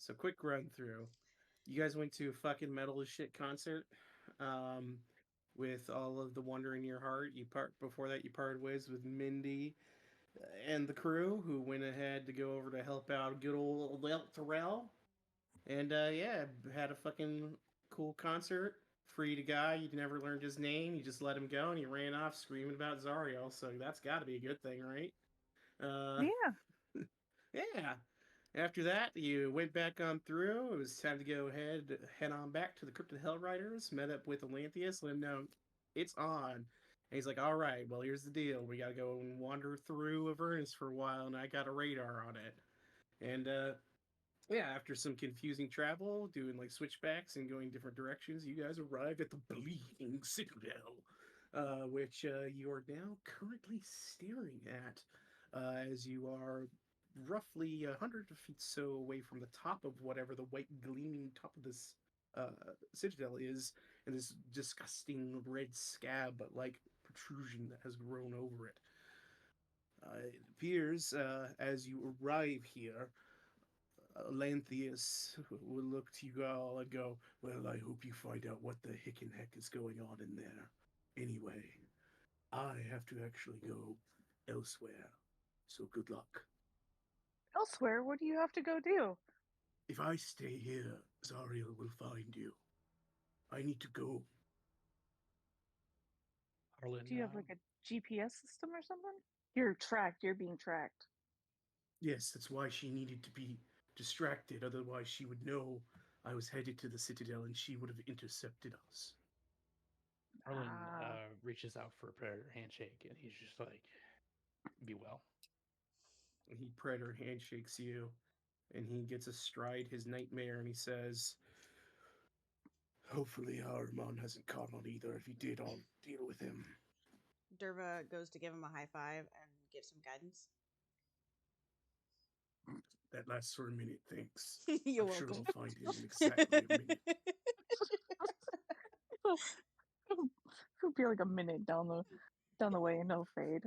So quick run through. You guys went to a fucking metal as shit concert, um, with all of the wonder in your heart. You part before that. You parted ways with Mindy and the crew, who went ahead to go over to help out good old Terrell. And yeah, had a fucking cool concert. Freed a guy. You never learned his name. You just let him go, and he ran off screaming about Zariel. So that's got to be a good thing, right? Uh, Yeah. yeah. After that, you went back on through. It was time to go head on back to the Cryptid Hell Riders. Met up with Atlantheus. Let him know it's on. And he's like, "All right, well, here's the deal. We got to go and wander through Avernus for a while, and I got a radar on it." And yeah, after some confusing travel, doing like switchbacks and going different directions, you guys arrive at the Bleeding Citadel, which you are now currently staring at, as you are roughly 100 feet so away from the top of whatever the white gleaming top of this citadel is, and this disgusting red scab, but like protrusion that has grown over it. It appears as you arrive here, Lanthius will look to you all and go, "Well, I hope you find out what the hick and heck is going on in there. Anyway, I have to actually go elsewhere, so good luck. Elsewhere, what do you have to go do? If I stay here, Zariel will find you. I need to go. Harlan, Do you have like a GPS system or something? You're tracked. You're being tracked. Yes, that's why she needed to be distracted, otherwise she would know I was headed to the Citadel and she would have intercepted us." Harlan Ah. reaches out for a predator handshake, and he's just like, "Be well." And he predator handshakes you, and he gets astride his nightmare, and he says, "Hopefully Harmon hasn't caught on either. If he did, I'll deal with him." Derva goes to give him a high five and gives him guidance. That lasts for a minute, thanks. You're I'm sure welcome. I'll find him in exactly a minute. It'll be like a minute down the way and no fade.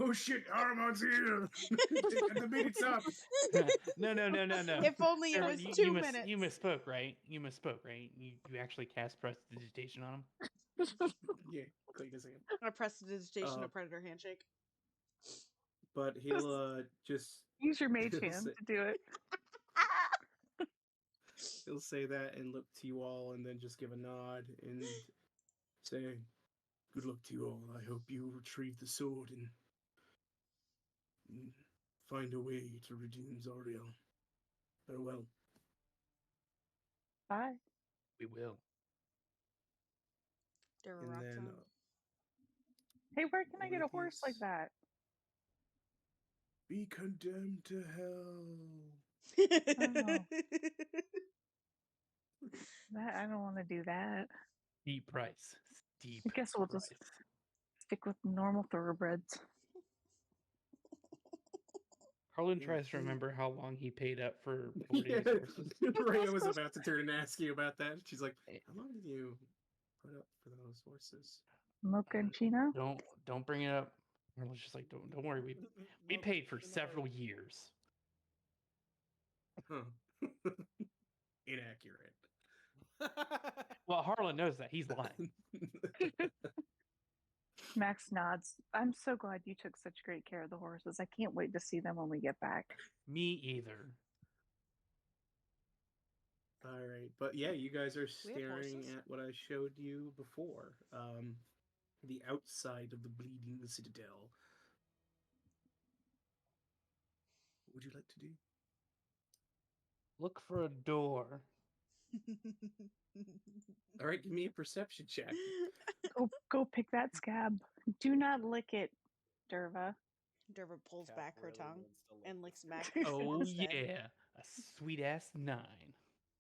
Oh shit, Harmon's here! The minute's up! No. If only it Derva, was you, 2 you minutes. You misspoke, right? You misspoke, right? You actually cast prestidigitation on him. Yeah, clean his hand. I pressed the digitation to predator handshake. But he'll just Use your mage he'll hand say, to do it. he'll say that and look to you all, and then just give a nod and say, "Good luck to you all. I hope you retrieve the sword and find a way to redeem Zariel. Farewell." Bye. We will. Derva And rocks then on. Hey, where can I get a horse like Olympius, that? be condemned to hell. Oh. I don't want to do that. Steep price. Steep I guess we'll price. just stick with normal thoroughbreds. Harlan tries to remember how long he paid up for Yeah, boarding horses. Rhea was about to turn and ask you about that. She's like, "How long did you put up for those horses?" Mocha and Chino? Don't bring it up. Harlan's just like, don't worry. We paid for several years. Huh. Inaccurate. Well, Harlan knows that. He's lying. Max nods. I'm so glad you took such great care of the horses. I can't wait to see them when we get back. Me either. All right, but yeah, you guys are We have staring horses? at what I showed you before. The outside of the Bleeding Citadel. What would you like to do? Look for a door. All right, give me a perception check. Go pick that scab. Do not lick it, Derva. Derva pulls Cat back her really tongue wants to lick and it. licks back. Oh instead. yeah, a sweet ass 9.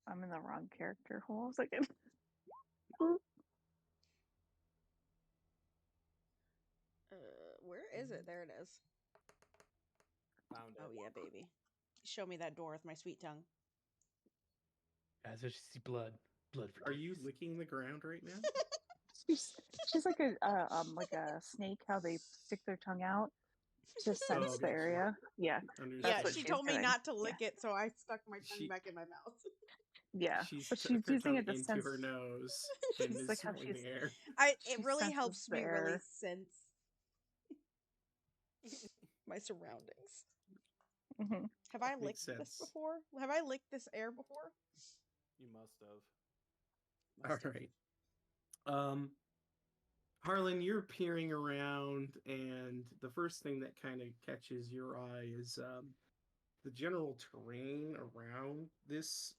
I'm in the wrong character. Hold on a second. Where is it? There it is. Found it. Oh yeah, baby. Show me that door with my sweet tongue. Guys, I just see blood. Blood for Are you days. licking the ground right now? She's like a snake. How they stick their tongue out. Just Oh, sense the gotcha. area. Yeah. Understood. That's Yeah, what she she's told me doing. not to lick it, so I stuck my tongue She- back in my mouth. Yeah. She's But took she's her using tongue it to into sense. her nose and It's is like how smelling she's. the air. It She really senses helps the me really air. sense my surroundings. Mhm. Have I Makes licked this sense. before? Have I licked this air before? You must have. All right. Harlan, you're peering around, and the first thing that kind of catches your eye is the general terrain around this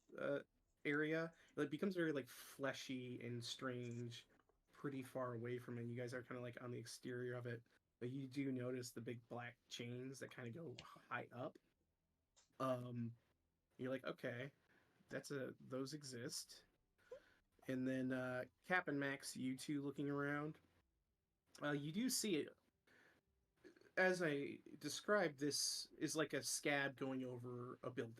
area. It becomes very like fleshy and strange, pretty far away from it. You guys are kind of like on the exterior of it, but you do notice the big black chains that kind of go high up. You're like, okay, those exist. And then Cap and Max, you two looking around, you do see it. As I described, this is like a scab going over a building.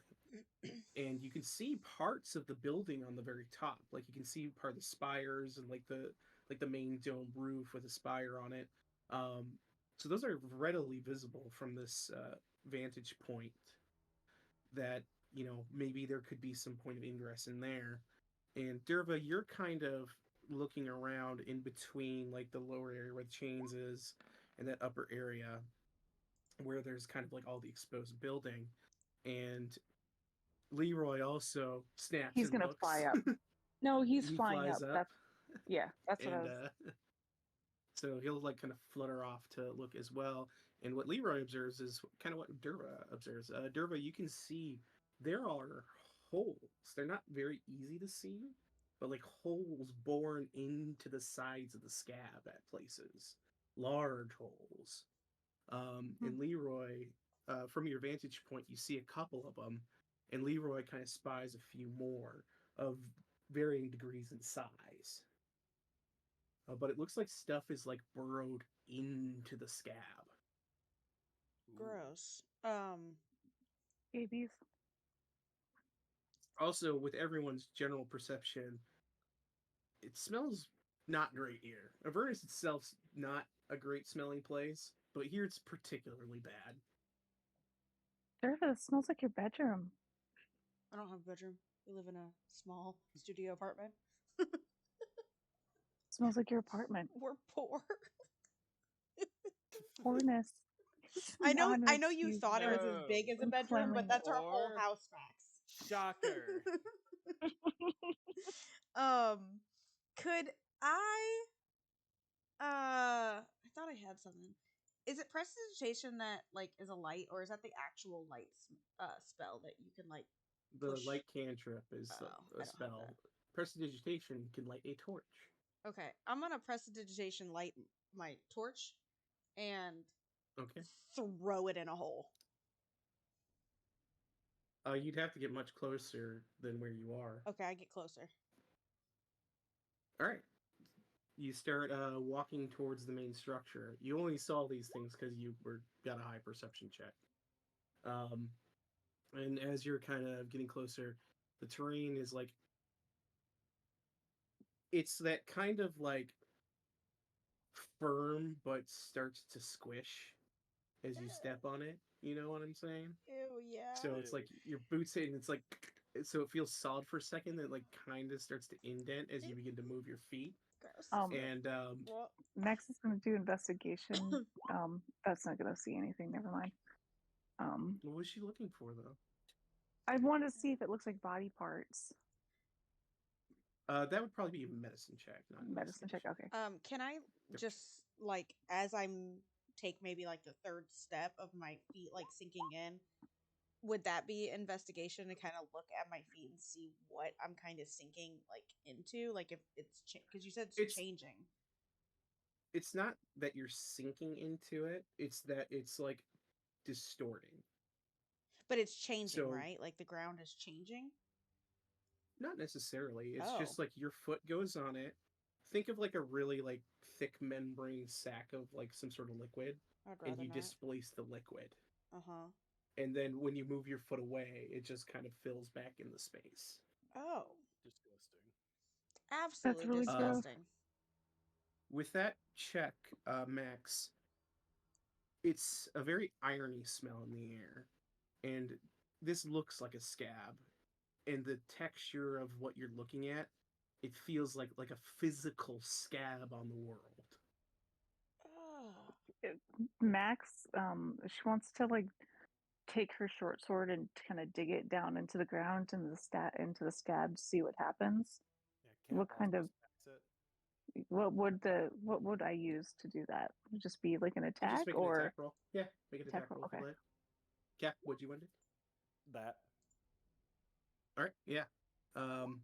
And you can see parts of the building on the very top. Like you can see part of the spires and like the main dome roof with a spire on it. So those are readily visible from this vantage point. That maybe there could be some point of ingress in there. And Derva, you're kind of looking around in between like the lower area where the chains is and that upper area where there's kind of like all the exposed building. And Leroy also snaps He's and gonna looks. fly up. No, he's He flying flies up. up. That's what I And was. so he'll like kind of flutter off to look as well. And what Leroy observes is kind of what Derva observes. Derva, you can see there are holes. They're not very easy to see, but like holes bored into the sides of the scab at places. Large holes. And Leroy, from your vantage point, you see a couple of them, and Leroy kind of spies a few more of varying degrees in size. But it looks like stuff is like burrowed into the scab. Gross. Babies. Also, with everyone's general perception, it smells not great here. Avernus itself's not a great smelling place, but here it's particularly bad. Derva, it smells like your bedroom. I don't have a bedroom. We live in a small studio apartment. Smells like your apartment. We're poor. Poorness. I know Not an you excuse thought it was for as big as a bedroom, but uncleanliness. that's our whole Or- house, Max. Shocker. Could I thought I had something. Is it prestidigitation that like is a light, or is that the actual light spell that you can like The push? light cantrip is Oh, I don't a have spell. that. Prestidigitation can light a torch. Okay, I'm gonna prestidigitation light my torch and Okay. throw it in a hole. You'd have to get much closer than where you are. Okay, I get closer. All right. You start walking towards the main structure. You only saw these things because you got a high perception check. And as you're kind of getting closer, the terrain is like it's that kind of like firm but starts to squish as you step on it. You know what I'm saying? Ew, yeah. So it's like your boots hit and it's like so it feels solid for a second, then like kind of starts to indent as you begin to move your feet. Gross. And Well, Max is going to do investigation. That's not going to see anything. Never mind. what was she looking for though? I want to see if it looks like body parts. That would probably be a medicine check, not Medicine check. investigation. Okay. can I just like as I'm take maybe like the third step of my feet like sinking in, would that be investigation to kind of look at my feet and see what I'm kind of sinking like into, like if it's because you said it's changing. It's not that you're sinking into it; it's that it's like distorting. But it's changing, So- right? Like the ground is changing. Not necessarily. It's Oh. just like your foot goes on it. Think of like a really like thick membrane sack of like some sort of liquid, I'd and rather you not. displace the liquid. Uh-huh. And then when you move your foot away, it just kind of fills back in the space. Oh, Disgusting. absolutely really gross. disgusting. With that check, Max, it's a very irony smell in the air, and this looks like a scab, and the texture of what you're looking at, it feels like a physical scab on the world. Max, she wants to like take her short sword and kind of dig it down into the ground and into the scab to see what happens. Yeah, What Cap kind of also stacks it. what would I use to do that? Would it just be like an You attack just make an or attack roll. Yeah, make an attack roll okay. for that. Cap, what'd you want to do? That. All right, yeah. Go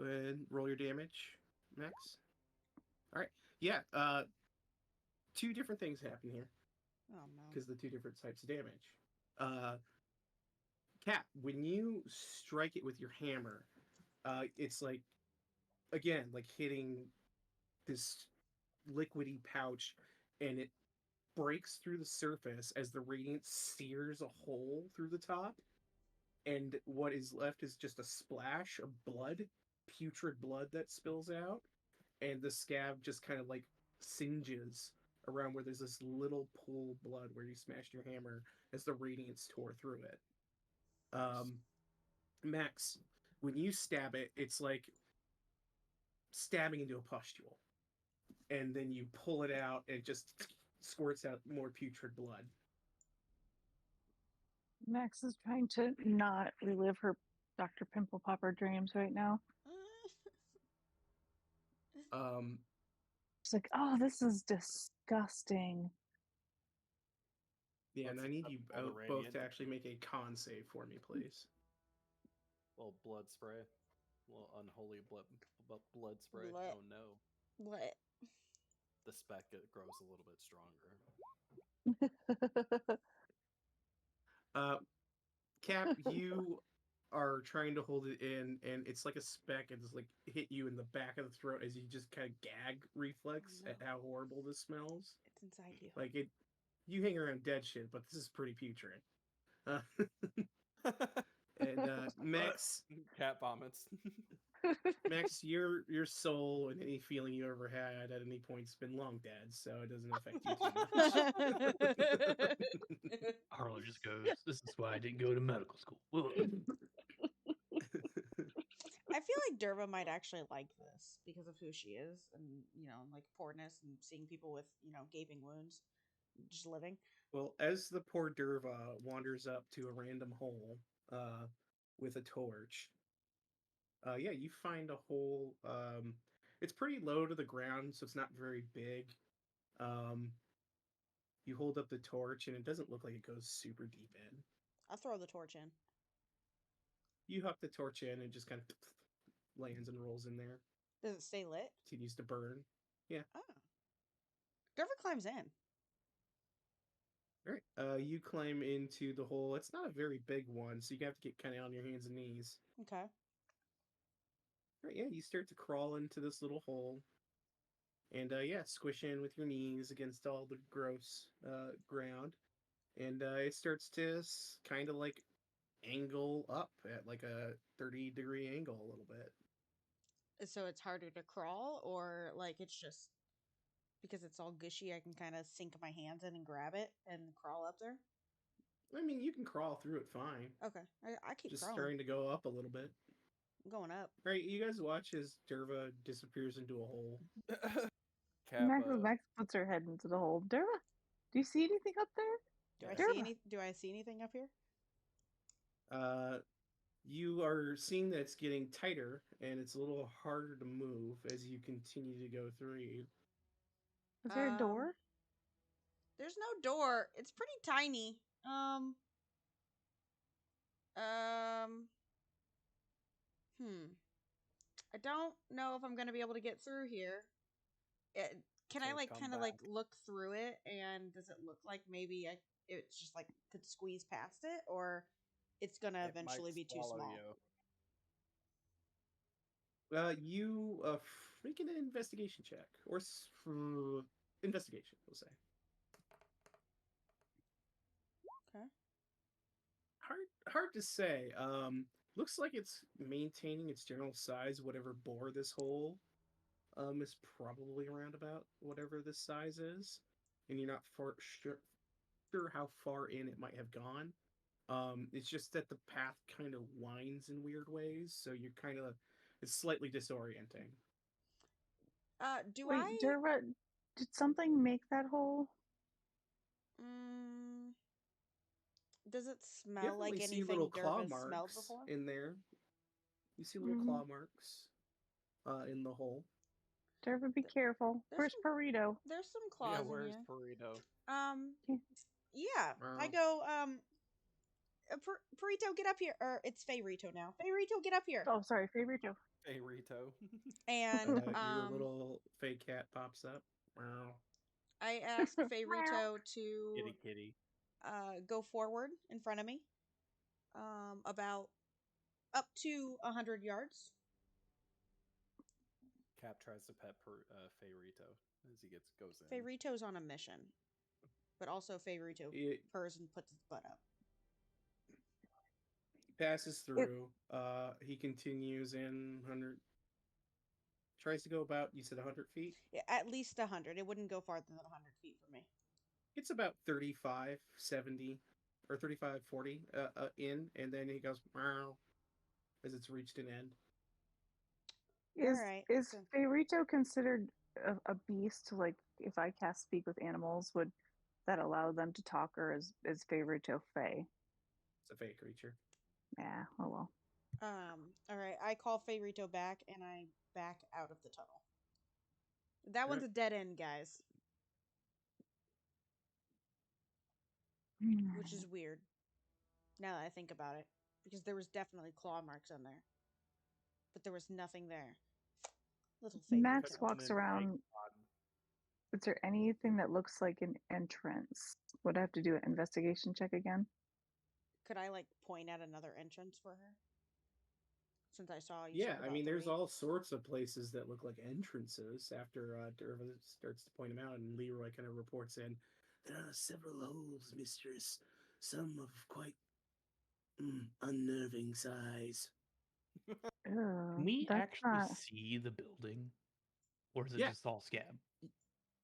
ahead, roll your damage, Max. All right, yeah. Two different things happen here Oh no. because the two different types of damage. Cap, when you strike it with your hammer, it's like again like hitting this liquidy pouch, and it breaks through the surface as the radiance sears a hole through the top, and what is left is just a splash of blood, putrid blood that spills out, and the scab just kind of like singes around where there's this little pool of blood where you smashed your hammer as the radiance tore through it. Max, when you stab it, it's like stabbing into a pustule, and then you pull it out and it just squirts out more putrid blood. Max is trying to not relive her Dr. Pimple Popper dreams right now. Um, She's like, oh, this is disgusting. yeah, and I need you all the both to radiant. actually make a con save for me, please. Little blood spray. Little unholy blood spray. What? Oh no. What? The speck grows a little bit stronger. Cap, you are trying to hold it in, and it's like a speck, and it's like hit you in the back of the throat as you just kind of gag reflex Oh, no. at how horrible this smells. It's inside you. Like it, you hang around dead shit, but this is pretty putrid. And Max, Cat vomits. Max, your soul and any feeling you ever had at any point's been long dead, so it doesn't affect you too much. Harlow just goes, "This is why I didn't go to medical school." I feel like Derva might actually like this because of who she is and, like poorness and seeing people with, gaping wounds just living. Well, as the poor Derva wanders up to a random hole with a torch, yeah, you find a hole. It's pretty low to the ground, so it's not very big. Um, you hold up the torch, and it doesn't look like it goes super deep in. I'll throw the torch in. You huck the torch in, and just kind of lands and rolls in there. Does it stay lit? Continues to burn. Yeah. Oh. Derva climbs in. All right. You climb into the hole. It's not a very big one, so you have to get kind of on your hands and knees. Okay. All right, yeah, you start to crawl into this little hole, and yeah, squish in with your knees against all the gross ground, and it starts to kind of like angle up at like a 30-degree angle a little bit. So it's harder to crawl, or like it's just because it's all gushy, I can kind of sink my hands in and grab it and crawl up there? I mean, you can crawl through it fine. Okay. I keep Just crawling. starting to go up a little bit. I'm going up. All right, you guys watch as Derva disappears into a hole. Cap, Max puts her head into the hole. Derva, do you see anything up there? Do I see anything up here? You are seeing that it's getting tighter, and it's a little harder to move as you continue to go through. Is there a door? There's no door. It's pretty tiny. I don't know if I'm gonna be able to get through here. Can I So like come kind of like back. look through it, and does it look like maybe it's just like could squeeze past it, or it's gonna It eventually might be too swallow small? You freaking an investigation check or investigation, we'll say. Okay. Hard to say. Looks like it's maintaining its general size. Whatever bore this hole, is probably around about whatever this size is. and you're not sure how far in it might have gone. It's just that the path kind of winds in weird ways, so you're kind of it's slightly disorienting. Do Wait, I? Derva, did something make that hole? Mm, does it You smell like definitely see anything little claw Derva's smelled marks before? in there. You see little Mm, claw marks in the hole. Derva, be Th- careful. there's Where's some Burrito? there's some Yeah, claws in where's here. Burrito? Yeah. Yeah. I Wow. go, Perito, get up here. Or it's Fayrito now. Fayrito, get up here. Oh, sorry, Favorito. Hey, Rito. And Your little fake cat pops up. Wow. I ask Fayrito Kitty to kitty. go forward in front of me. About up to 100 yards. Cap tries to pet Fayrito as he goes in. Fayrito's on a mission. But also Fayrito It purrs and puts his butt up. passes through. He continues in 100. Tries to go about, you said 100 feet? Yeah, at least 100. It wouldn't go farther than 100 feet for me. It's about 35, 70, or 35, 40 in, and then he goes, wow, as it's reached an end. Is Alright, is so Favorito considered a beast? Like, if I cast Speak with Animals, would that allow them to talk, or is Favorito Fey? It's a fake creature. Yeah. Oh well. alright, I call Fayrito back and I back out of the tunnel. That one's a dead end, guys. Which is weird. Now that I think about it. Because there was definitely claw marks on there. But there was nothing there. Little Max Fayrito. walks around. Is there anything that looks like an entrance? Would I have to do an investigation check again? Could I like point at another entrance for her? Since I saw you Yeah, said I about mean, there's 3. all sorts of places that look like entrances after Derva starts to point them out, and Leroy kind of reports in. There are several holes, mistress, some of quite unnerving size. Can we That's actually not. see the building? Or is it Yeah. just all scab?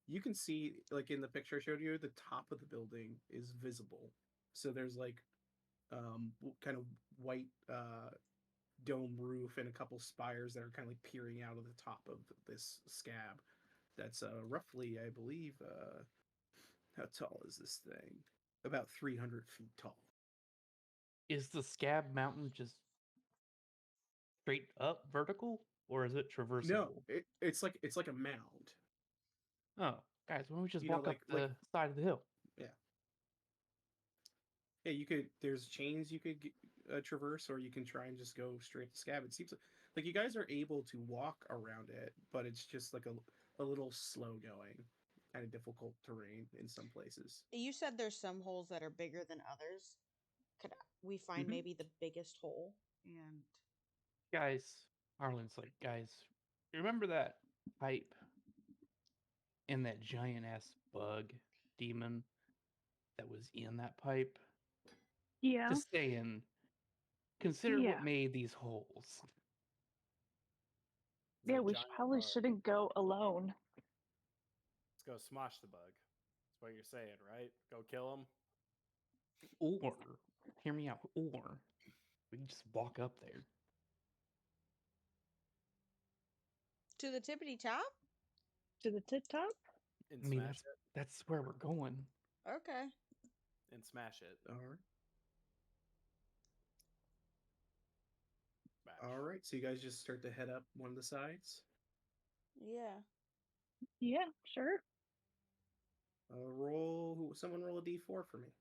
You can see, like in the picture I showed you, the top of the building is visible. So there's like kind of white dome roof and a couple spires that are kind of like peering out of the top of this scab. That's roughly, I believe, how tall is this thing? About 300 feet tall. Is the scab mountain just straight up vertical? Or is it traversable? No, it's like a mound. Oh, guys, why don't we just You know, walk up like the side of the hill? yeah, yeah. You could. There's chains you could traverse, or you can try and just go straight to scab. It seems like you guys are able to walk around it, but it's just like a little slow going, kind of difficult terrain in some places. You said there's some holes that are bigger than others. Could we find Mhm. maybe the biggest hole? And Guys, Harlan's like, guys, you remember that pipe and that giant ass bug demon that was in that pipe? Yeah. Just saying, consider Yeah. what made these holes. Yeah. The We giant probably bug. shouldn't go alone. Let's go smosh the bug. That's what you're saying, right? Go kill him. Or, hear me out, or we can just walk up there. to the tippity top? To the tip top. And I mean, smash it. that's where we're going. Okay. And smash it. All right. Smash. All right. So you guys just start to head up one of the sides. Yeah. Yeah. Sure. Someone roll a d4 for me.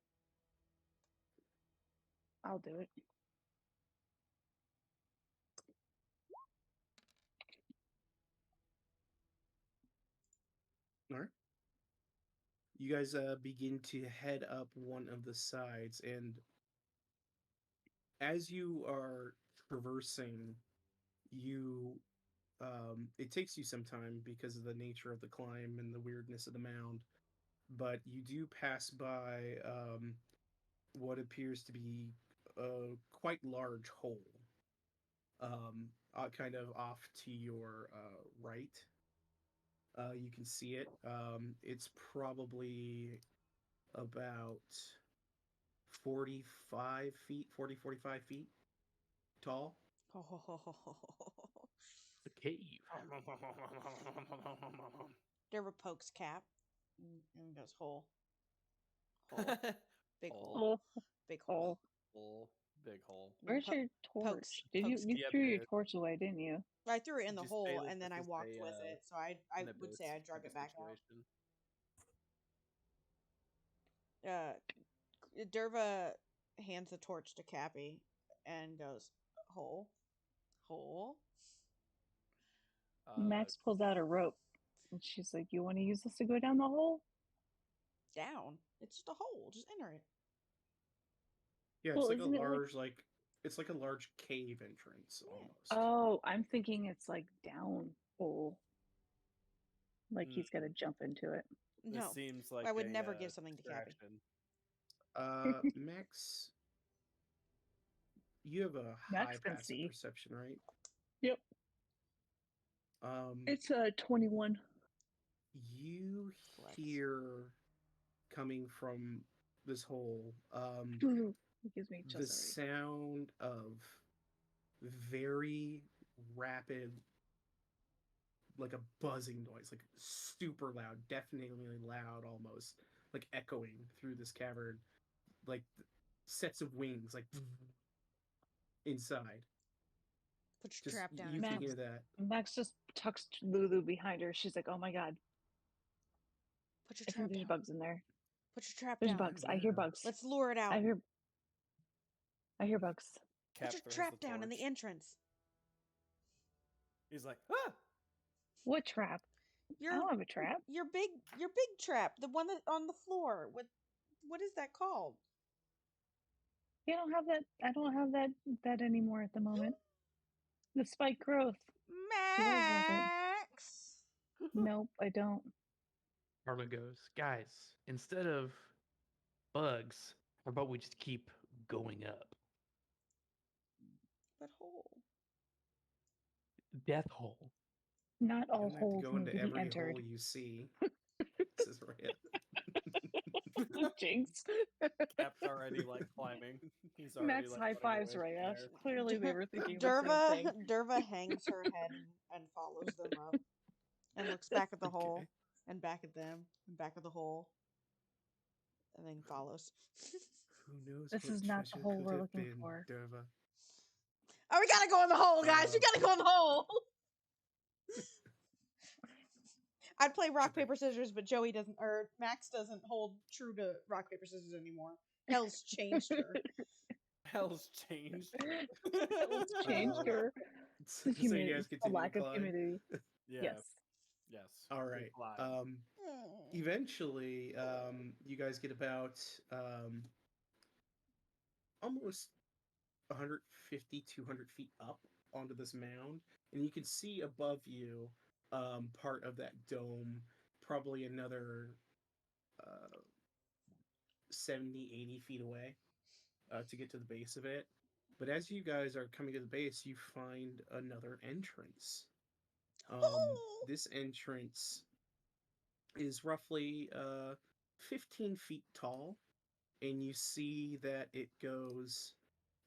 I'll do it. All right. You guys begin to head up one of the sides, and as you are traversing, you it takes you some time because of the nature of the climb and the weirdness of the mound, but you do pass by what appears to be a quite large hole, kind of off to your right. You can see it. It's probably about 45 feet, 45 feet tall. The cave. Derva pokes Cap and goes hole. Hole. Big hole. Oh, Big hole. oh. Big hole. Where's your torch? Did you threw your torch away, didn't you? I threw it in the Just say hole that and then this I is walked a, with it. So I would say I drug it back situation. out. Derva hands the torch to Cappy and goes, hole. Hole. Max pulls out a rope and she's like, "You want to use this to go down the hole?" Down. It's just a hole. Just enter it. Yeah, Well, it's like a isn't it large it's like a large cave entrance almost. Oh, I'm thinking it's like down hole. Like he's got to jump into it. No, This seems like I would never give something to Cappy. Max, you have a Max high can passive see. perception, right? Yep. It's 21. You hear coming from this hole It gives me the sound of very rapid, like a buzzing noise, like super loud, deafeningly loud almost, like echoing through this cavern, like sets of wings, like inside. Put your trap down. You can hear that. Max just tucks Lulu behind her. She's like, "Oh my god. Put your I trap think there's down. bugs in there. Put your trap There's down. bugs. I hear bugs. Let's lure it out. I hear bugs. Put your trap down in the entrance." He's like, ah! What trap? I don't have a trap. Your big trap, the one that on the floor. What is that called? You don't have that. I don't have that anymore at the moment. The spike growth. Max. Nope, I don't. Arlen goes, guys, instead of bugs, how about we just keep going up? But hole. Death hole. Not all holes go need into to be every entered. hole you see. This is right. Jinx. Cap's already like climbing. He's already Max like high fives Raya. Clearly they were thinking the same thing. Derva hangs her head and follows them up and looks back at the hole and back at them and back at the hole and then follows. Who knows? This is not the hole we're looking for. Derva. Oh, we gotta go in the hole, guys. We gotta go in the hole. I'd play rock, paper, scissors, but Joey doesn't, or Max doesn't hold true to rock, paper, scissors anymore. Hell's changed her. Hell's changed. Hell's changed her. So you guys continue lack of humidity. Yeah. Yes. Yes. All right. Eventually, you guys get about almost 150, 200 feet up onto this mound, and you can see above you part of that dome, probably another 70, 80 feet away to get to the base of it. But as you guys are coming to the base, you find another entrance. This entrance is roughly 15 feet tall, and you see that it goes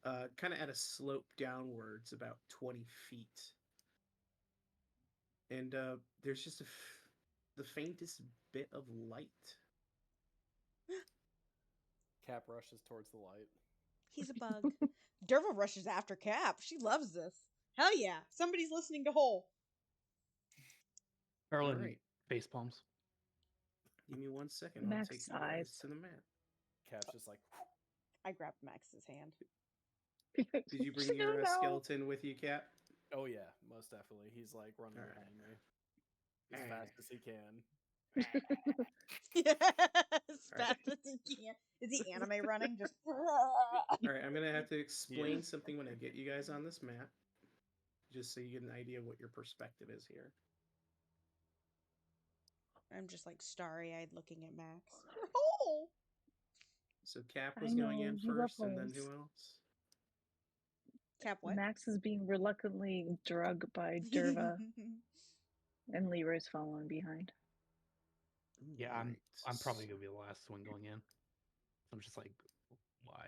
kind of at a slope downwards about 20 feet. And there's just the faintest bit of light. Cap rushes towards the light. He's a bug. Derva rushes after Cap. She loves this. Hell yeah. Somebody's listening to Hole. Arlen face palms. Give me 1 second. Max I'll take you guys to the map. Cap's just like... I grabbed Max's hand. Did you bring your skeleton with you, Cap? Oh yeah, most definitely. He's like running behind me as fast as he can. Yes, fast as he can. Is he anime running? Just. All right, I'm gonna have to explain something when I get you guys on this map, just so you get an idea of what your perspective is here. I'm just like starry-eyed looking at Max. Oh! So Cap was going in first, and then who else? Cap what? Max is being reluctantly drugged by Derva. And Leroy's following behind. Yeah, Alright, I'm probably so- gonna be the last one going in. I'm just like, why?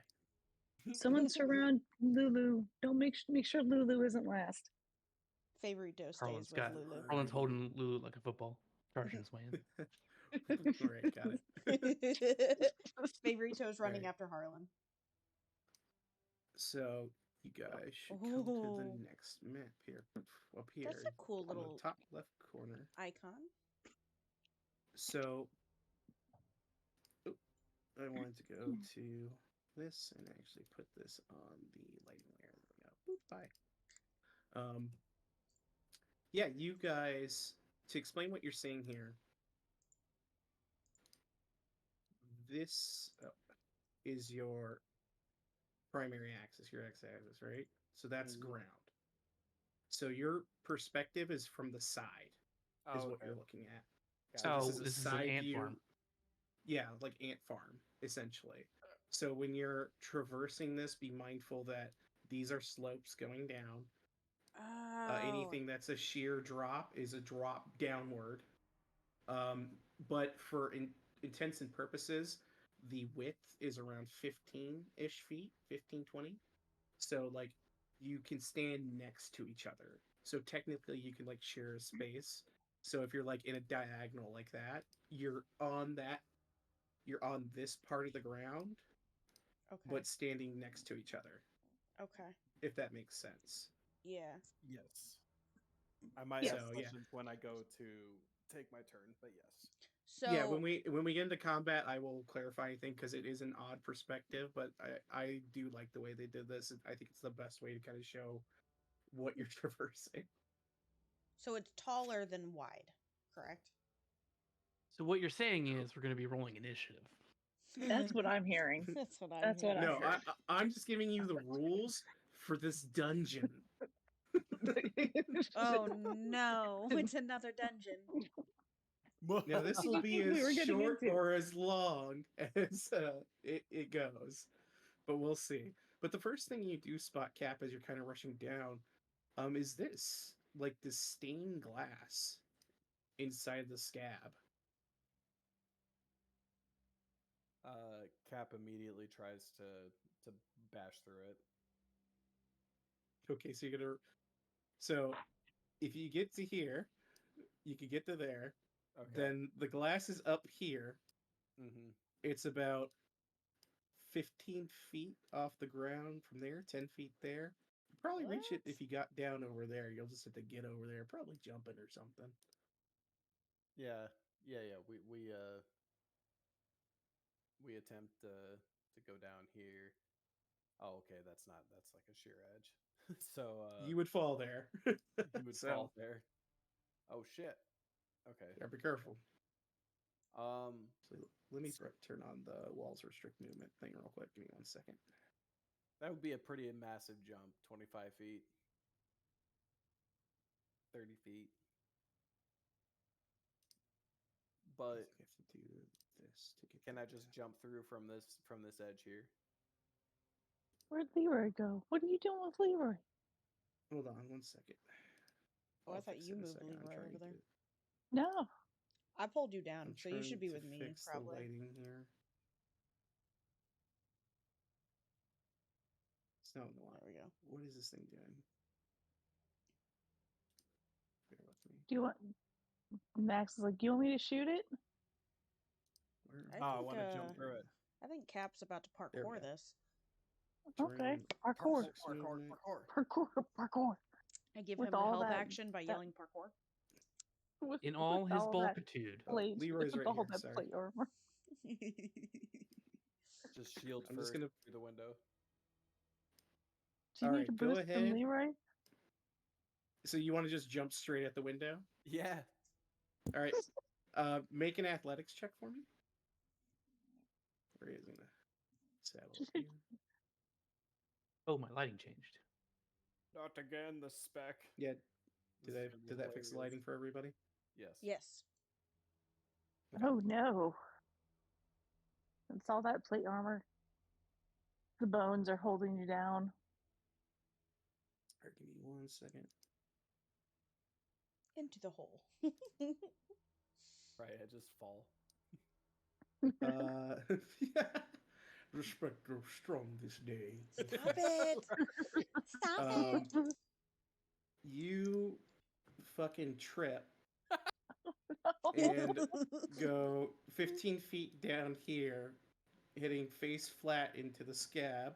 Someone surround Lulu. Don't make sure Lulu isn't last. Favorito stays Harlan's with got Lulu. Harlan's holding Lulu like a football, charging his way in. Alright, got it. Favorito's running Right. after Harlan. So you guys should come to Oh. the next map here. Up here. That's a cool on little the top left corner. icon. So I wanted to go to this and actually put this on the lighting layer. There we go. Boop, bye. Yeah, you guys, to explain what you're seeing here, this is your primary axis, your x-axis, right? So that's ground. So your perspective is from the side, is what you're looking at. So Oh, this is a this is an side ant view. farm. Yeah, like ant farm, essentially. So when you're traversing this, be mindful that these are slopes going down. Oh. Anything that's a sheer drop is a drop downward. But for intents and purposes, the width is around 15-ish feet, 15, 20. So, like, you can stand next to each other. So technically you can, like, share a space. So if you're, like, in a diagonal like that, you're on this part of the ground, Okay. but standing next to each other. Okay. If that makes sense. Yeah. Yes. I might Yeah. ask So, yeah. questions when I go to take my turn, but yes. So Yeah, when we get into combat, I will clarify anything because it is an odd perspective, but I do like the way they did this. I think it's the best way to kind of show what you're traversing. So it's taller than wide, correct? So what you're saying is we're gonna be rolling initiative. That's what I'm hearing. That's what I'm That's what hearing. No, heard. I'm just giving you the rules for this dungeon. Oh no, it's another dungeon. Now this will be We were as getting short into. or as long as it goes, but we'll see. But the first thing you do spot, Cap, as you're kind of rushing down, is this stained glass inside the scab. Cap immediately tries to bash through it. Okay, so you're gonna. So if you get to here, you can get to there. Okay. Then the glass is up here. Mm-hmm. It's about 15 feet off the ground from there, 10 feet there. You probably reach it if you got down over there. You'll just have to get over there, probably jump it or something. Yeah. We attempt to go down here. Oh, okay. That's like a sheer edge. So You would fall there. you would fall there. Oh shit. Okay. Yeah, be careful. Um. So let me turn on the walls restrict movement thing real quick. Give me 1 second. That would be a pretty massive jump. 25 feet. 30 feet. But I have to do this to get. can I just jump through from this edge here? Where'd Leroy go? What are you doing with Leroy? Hold on 1 second. Oh, I I'll thought fix you it in a moved second. I'm Leroy trying over there. No. I pulled you down, I'm so you should be trying with to me, fix probably. the lighting here. It's not There we go. What is this thing doing? Bear with me. Do you want? Max is like, you want me to shoot it? Where? I want to jump through it. I think Cap's about to There we parkour go. this. Okay. Turn Parkour. Parkour. I give With him a all help that- action by that- yelling parkour. In all his that- bulkitude. Oh, Leroy's with right all here. that Sorry. plate armor. Just shield I'm first just gonna. through the window. Do you All need right, a go boost from ahead. Leroy? So you want to just jump straight at the window? Yeah. All right. Make an athletics check for me. Where is it? Saddle up here. Oh, my lighting changed. Not again, the spec. Yeah. This Did is gonna be that fix the hilarious. lighting for everybody? Yes. Yes. Oh no. It's all that plate armor. The bones are holding you down. All right, give me 1 second. into the hole. Right, I just fall. Respect grows strong this day. Stop it! Stop it! You fucking trip and go 15 feet down here, hitting face flat into the scab.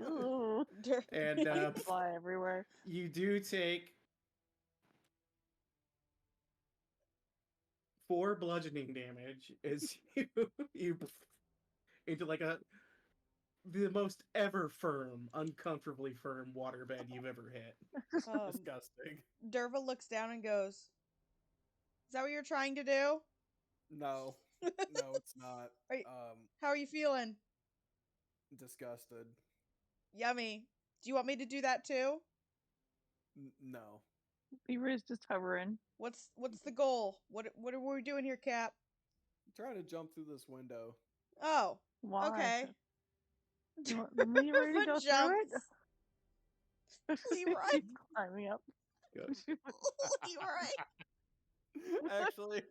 Ooh, And fly everywhere. you do take 4 bludgeoning damage as you into like the most ever firm, uncomfortably firm waterbed you've ever hit. Disgusting. Derva looks down and goes, "Is that what you're trying to do? No, no, it's not. Are you- How are you feeling? Disgusted. Yummy. Do you want me to do that too? No. Beaver's just hovering. What's the goal? What are we doing here, Cap? I'm trying to jump through this window. Oh, Why? okay. Leroy to go through it? Leroy. She's climbing up. Leroy. Actually,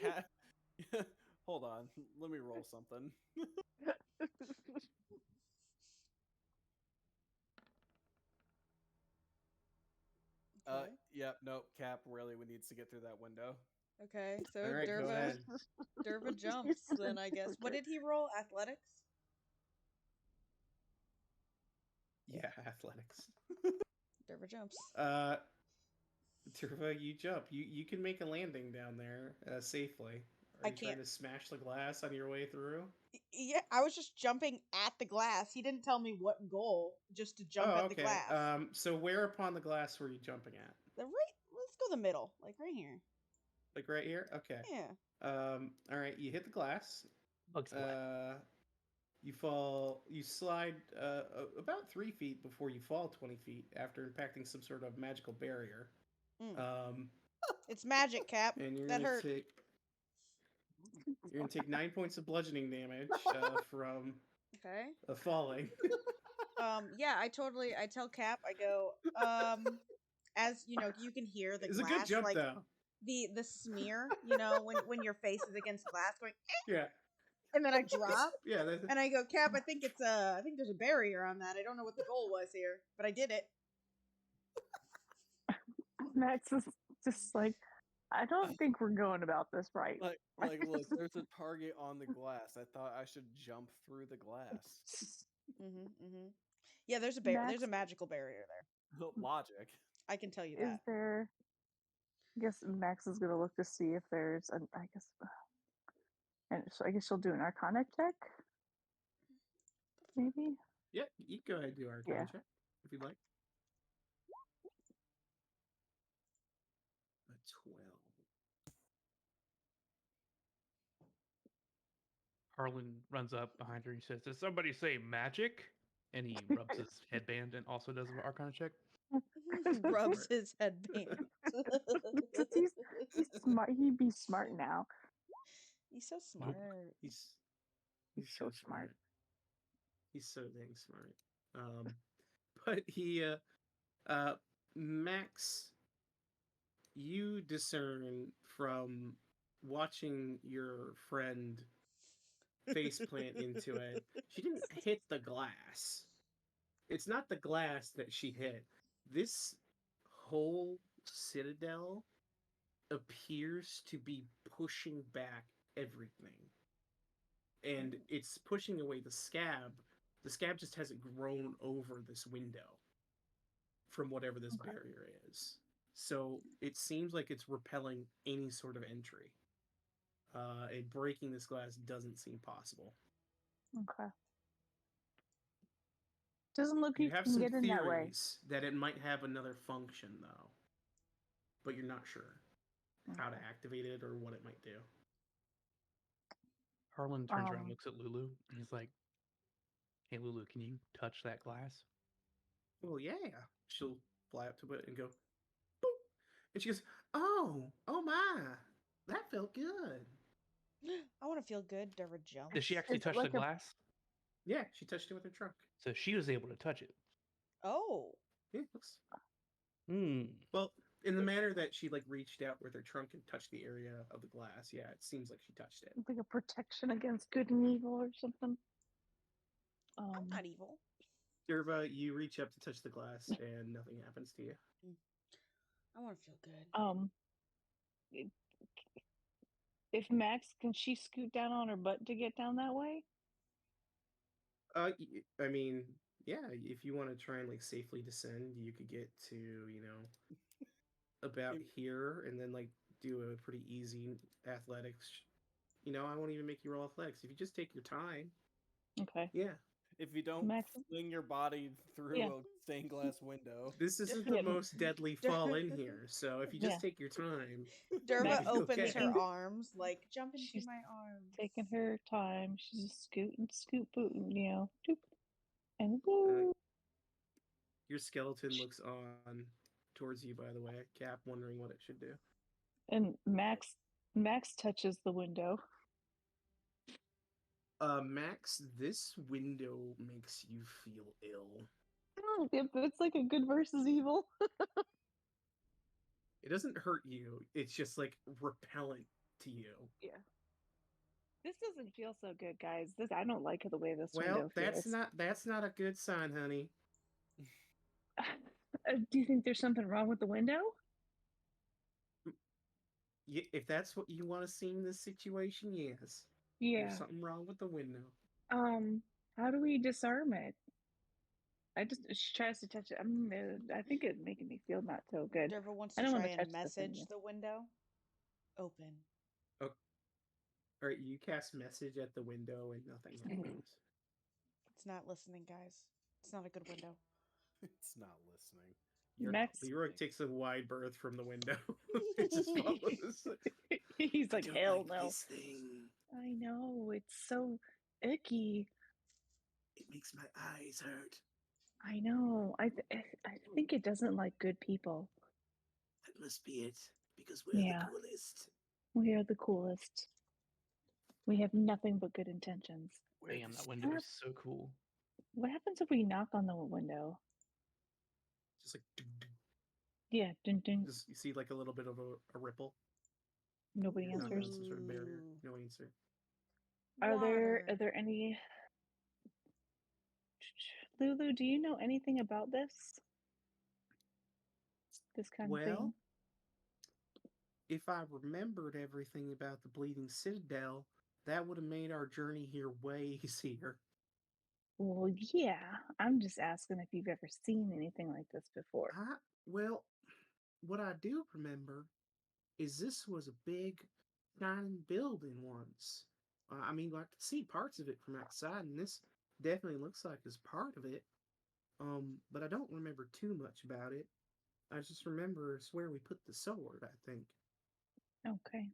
cat. Hold on. Let me roll something. Okay. Yep, nope. Cap really needs to get through that window. Okay, so All right, go ahead. Derva jumps then, I guess. What did he roll? Athletics? Yeah, athletics. Derva jumps. Turva, you jump. You can make a landing down there safely. Are you trying to smash the glass on your way through? Yeah, I was just jumping at the glass. He didn't tell me what goal, just to jump at the glass. So where upon the glass were you jumping at? Let's go the middle, like right here. Like right here? Okay. Yeah. All right, you hit the glass. Bugs You slide about 3 feet before you fall 20 feet after impacting some sort of magical barrier. It's magic, Cap. And you're That gonna hurt. You're gonna take 9 points of bludgeoning damage from falling. Yeah, I tell Cap, I go, as you know, you can hear the It's glass, a good jump like though. the smear, you know, when your face is against glass, going, Yeah. And then I drop. Yeah. And I go, Cap, I think there's a barrier on that. I don't know what the goal was here, but I did it. Max is just like, I don't think we're going about this right. Like, look, there's a target on the glass. I thought I should jump through the glass. Yeah, there's a magical barrier there. Logic. I can tell you Is that. there? I guess Max is gonna look to see if there's an. I guess, and so I guess she'll do an Arcana check. Maybe. Yeah, you go ahead and do Arcana check if you'd like. A 12. Harlan runs up behind her and says, "Did somebody say magic?" And he rubs his headband and also does an Arcana check. Rubs his headband. he's smart. He'd be smart now. He's so smart. He's so smart. He's so dang smart. But he, Max, you discern from watching your friend faceplant into it. She didn't hit the glass. It's not the glass that she hit. This whole citadel appears to be pushing back everything. And it's pushing away the scab. The scab just hasn't grown over this window from whatever this barrier is. So it seems like it's repelling any sort of entry. And breaking this glass doesn't seem possible. Okay. Doesn't look You like have you some can get in that way. theories that it might have another function, though. But you're not sure how to activate it or what it might do. Harlan turns around and looks at Lulu, and he's like, "Hey, Lulu, can you touch that glass?" Well, yeah. She'll fly up to it and go, boop. And she goes, oh my, that felt good. I want to feel good, Derva jumps. Did she actually touch the glass? Yeah, she touched it with her trunk. So she was able to touch it. Oh. Yeah, looks. Well, In the manner that she like reached out with her trunk and touched the area of the glass. Yeah, it seems like she touched it. It's like a protection against good and evil or something. I'm not evil. Derva, you reach up to touch the glass and nothing happens to you. I want to feel good. If Max, can she scoot down on her butt to get down that way? I mean, yeah, if you want to try and like safely descend, you could get to, about here and then like do a pretty easy athletics. I won't even make you roll athletics. If you just take your time. Okay. Yeah. If you don't Max? fling your body through Yeah. a stained glass window. This isn't the most deadly fall in here, so if you just Yeah. take your time. Derva Max is opens okay. her arms, like, jump into She's my arms. taking her time. She's just scooting, scoot booting, doop, and woo. Your skeleton looks on towards you, by the way, Cap, wondering what it should do. And Max touches the window. Max, this window makes you feel ill. Oh, it's like a good versus evil. It doesn't hurt you. It's just like repellent to you. Yeah. This doesn't feel so good, guys. I don't like the way this window feels. that's not a good sign, honey. Do you think there's something wrong with the window? If that's what you want to see in this situation, yes. Yeah. There's something wrong with the window. How do we disarm it? She tries to touch it. I think it's making me feel not so good. Derva wants I to don't try wanna touch and the thing message yet. the window. Open. All right, you cast message at the window and nothing happens. It's not listening, guys. It's not a good window. It's not listening. Max, Leroy takes a wide berth from the window. It just follows. he's like, hell no. This thing. I know, it's so icky. It makes my eyes hurt. I know. I think it doesn't like good people. That must be it, because we're Yeah. the coolest. We are the coolest. We have nothing but good intentions. Damn, that window is so cool. What happens if we knock on the window? Just like ding, ding. Yeah, ding ding. Just, you see like a little bit of a ripple. Nobody Knock on answers. some sort of barrier. No answer. Are Water. there any? Lulu, do you know anything about this? This kind of thing? If I remembered everything about the Bleeding Citadel, that would have made our journey here way easier. Well, yeah. I'm just asking if you've ever seen anything like this before. Well, what I do remember is this was a big, shining building once. I mean, I could see parts of it from outside, and this definitely looks like it's part of it. But I don't remember too much about it. I just remember it's where we put the sword, I think. Okay.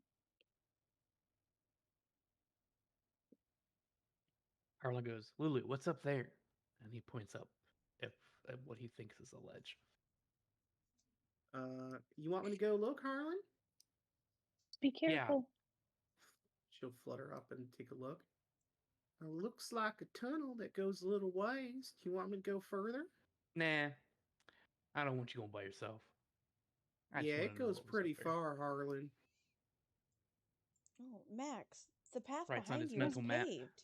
Harlan goes, Lulu, what's up there? And he points up at what he thinks is a ledge. You want me to go look, Harlan? Be careful. She'll flutter up and take a look. Looks like a tunnel that goes a little ways. Do you want me to go further? Nah, I don't want you going by yourself. Yeah, it goes pretty far, Harlan. Oh, Max, the path Writes on behind his you is mental map. paved.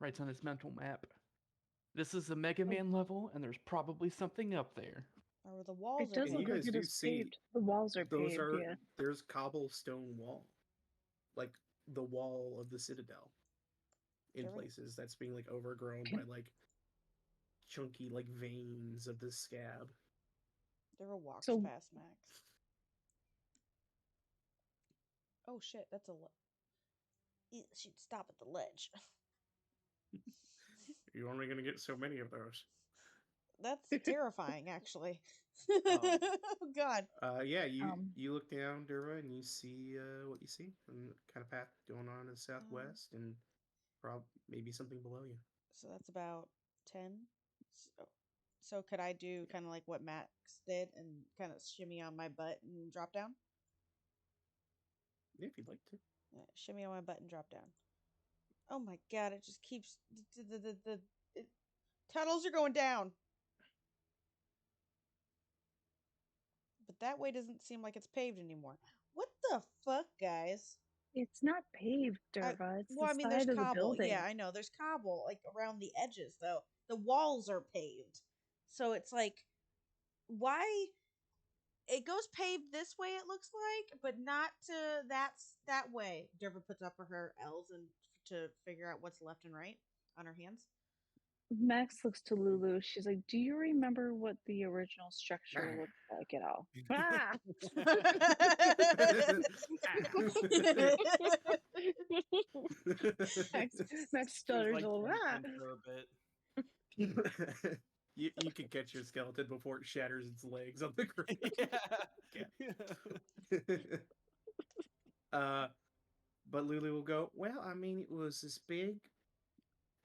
Writes on his mental map. This is a Mega Man level, and there's probably something up there. Or the walls It are does And look you like guys it do is see paved. The walls are those paved, yeah. There's cobblestone wall, like the wall of the Citadel. In places that's being like overgrown by like chunky like veins of the scab. Derva walks So- past Max. Oh shit, that's a she'd stop at the ledge. You're only gonna get so many of those. That's terrifying, actually. Um, Oh god. Yeah, you look down, Dura, and you see what you see, and kind of path going on in the southwest, and maybe something below you. So that's about 10. So could I do kind of like what Max did and kind of shimmy on my butt and drop down? Yeah, if you'd like to. Yeah, shimmy on my butt and drop down. Oh my god, it just keeps the tunnels are going down. But that way doesn't seem like it's paved anymore. What the fuck, guys? It's not paved, Derva. It's Well, the I mean, there's side of the cobble. building. Yeah, I know. There's cobble, like, around the edges, though. The walls are paved. So it's like, why? It goes paved this way, it looks like, but not to that way. Derva puts up her L's and to figure out what's left and right on her hands. Max looks to Lulu. She's like, "Do you remember what the original structure looked like at all?" Ah! Max stutters a little. Ah! For a bit. You can catch your skeleton before it shatters its legs on the ground. But Lulu will go, well, I mean, it was this big.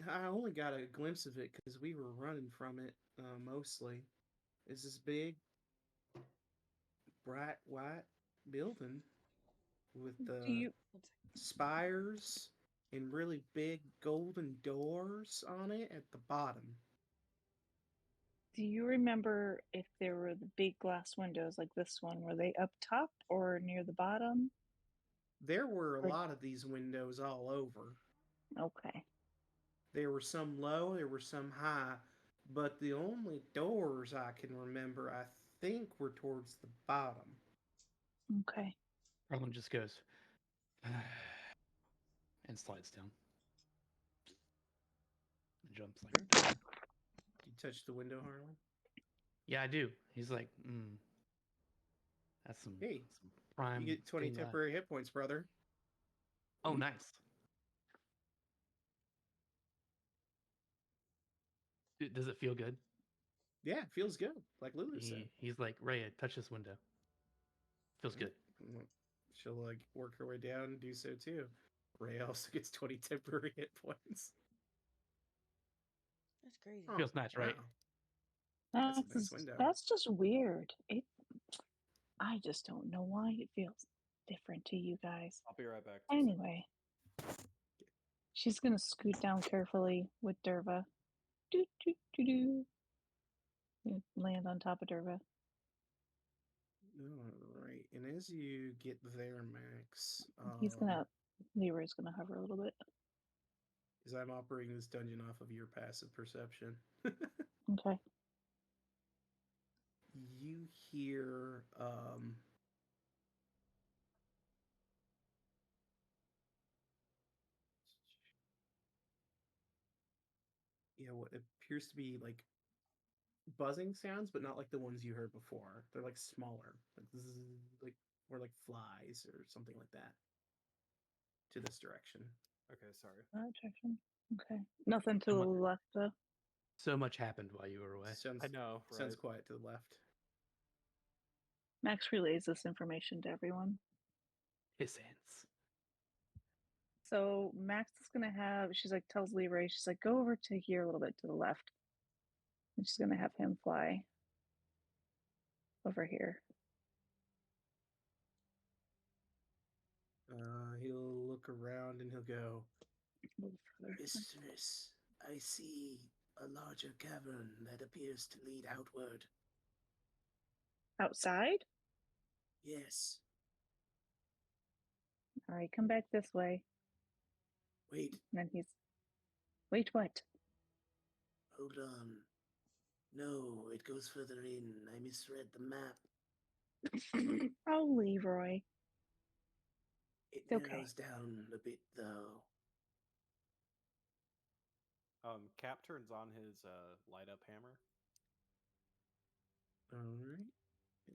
I only got a glimpse of it because we were running from it mostly. It's this big, bright white building with Do you spires and really big golden doors on it at the bottom. do you remember if there were the big glass windows like this one? Were they up top or near the bottom? There were a Or- lot of these windows all over. Okay. There were some low, there were some high, but the only doors I can remember, I think, were towards the bottom. Okay. Harlan just goes and slides down. And jumps like, You touch the window, Harlan? yeah, I do. He's like, that's some, Hey, some prime. You get 20 daylight. temporary hit points, brother. Oh, nice. Does it feel good? Yeah, it feels good, like Lulu said. He's like, Rhea, touch this window. Feels good. She'll like work her way down and do so too. Ray also gets 20 temporary hit points. That's crazy. Oh, Feels nice, right? Wow. That's a nice window. That's just weird. I just don't know why it feels different to you guys. I'll be right back. Anyway, she's gonna scoot down carefully with Derva. Do do do do. And land on top of Derva. All right, and as you get there, Max, Leroy's gonna hover a little bit. as I'm operating this dungeon off of your passive perception, Okay. you hear what appears to be like buzzing sounds, but not like the ones you heard before. They're like smaller, like like or like flies or something like that. To this direction. Okay, sorry. That direction. Okay. Nothing to the left though. So much happened while you were away. Sounds, I know, right? Sounds quiet to the left. Max relays this information to everyone. His hands. So Max is gonna have. She's like tells Leroy. She's like, go over to here a little bit to the left. And she's gonna have him fly over here. He'll look around and he'll go, A little further. Mistress, I see a larger cavern that appears to lead outward. Outside? Yes. All right, come back this way. Wait, And then wait, what? hold on. No, it goes further in. I misread the map. Oh, Leroy. It Okay. narrows down a bit, though. Cap turns on his light up hammer. Alright.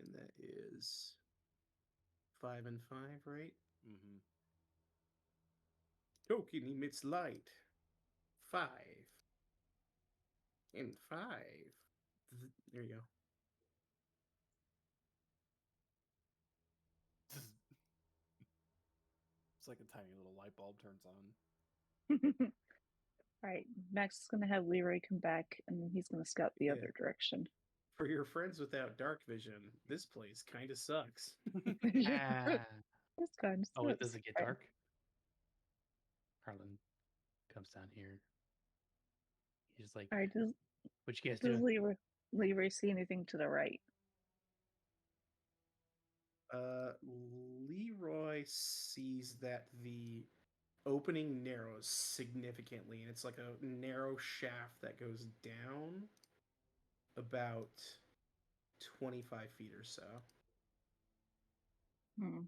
And that is 5 and 5, right? Mm-hmm. Token emits light. 5. And 5. There you go. It's like a tiny little light bulb turns on. All right, Max is gonna have Leroy come back, and he's gonna scout the other direction. For your friends without dark vision, this place kind of sucks. This kind of Oh, sucks. does it get Right. dark? Harlan comes down here. He's like, All right, what you guys does doing? Leroy see anything to the right? Leroy sees that the opening narrows significantly, and it's like a narrow shaft that goes down about 25 feet or so. Hmm.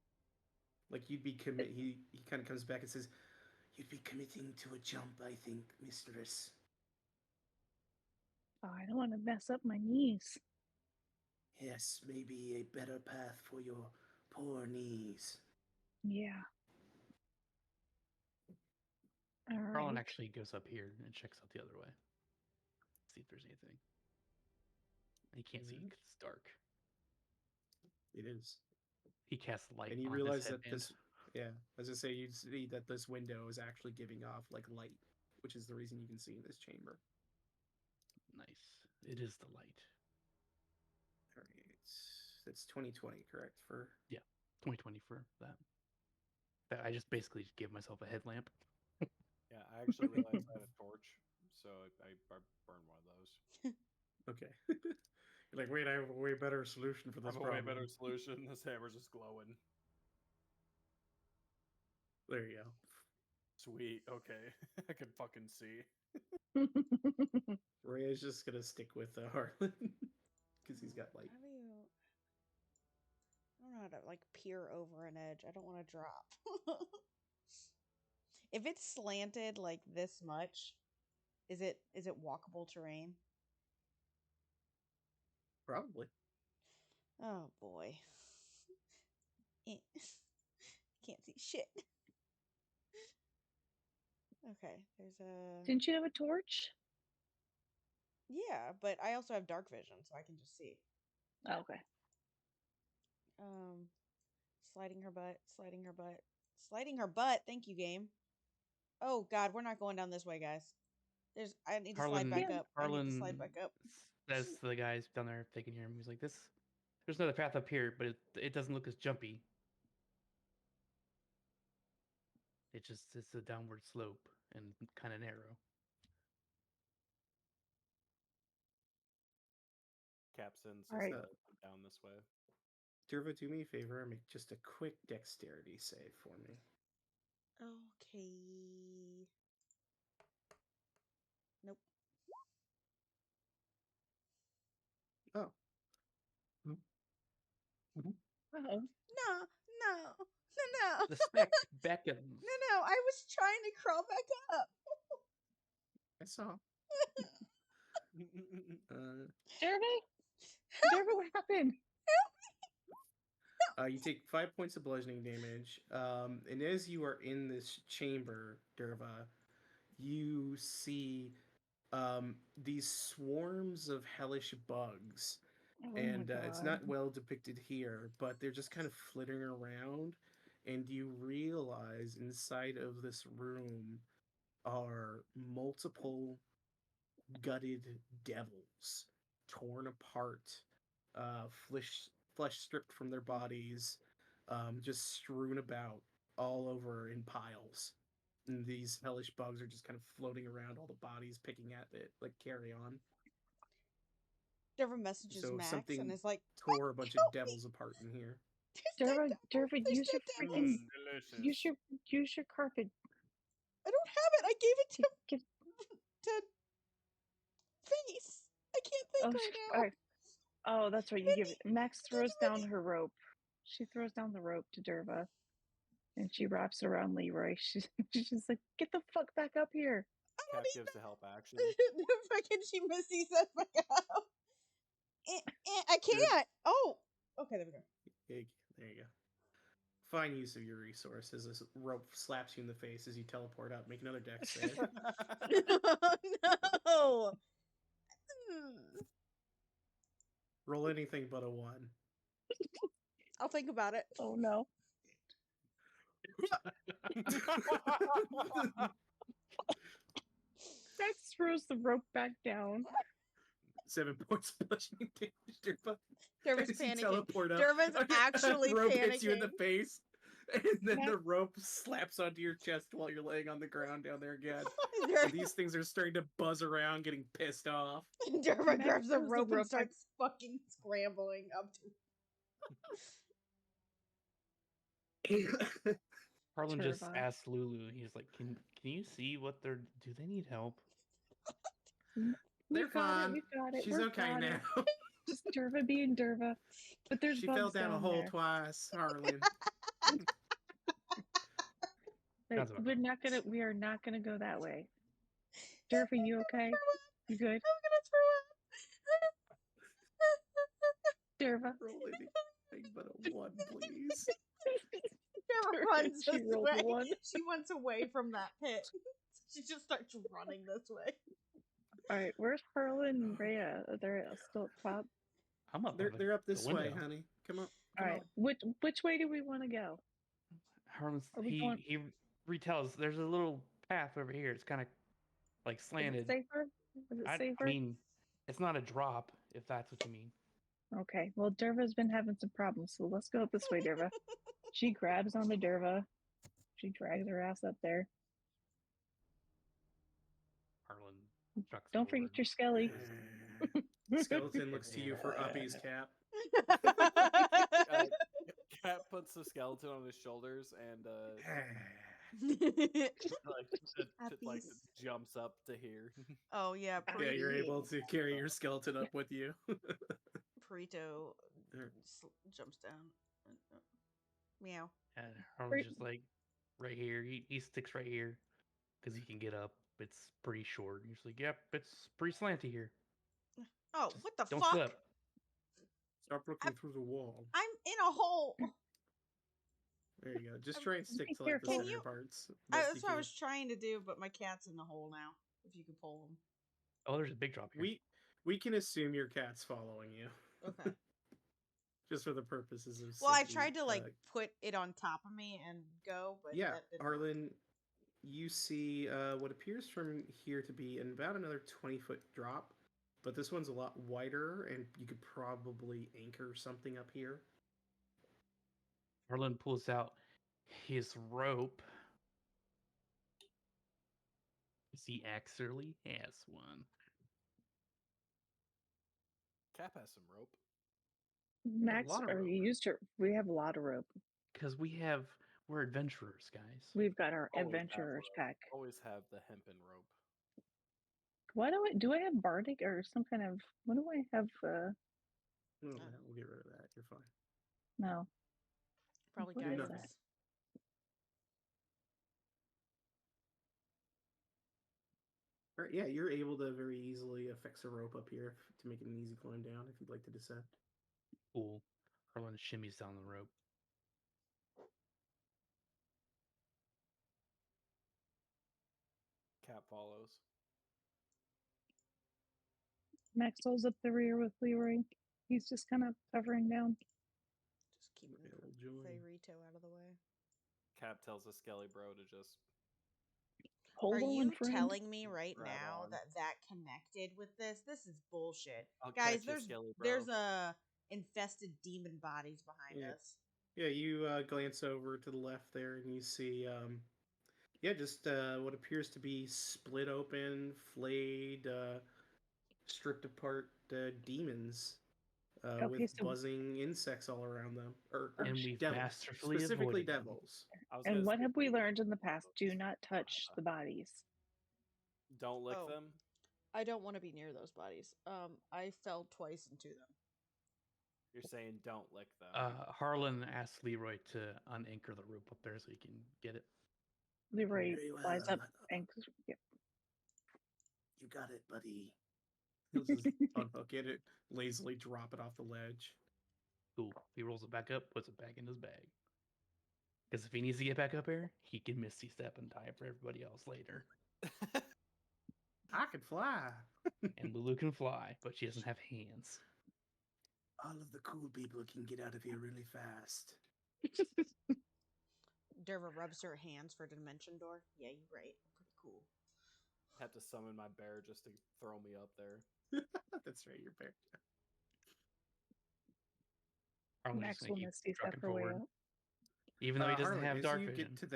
Like you'd be commit. He kind of comes back and says, "You'd be committing to a jump, I think, mistress." Oh, I don't want to mess up my knees. Yes, maybe a better path for your poor knees. Yeah. All Harlan right. actually goes up here and checks out the other way. See if there's anything. He can't see Mhm. 'cause it's dark. It is. He casts light And you on realize his that headband. this, yeah, as I say, you see that this window is actually giving off like light, which is the reason you can see in this chamber. Nice. It is the light. All right, that's 2020, correct? For 2020 for that. I just basically just gave myself a headlamp. Yeah, I actually realized I had a torch, so I burned one of those. okay. You're like, wait, I have a way better solution for I this have a way problem. better solution. This hammer's just glowing. There you go. Sweet. Okay, I can fucking see. Ray is just gonna stick with Harlan because he's got light. How do you? I don't know how to like peer over an edge. I don't want to drop. If it's slanted like this much, is it walkable terrain? Probably. Oh boy. Can't see shit. Okay, there's a Didn't you have a torch? yeah, but I also have dark vision, so I can just see. Oh, okay. Sliding her butt, sliding her butt, sliding her butt. Thank you, game. Oh God, we're not going down this way, guys. I need to slide back up. I need to slide back up. Says to the guys down there if they can hear him. He's like, there's another path up here, but it doesn't look as jumpy. It's a downward slope and kind of narrow. Capstan All says right. down this way. Durva, do me a favor and make just a quick dexterity save for me. Okay. Nope. Oh. Oh. No, no. The spec beckons. No. I was trying to crawl back up. I saw. Jeremy? Jeremy, what happened? You take 5 points of bludgeoning damage, and as you are in this chamber, Durva, you see these swarms of hellish bugs, Oh and my it's God. not well depicted here, but they're just kind of flitting around, and you realize inside of this room are multiple gutted devils, torn apart, flesh stripped from their bodies, just strewn about all over in piles. And these hellish bugs are just kind of floating around all the bodies, picking at it like carry on. Derva messages So Max something and is like, tore a bunch of devils apart in here. Durva, use your freaking Delicious. use your carpet. I don't have it. I gave it to Give, Face. I can't think right now. right. Oh, that's right. You give it. Max throws down her rope. She throws down the rope to Durva, and she wraps it around Leroy. She's just like, "Get the fuck back up here!" Cap gives the help action. Fucking she missy says back up. I can't. Oh. Okay, there we go. There you go. Fine use of your resources. This rope slaps you in the face as you teleport up. Make another dex save. No. Roll anything but a 1. I'll think about it. Oh no! Max throws the rope back down. 7 points of bludgeoning damage, Durva. Derva's As you panicking. teleport up, Derva's actually rope panicking. hits you in the face, and then Max- the rope slaps onto your chest while you're laying on the ground down there again. And these things are starting to buzz around, getting pissed off. Derva Max grabs the throws the rope rope and starts fucking scrambling up to Harlan just Turva. asked Lulu. He's like, "Can you see what they're? Do they need help?" They're We've got fine. it. We've got it. She's We're okay got now. it. Just Derva being Derva. But there's She bugs fell down a hole there. twice, Harlan. Like, Sounds about we're right. not gonna. We are not gonna go that way. Derva, you okay? You good? I'm gonna throw up. Derva. Roll anything but a 1, please. Sarah runs She this rolled way. a 1. She went away from that pit. She just starts running this way. All right, where's Harlan and Rhea? Are they still up top? I'm up. They're up this the way, window. honey. Come on. All right, which way do we want to go? Harlan's Are we he going- he retells. There's a little path over here. It's kind of like Is slanted. it safer? Is it I safer? mean, it's not a drop if that's what you mean. Okay, well, Derva's been having some problems, so let's go up this way, Derva. She grabs onto Derva. She drags her ass up there. Harlan chucks Don't forget your skelly. Skeleton looks to you for uppies, Cap. Cat puts the skeleton on his shoulders and like jumps up to here. Oh yeah, Yeah, you're able to carry your skeleton up with you. Perito jumps down. Meow. And Harlan's just like right here. He sticks right here because he can get up. It's pretty short. He's like, "Yep, it's pretty slanty here. Oh, Just what the don't fuck? slip." Stop looking through the wall. I'm in a hole. There you go. Just try and stick to like the careful. center parts. That's what I was trying to do, but my cat's in the hole now. If you could pull him. Oh, there's a big drop here. We can assume your cat's following you. Okay. Just for the purposes of. Well, I safety, tried to like put it on top of me and go, but yeah, that didn't work. Arlen, you see what appears from here to be about another 20-foot drop, but this one's a lot wider, and you could probably anchor something up here. Harlan pulls out his rope. He actually has one. Cap has some rope. Max, lot of or rope. you used her. We have a lot of rope. Because we're adventurers, guys. We've got our Always have adventurers rope. pack. Always have the hempen rope. Why do I have bardic or some kind of? What do I have? Oh, we'll get rid of that. You're fine. No. Probably What is guidance. that? All right, yeah, you're able to very easily affix a rope up here to make it an easy climb down if you'd like to descend. Cool. Harlan shimmies down the rope. Cap follows. Maxwell's up the rear with Leroy. He's just kind of hovering down. Just keeping Okay, we'll join. Fayrito out of the way. Cap tells the Skelly bro to just Hold Are on, you friend. telling me right Right now on. that connected with this? This is bullshit. I'll Guys, catch you, Skelly bro. there's a infested demon bodies behind Yeah. us. Yeah, you glance over to the left there and you see, just what appears to be split open, flayed, stripped apart demons Okay, with so- buzzing insects all around them. Or And we've devils, masterfully specifically avoided them. devils. I was And gonna what say, have we learned in the past? Do not touch the bodies. don't lick Oh. them. I don't want to be near those bodies. I fell twice into them. You're saying don't lick them. Harlan asks Leroy to unanchor the rope up there so he can get it. Leroy Very flies up well. and yep. You got it, buddy. He'll just unhook it, lazily drop it off the ledge. Cool. He rolls it back up, puts it back in his bag. Because if he needs to get back up here, he can Misty Step and tie it for everybody else later. I can fly. And Lulu can fly, but she doesn't have hands. All of the cool people can get out of here really fast. Derva rubs her hands for dimension door. Yeah, you're right. Pretty cool. Have to summon my bear just to throw me up there. That's right, your bear. Harlan's Max just will gonna keep Misty Step trucking her way forward. up. Even though he doesn't Harlan, have as dark you vision. get to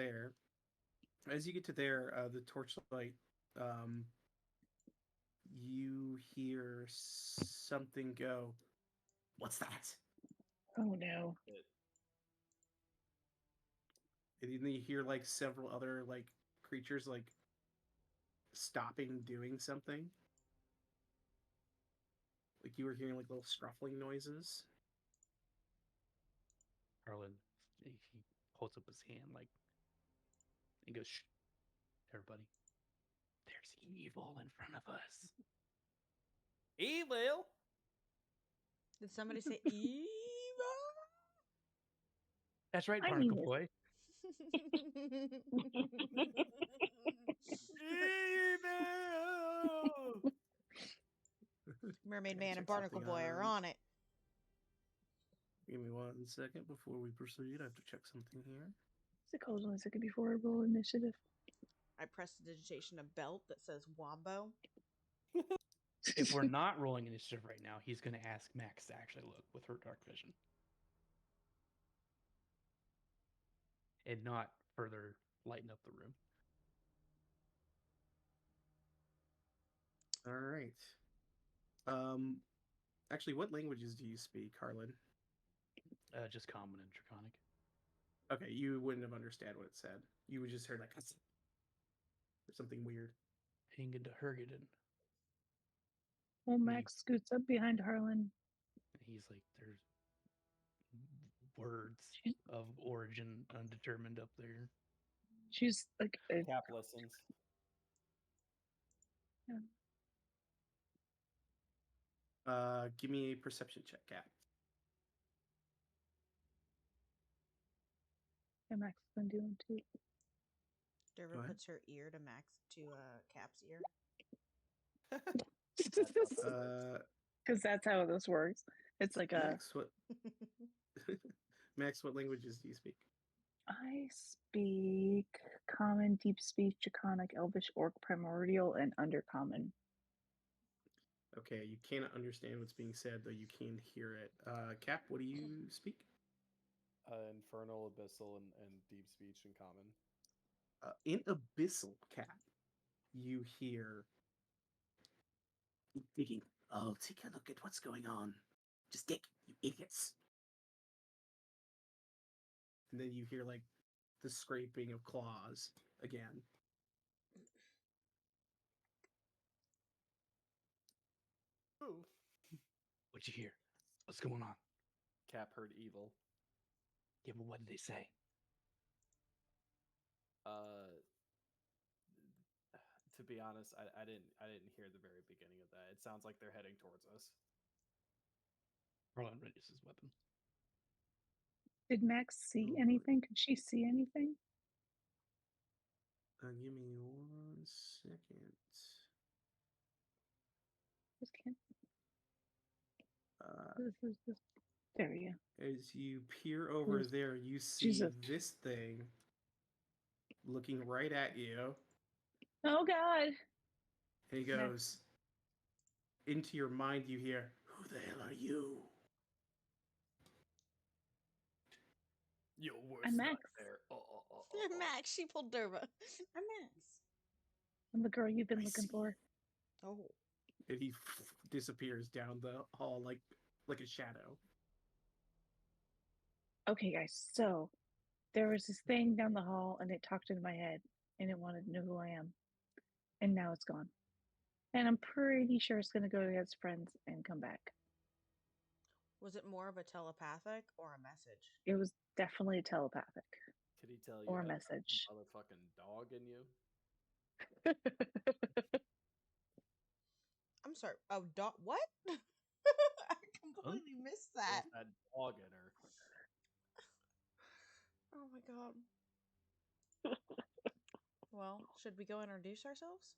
there, the torchlight, you hear something go. What's that? Oh no. And then you hear like several other like creatures like stopping doing something. Like you were hearing like little scruffling noises. Harlan, he holds up his hand like, and goes, "Shh, everybody. There's evil in front of us." Evil. Did somebody say evil? That's right, I Barnacle mean it. Boy. Evil. Mermaid Okay, Man and check Barnacle something Boy are on it. Give me 1 second before we proceed. I have to check something here. What's it called? 1 second before I roll initiative. I prestidigitation a belt that says Wombo. If we're not rolling initiative right now, he's going to ask Max to actually look with her dark vision. And not further lighten up the room. All right. Actually, what languages do you speak, Harlan? Just common and draconic. Okay, you wouldn't have understood what it said. You would just heard like or something weird. Hinged to Hergeden. Well, Max scoots up behind Harlan. He's like, there's words She's, of origin undetermined up there. she's like, Cap listens. Give me a perception check, Cap. and Max has been doing too. Go Derva ahead. puts her ear to Cap's ear. Because that's how this works. It's like a. Max, what? Max, what languages do you speak? I speak Common, Deep Speech, Draconic, Elvish, Orc, Primordial, and Undercommon. Okay, you cannot understand what's being said, though you can hear it. Cap, what do you speak? Infernal, Abyssal, and Deep Speech in common. In Abyssal, Cap, you hear digging. Oh, take a look at what's going on. Just dig, you idiots. And then you hear like the scraping of claws again. Ooh. What'd you hear? What's going on? Cap heard evil. Yeah, but what did they say? To be honest, I didn't hear the very beginning of that. It sounds like they're heading towards us. Harlan raises his weapon. Did Max see Oh, anything? Could she see anything? Give me 1 second. Just can't. Uh, There we go. As you peer over there, you see Jesus. this thing looking right at you. Oh God! And he goes, into your mind, you hear, "Who the hell are you?" Your worst I'm Max. nightmare. Max, she pulled Derva. I'm Max. I'm the girl you've been I looking see. for. Oh. And he disappears down the hall like a shadow. Okay, guys. So there was this thing down the hall, and it talked into my head, and it wanted to know who I am, and now it's gone. And I'm pretty sure it's going to go to its friends and come back. Was it more of a telepathic or a message? It was definitely telepathic. Could he tell you Or a had a message. motherfucking dog in you? I'm sorry. Oh, dog. What? I completely missed that. There's that dog in her. Oh my god. Well, should we go introduce ourselves?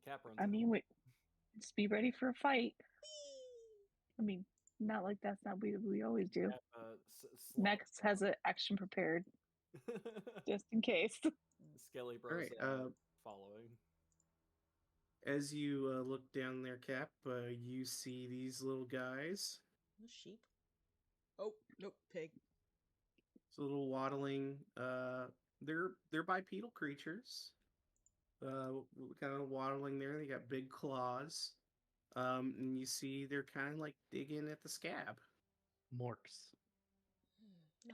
Cap runs I in. mean, just be ready for a fight. I mean, not like that's not what we always do. Cap, Max has an action prepared just in case. Skelly Bros All right. following. As you look down there, Cap, you see these little guys. The sheep. Oh, nope, pig. It's a little waddling. They're bipedal creatures. Kind of waddling there. They got big claws. And you see they're kind of like digging at the scab. Morks.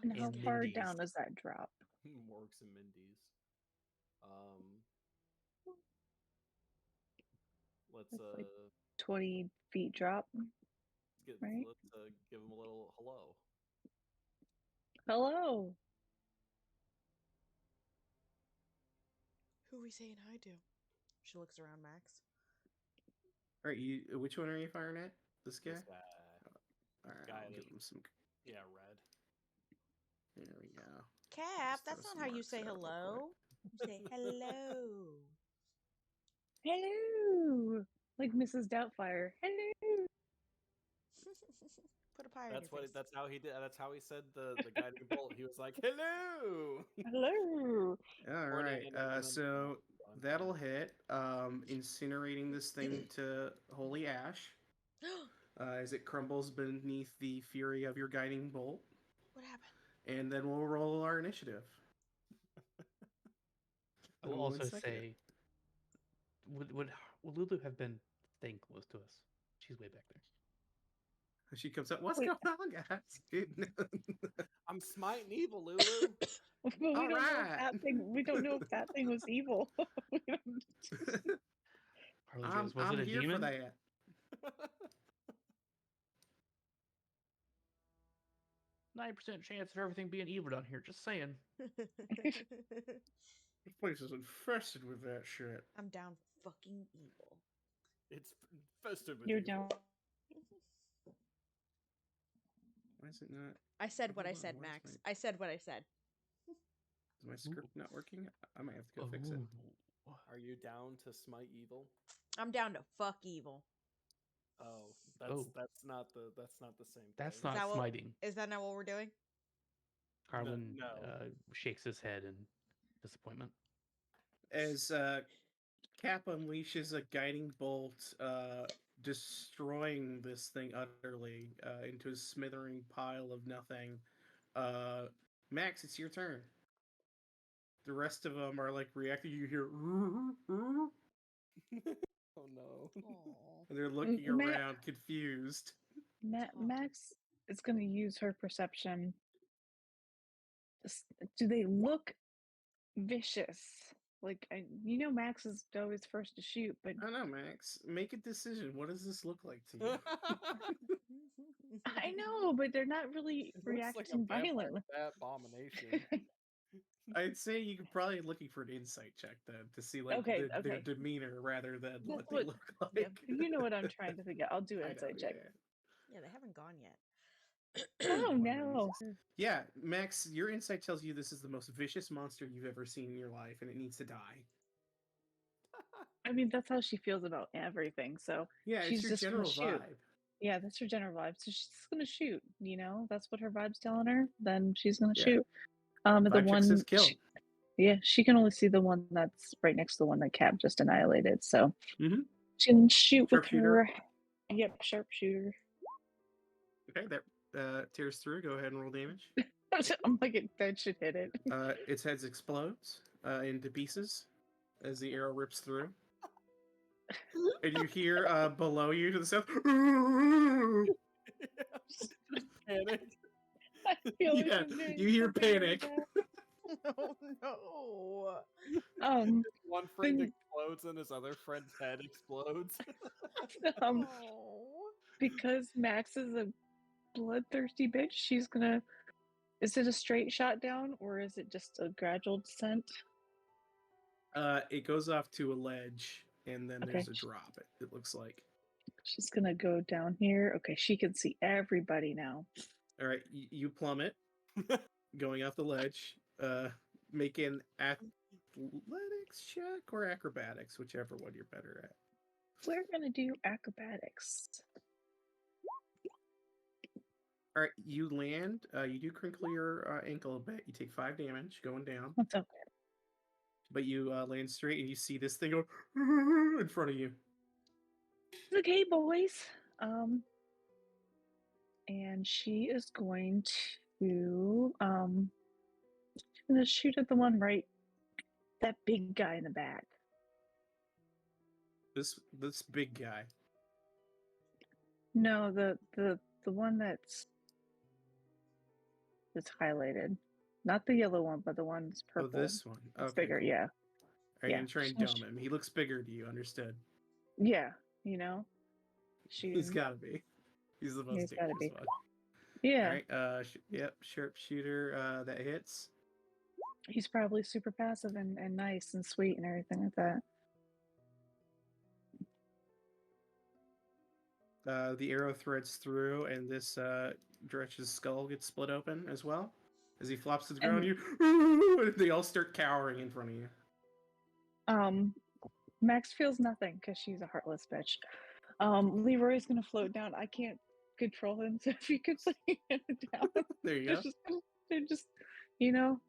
And how And far Mindy's. down does that drop? Morgs and Mindy's. Let's That's like 20 feet drop, right? let's give him a little hello. Hello. Who are we saying hi to? She looks around Max. All right, which one are you firing at? This guy? This guy. All right, Guy I'll give that- him some. Yeah, red. There we go. Cap, Just that's throw not some how you marks say out real hello. You say hello. Hello. Like Mrs. Doubtfire. Hello. Put a pie on your face. That's how he did. That's how he said the guiding bolt. He was like, "Hello." Hello. All Or right, and then so on. that'll hit. Incinerating this thing to holy ash as it crumbles beneath the fury of your guiding bolt. What happened? And then we'll roll our initiative. I will Who also wants second? say, would Lulu have been staying close to us? She's way back there. She comes up. What's Wait. going on, guys? I'm smiting evil, Lulu. But we All don't know right. if that thing. We don't know if that thing was evil. We don't- Harlan goes, was I'm it a here demon? for that. 9% chance of everything being evil down here. Just saying. This place is infested with that shit. I'm down for fucking evil. It's festive with You're evil. down. Why is it not? I said what I Hold on, said, where's Max. my- I said what I said. Is my script not working? I might have to go fix it. Oh. Are you down to smite evil? I'm down to fuck evil. Oh, that's not the same thing. That's Is not that what- smiting. Is that not what we're doing? Harlan no. shakes his head in disappointment. As Cap unleashes a guiding bolt, destroying this thing utterly into a smithering pile of nothing. Max, it's your turn. The rest of them are like reacting. You hear, Oh no. Oh. and they're looking around, confused. Max is going to use her perception. Do they look vicious? Like Max is always first to shoot, but I don't know, Max. Make a decision. What does this look like to you? I know, but they're not really reacting violently. That abomination. I'd say you could probably looking for an insight check then to see like Okay, their okay. demeanor rather than That's what they what- look Yeah, like. you know what I'm trying to figure out. I'll do I an know, insight check. Yeah, they haven't gone yet. Oh One no! Yeah, Max, your insight tells you this is the most vicious monster you've ever seen in your life, and it needs to die. I mean, that's how she feels about everything. So Yeah, it's she's your just gonna general shoot. vibe. Yeah, that's her general vibe. So she's just gonna shoot. That's what her vibe's telling her. Then she's gonna Yeah. shoot. The Vibe check one. says kill. She can only see the one that's right next to the one that Cap just annihilated. So Mhm. she can shoot with Sharpshooter. her. Yep, sharpshooter. Okay, that tears through. Go ahead and roll damage. I'm like, that should hit it. Its head explodes into pieces as the arrow rips through. And you hear below you to the south. Panic. I feel like Yeah, I'm doing you hear something really panic. bad. Oh no. One friend Then- explodes and his other friend's head explodes. Oh. Because Max is a bloodthirsty bitch, she's gonna. Is it a straight shot down or is it just a gradual descent? It goes off to a ledge, and then there's Okay. a drop. It looks like. She's gonna go down here. Okay, she can see everybody now. All right, you plummet, going off the ledge. Make an athletics check or acrobatics, whichever one you're better at. We're gonna do acrobatics. All right, you land. You do crinkle your ankle a bit. You take 5 damage going down, What's up? but you land straight, and you see this thing go in front of you. Okay, boys. And she is going to she's gonna shoot at the one right, that big guy in the back. This big guy. No, the one that's that's highlighted. Not the yellow one, but the one that's Oh, purple. this one. It's Okay, bigger, cool. yeah. Are you Yeah. gonna try and Shush. dome him? He looks bigger to you. Understood. Yeah, you know? Shoot He's him. gotta be. He's the most He's gotta dangerous be. one. Yeah. All right. Yep. Sharpshooter. That hits. He's probably super passive and nice and sweet and everything like that. The arrow threads through, and this Dretch's skull gets split open as well. As he flops to the ground, and they all start cowering in front of you. Max feels nothing because she's a heartless bitch. Leroy's gonna float down. I can't control him, so if you could put your hand down. There you go. They're just, you know,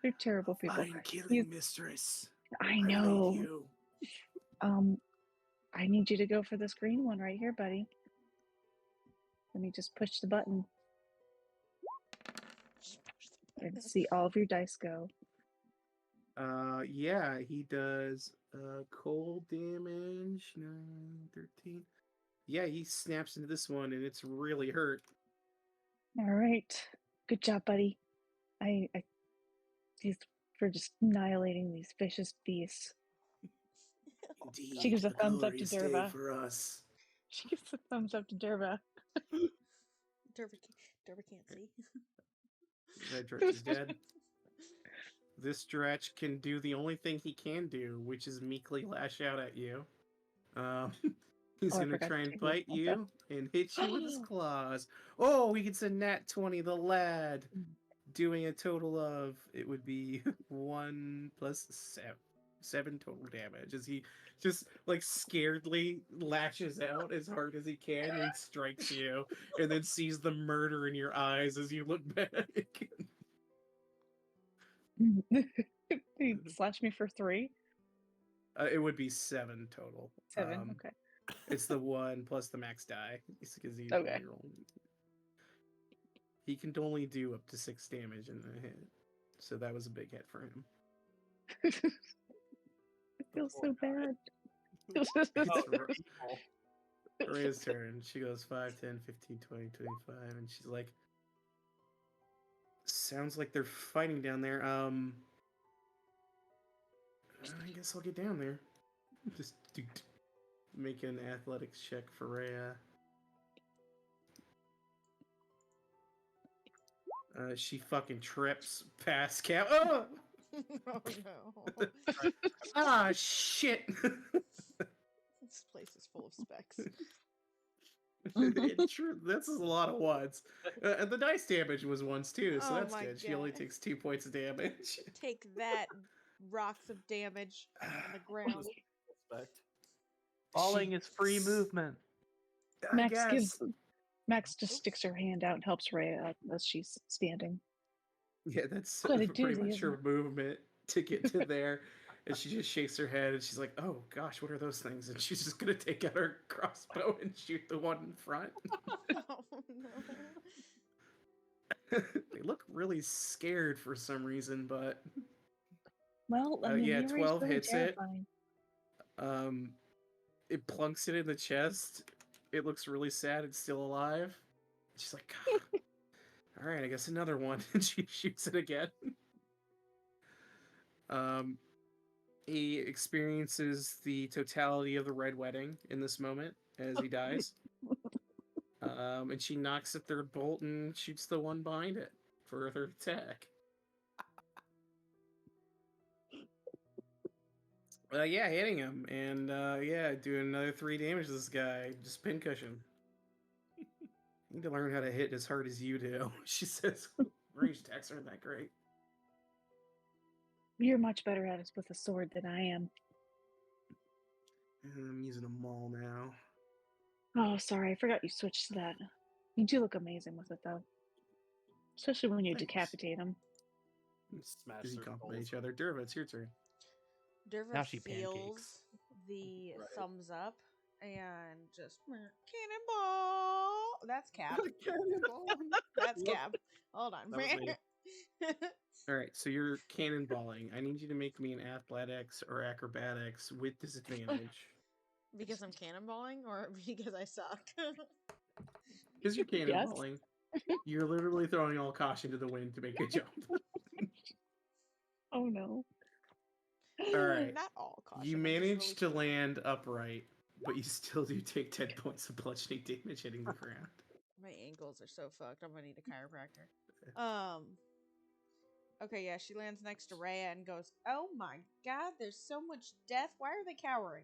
they're terrible people. Fine killing mistress. I I know. leave you. I need you to go for this green one right here, buddy. Let me just push the button and see all of your dice go. Yeah, he does cold damage. 9, 13. Yeah, he snaps into this one, and it's really hurt. All right, good job, buddy. He's for just annihilating these vicious beasts. Indeed, She gives a thumbs up to glorious day Derva. for us. She gives a thumbs up to Derva. Derva can't see. That Dretch is dead. This Dretch can do the only thing he can do, which is meekly lash out at you. He's Oh, I gonna forgot try to and take bite those you and hit you with his claws. Oh, he gets a nat 20, the lad. Doing a total of, it would be 1 plus 7 total damage. As he just like scaredly lashes out as hard as he can and strikes you, and then sees the murder in your eyes as you look back. He slashed me for 3. It would be 7 total. 7. Okay. It's the 1 plus the max die. Because he Okay. He can only do up to 6 damage in a hit. So that was a big hit for him. I feel so bad. Rhea's turn. She goes 5, 10, 15, 20, 25, and she's like, sounds like they're fighting down there. I guess I'll get down there. Just make an athletics check for Rhea. She fucking trips past Cap. Oh! Oh no. Ah, shit! This place is full of specs. That's a lot of ones. And the dice damage was ones too, so Oh that's my good. She only God. takes 2 points of damage. Take that, rocks of damage on the ground. Respect. Falling is free movement. I guess. Max just sticks her hand out and helps Rhea out as she's standing. Yeah, that's Quite a pretty doozy, much isn't her movement to get to there. And she just shakes her head and she's like, oh gosh, what are those things? And she's just gonna take out her crossbow and shoot the one in front. Oh no. They look really scared for some reason, but Well, I mean, yeah, Leroy's 12 really hits terrifying. it. It plunks it in the chest. It looks really sad it's still alive. She's like, God. All right, I guess another one. And she shoots it again. He experiences the totality of the Red Wedding in this moment as he dies. And she knocks a third bolt and shoots the one behind it for a third attack. Yeah, hitting him. And yeah, doing another 3 damage to this guy. Just pincushion. You need to learn how to hit as hard as you do. She says range attacks aren't that great. You're much better at it with a sword than I am. I'm using a maul now. Oh, sorry, I forgot you switched to that. You do look amazing with it, though. Especially when you Thanks. decapitate them. Smash Because you their compliment skulls. each other. Derva, it's your turn. Derva Now she feels pancakes. the Right. thumbs up and just cannonball. That's Cap. Cannonball. That's Yep. Cap. Hold on. That was me. All right, so you're cannonballing. I need you to make me an athletics or acrobatics with disadvantage. Because I'm cannonballing or because I suck? Because you're cannonballing. You're literally throwing all caution to the wind to make a jump. Oh no. All right. Not all caution. You I'm just manage really to quick. land upright, but you still do take 10 points of bludgeoning damage hitting the ground. My ankles are so fucked. I'm gonna need a chiropractor. Okay, yeah, she lands next to Rhea and goes, "Oh my god, there's so much death. Why are they cowering?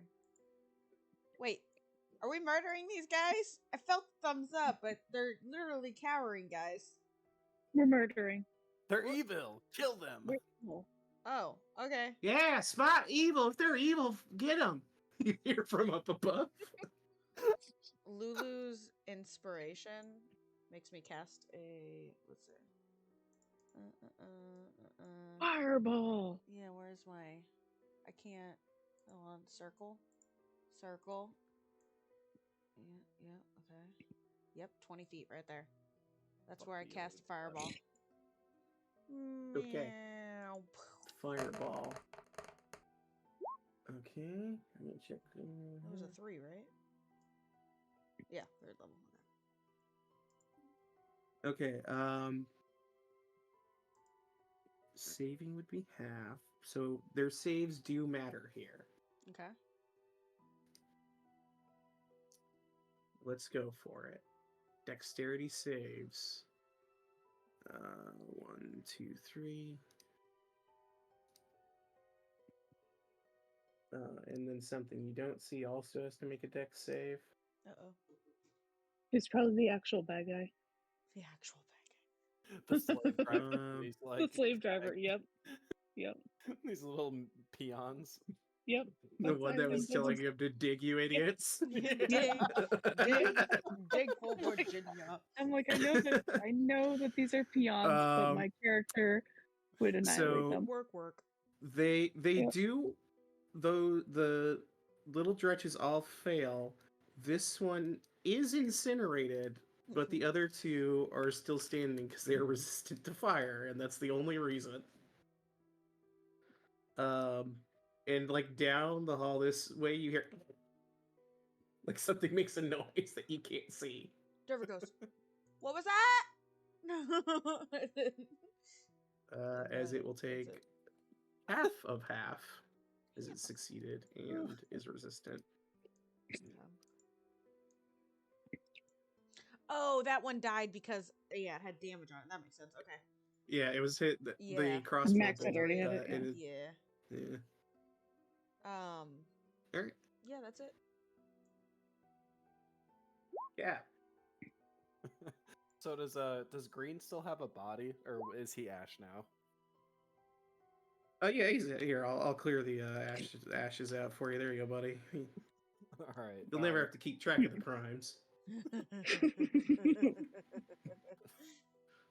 Wait, are we murdering these guys? I felt the thumbs up, but they're literally cowering, guys." We're murdering. They're evil. Kill them. We're evil. Oh, okay. Yeah, spot evil. If they're evil, get them. You hear from up above. Lulu's inspiration makes me cast a. Let's see. Fireball. Yeah, where's my? I can't. Hold on. Circle. Circle. Yeah. Okay. Yep. 20 feet right there. That's where I Fuck cast you. fireball. Okay. Meow. Fireball. Okay, let me check. That was a 3, right? Yeah, 3rd level. Okay, saving would be half. So their saves do matter here. Okay. Let's go for it. Dexterity saves. 1, 2, 3. And then something you don't see also has to make a dex save. Uh-oh. He's probably the actual bad guy. The actual bag. The slave driver. He's The like slave driver. Yep. Yep. these little peons. Yep. The That's one why that I was think telling him to dig, you idiots. Dig for Virginia. I'm like, I know that these are peons, but my character would annihilate so- them. Work. They Yep. do, though the little dretches all fail. This one is incinerated, but the other two are still standing because they are resistant to fire, and that's the only reason. And like down the hall this way, you hear like something makes a noise that you can't see. Derver goes, "What was that?" As it will That's take it. half of half, as it succeeded and is resistant. Oh, that one died because it had damage on it. That makes sense. Okay. Yeah, it was hit. The Yeah. crossbow Max had bolt, already had it, Yeah. yeah. Alright. Yeah, that's it. Yeah. So does Green still have a body, or is he Ash now? Oh yeah, he's here. I'll clear the ashes out for you. There you go, buddy. All right. You'll never have to keep track of the crimes.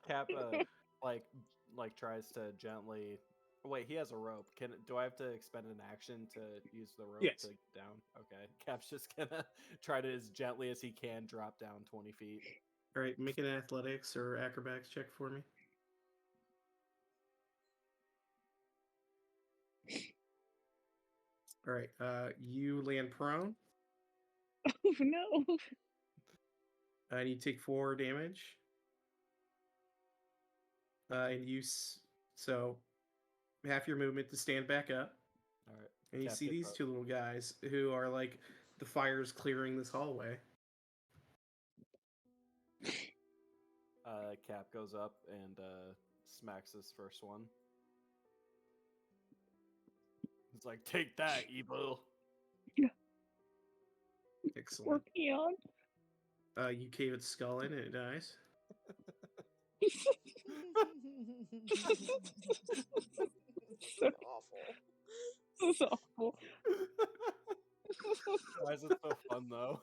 Cap like tries to gently. Wait, he has a rope. Do I have to expend an action to use the rope Yes. to get down? Okay. Cap's just gonna try to as gently as he can drop down 20 feet. All right, make an athletics or acrobatics check for me. All right, you land prone, Oh no. and you take 4 damage. And so half your movement to stand back up. All right. And you Cap see gets these up. 2 little guys who are like the fire's clearing this hallway. Cap goes up and smacks this first one. It's like, take that, evil. Excellent. We're peon. You cave its skull in and it dies. So Awful. this is awful. Why is it so fun though?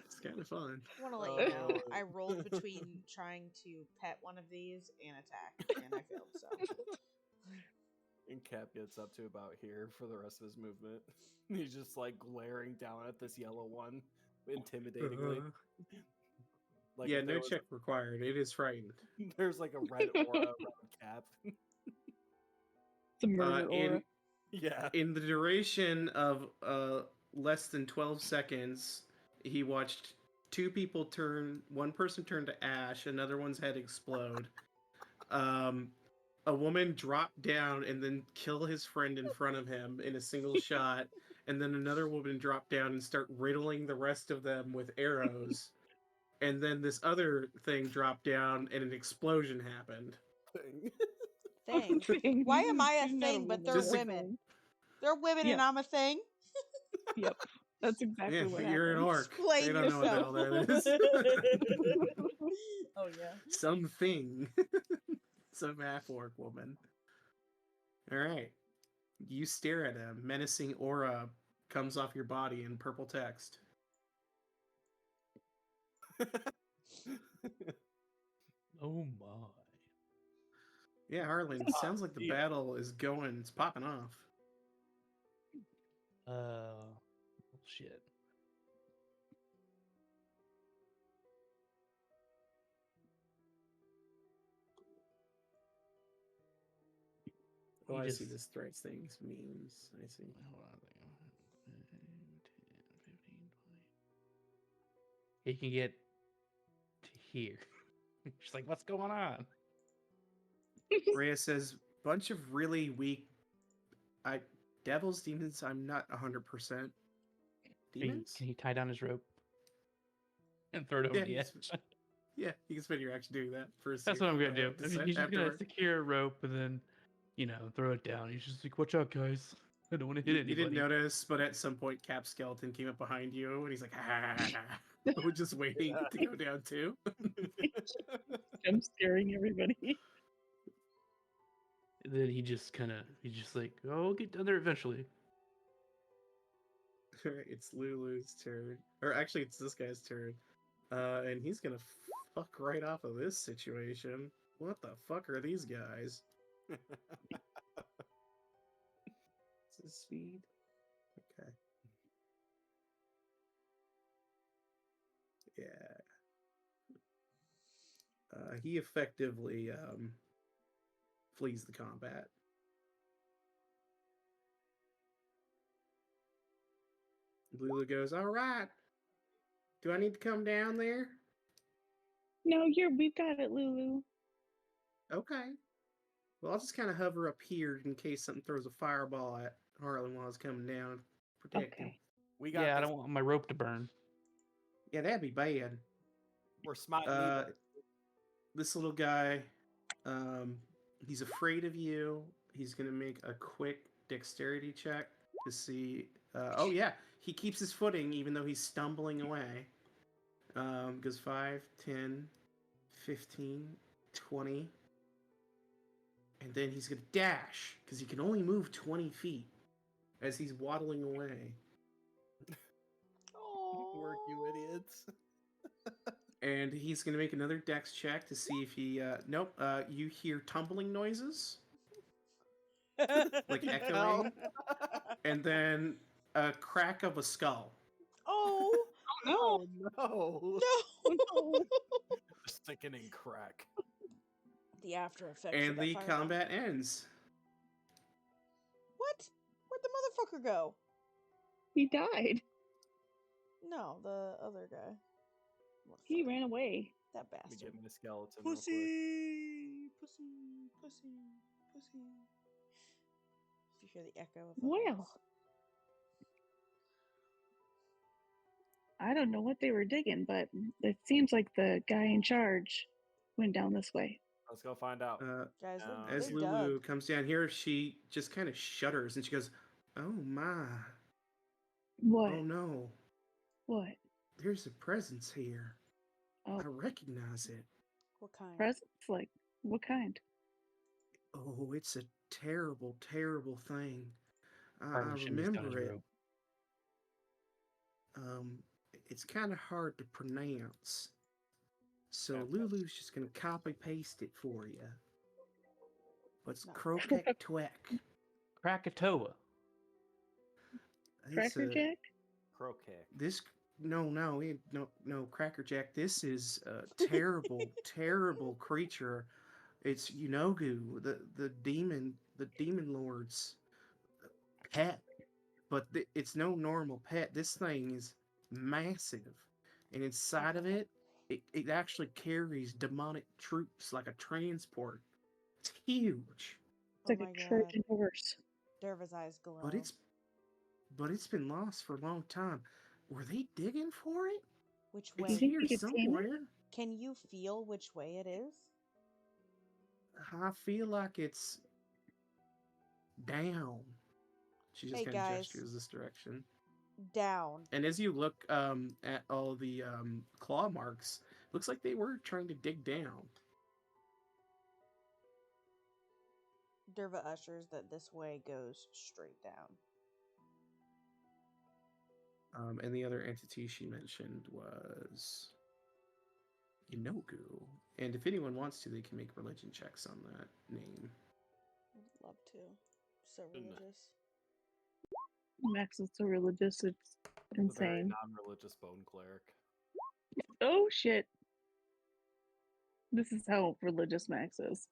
It's kind of fun. I want to let you know, I rolled between trying to pet one of these and attack, and I failed. So. And Cap gets up to about here for the rest of his movement. He's just like glaring down at this yellow one, intimidatingly. Like Yeah, if there no was check required. It is frightened. there's like a red aura around Cap. It's a murder aura. Yeah. In the duration of less than 12 seconds, he watched one person turned to ash, another one's head explode. A woman dropped down and then kill his friend in front of him in a single shot, and then another woman dropped down and start riddling the rest of them with arrows. And then this other thing dropped down and an explosion happened. Thing. Why am I a You're not thing, but they're Just a- women? They're women Yeah. and I'm a thing? Yep. That's exactly Yeah, what but you're an happened. orc. Explain They don't know what the hell that is. Oh, yeah. Something. Some half-orc woman. Alright. You stare at him. Menacing aura comes off your body in purple text. Oh my. Yeah, Harlan, sounds like the yeah. battle is going, it's popping off. Shit. Oh, You I just- see this threats things, memes. I see. Hold on a second. 10, 15, 20. He can get to here. She's like, what's going on? Rhea says, bunch of really weak devils, demons, I'm not 100%. Demons? Can he tie down his rope and throw it over Yeah, the you edge? Yeah, you can spend your action doing that first. That's what I'm gonna do. I mean, he's just gonna secure a rope and then, throw it down. He's just like, watch out, guys. I don't want to hit anybody. You didn't notice, but at some point, Cap Skeleton came up behind you, and he's like, we're just waiting to go down too. I'm scaring everybody. And then he's just like, oh, we'll get down there eventually. It's Lulu's turn. Or actually, it's this guy's turn. And he's gonna fuck right off of this situation. What the fuck are these guys? Is his speed? Okay. Yeah. He effectively flees the combat. Lulu goes, all right. Do I need to come down there? No, we've got it, Lulu. Okay. Well, I'll just kind of hover up here in case something throws a fireball at Harlan while it's coming down. Protect him. Okay. We got I this. don't want my rope to burn. Yeah, that'd be bad. We're smiting. This little guy, he's afraid of you. He's gonna make a quick dexterity check to see. Oh yeah, he keeps his footing even though he's stumbling away. Goes 5, 10, 15, 20. And then he's going to dash, because he can only move 20 feet as he's waddling away. Work, you idiots. And he's going to make another dex check to see if he... nope, you hear tumbling noises, like echoing, and then a crack of a skull. Oh, Oh no. no. The sickening crack. The after effects. And of that the fireball. combat ends. What? Where'd the motherfucker go? He died. No, the other guy. He Motherfucker. ran away. That Let me bastard. get my skeleton real quick. Pussy. If you hear the echo of Well, I don't know what they were digging, but it seems like the guy in charge went down this way. Let's go find out. guys, As they Lulu dug. comes down here, she just kind of shudders and she goes, oh my. What? Oh no. What? There's a presence here. Oh, I recognize it. What kind? presents? Like, what kind? Oh, it's a terrible, terrible thing. I Harlan shimmies down remember his it. rope. It's kind of hard to pronounce. So Okay. Lulu's just going to copy paste it for you. What's No. Croquet Twek? Krakatoa. Cracker Jack? Croquet. No, Cracker Jack. This is a terrible, terrible creature. It's Yunogu, the demon lord's pet. But it's no normal pet. This thing is massive, and inside of Okay. it actually carries demonic troops like a transport. It's huge, It's like my a god. Trojan horse. Derva's eyes glow. but it's been lost for a long time. Were they digging for it? Which It's You way? think here we could tame it? somewhere. Can you feel which way it is? I feel like it's down. She just Hey, kind of guys. gestures this direction. Down. And as you look at all the claw marks, looks like they were trying to dig down. Derva ushers that this way goes straight down. And the other entity she mentioned was Inogu. And if anyone wants to, they can make religion checks on that name. Would love to. So Shouldn't I? religious. Max is so religious, it's A very insane. non-religious bone cleric. Oh shit. This is how religious Max is.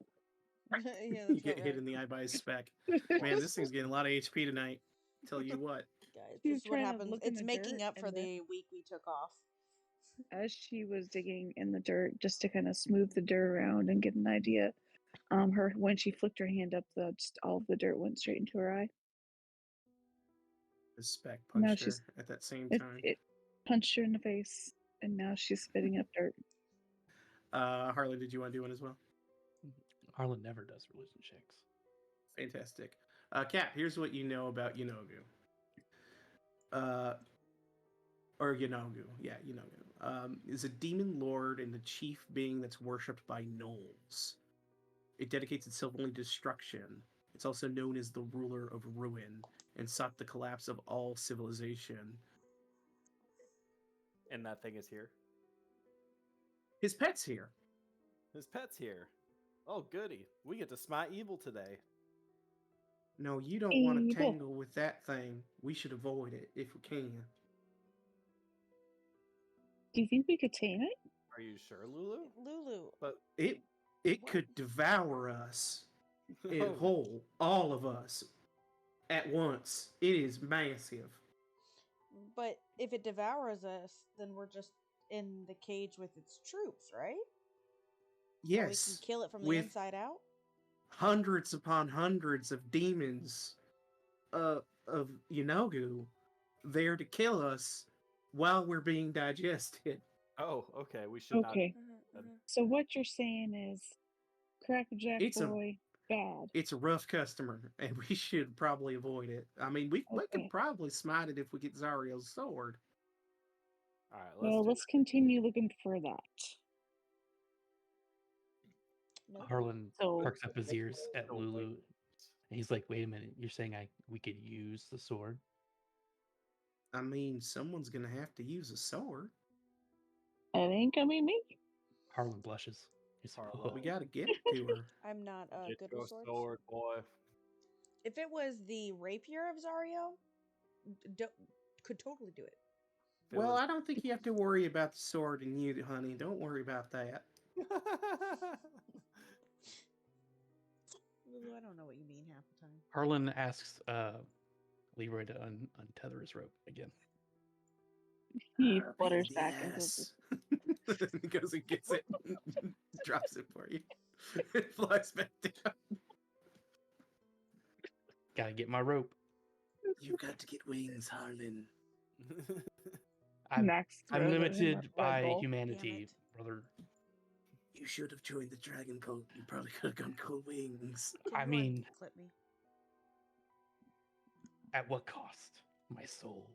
Yeah, You that's get about hit right. in the eye by a speck. Man, this thing's getting a lot of HP tonight. Tell you what. Guys, She's this is what trying to happens. look in It's the making dirt up for and then- the week we took off. As she was digging in the dirt just to kind of smooth the dirt around and get an idea, when she flicked her hand up, just all of the dirt went straight into her eye. The speck Now punched her she's- at that same It, time. it punched her in the face, and now she's spitting up dirt. Harley, did you want to do one as well? Harlan never does religion checks. Fantastic. Cap, here's what you know about Yanogu. Or Yanogu. Yeah, Yanogu. Is a demon lord and the chief being that's worshipped by gnolls. It dedicates itself only to destruction. It's also known as the ruler of ruin and sought the collapse of all civilization. And that thing is here. His pet's here. His pet's here. Oh, goody. We get to smite evil today. No, you don't want to Evil. tangle with that thing. We should avoid it if we can. Do you think we could tame it? Are you sure, Lulu? Lulu. But It What? could devour us in Oh, whole, all of us, at once. It is massive. But if it devours us, then we're just in the cage with its troops, right? And we Yes, can kill it from the with inside out? hundreds upon hundreds of demons of Yanogu there to kill us while we're being digested. oh, okay. We should Okay. So what you're saying is, Crackerjack It's a- Boy, bad. It's a rough customer, and we should probably avoid it. I mean, we Okay. could probably smite it if we get Zario's sword. not. All right, Well, do let's continue looking for that. No. Harlan So- perks up his ears at Don't Lulu, wait. and he's like, "Wait a minute! You're saying we could use the sword?" I mean, someone's gonna have to use a sword. It ain't gonna be me. Harlan blushes. He's like, Harlan. We "Oh." gotta get it to her. I'm not Get good your with swords. sword, boy. If it was the rapier of Zario, could totally do it. If it Well, was- I don't think you have to worry about the sword and you, honey. Don't worry about that. Lulu, I don't know what you mean half the time. Harlan asks Leroy to untether his rope again. He Ah, flutters pain in back the into ass. He goes and gets it, drops it for you. It flies back down. Gotta get my rope. You've got to get wings, Harlan. I'm, Max I'm throws at him limited a Red by Bull. humanity, it. brother. You should have joined the dragon cult. You probably could have gone cool wings. Can I you mean- clip me. At what cost? My soul.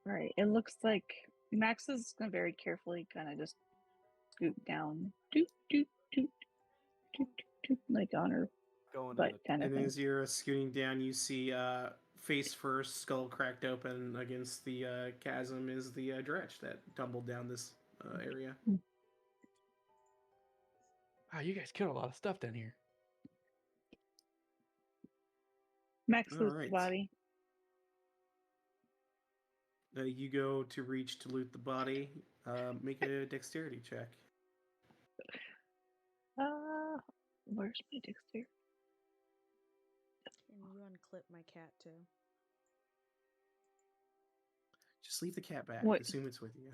Right. It looks like Max is gonna very carefully kind of just scoot down, doot, doot, doot, doot, doot, like on her Going in butt the kind of And thing. as you're scooting down, you see face first, skull cracked open against the chasm is the dredge that tumbled down this area. Wow, you guys killed a lot of stuff down here. Max All loots right. the body. You go to reach to loot the body. Make a dexterity check. Where's my dexterity? Can you unclip my cat too? Just leave the cat back. What? Assume it's with you.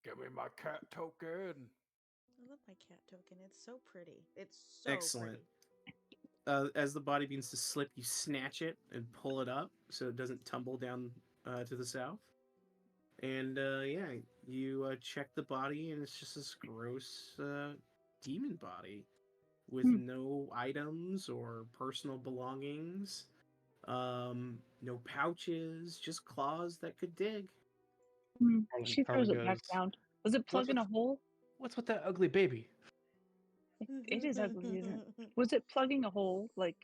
Give me my cat token. I love my cat token. It's so pretty. It's so Excellent. pretty. As the body begins to slip, you snatch it and pull it up so it doesn't tumble down to the south. And yeah, you check the body, and it's just this gross demon body with no items or personal belongings, no pouches, just claws that could dig. She throws it back down. Was it plugging a hole? What's with that ugly baby? It is ugly, isn't it? Was it plugging a hole like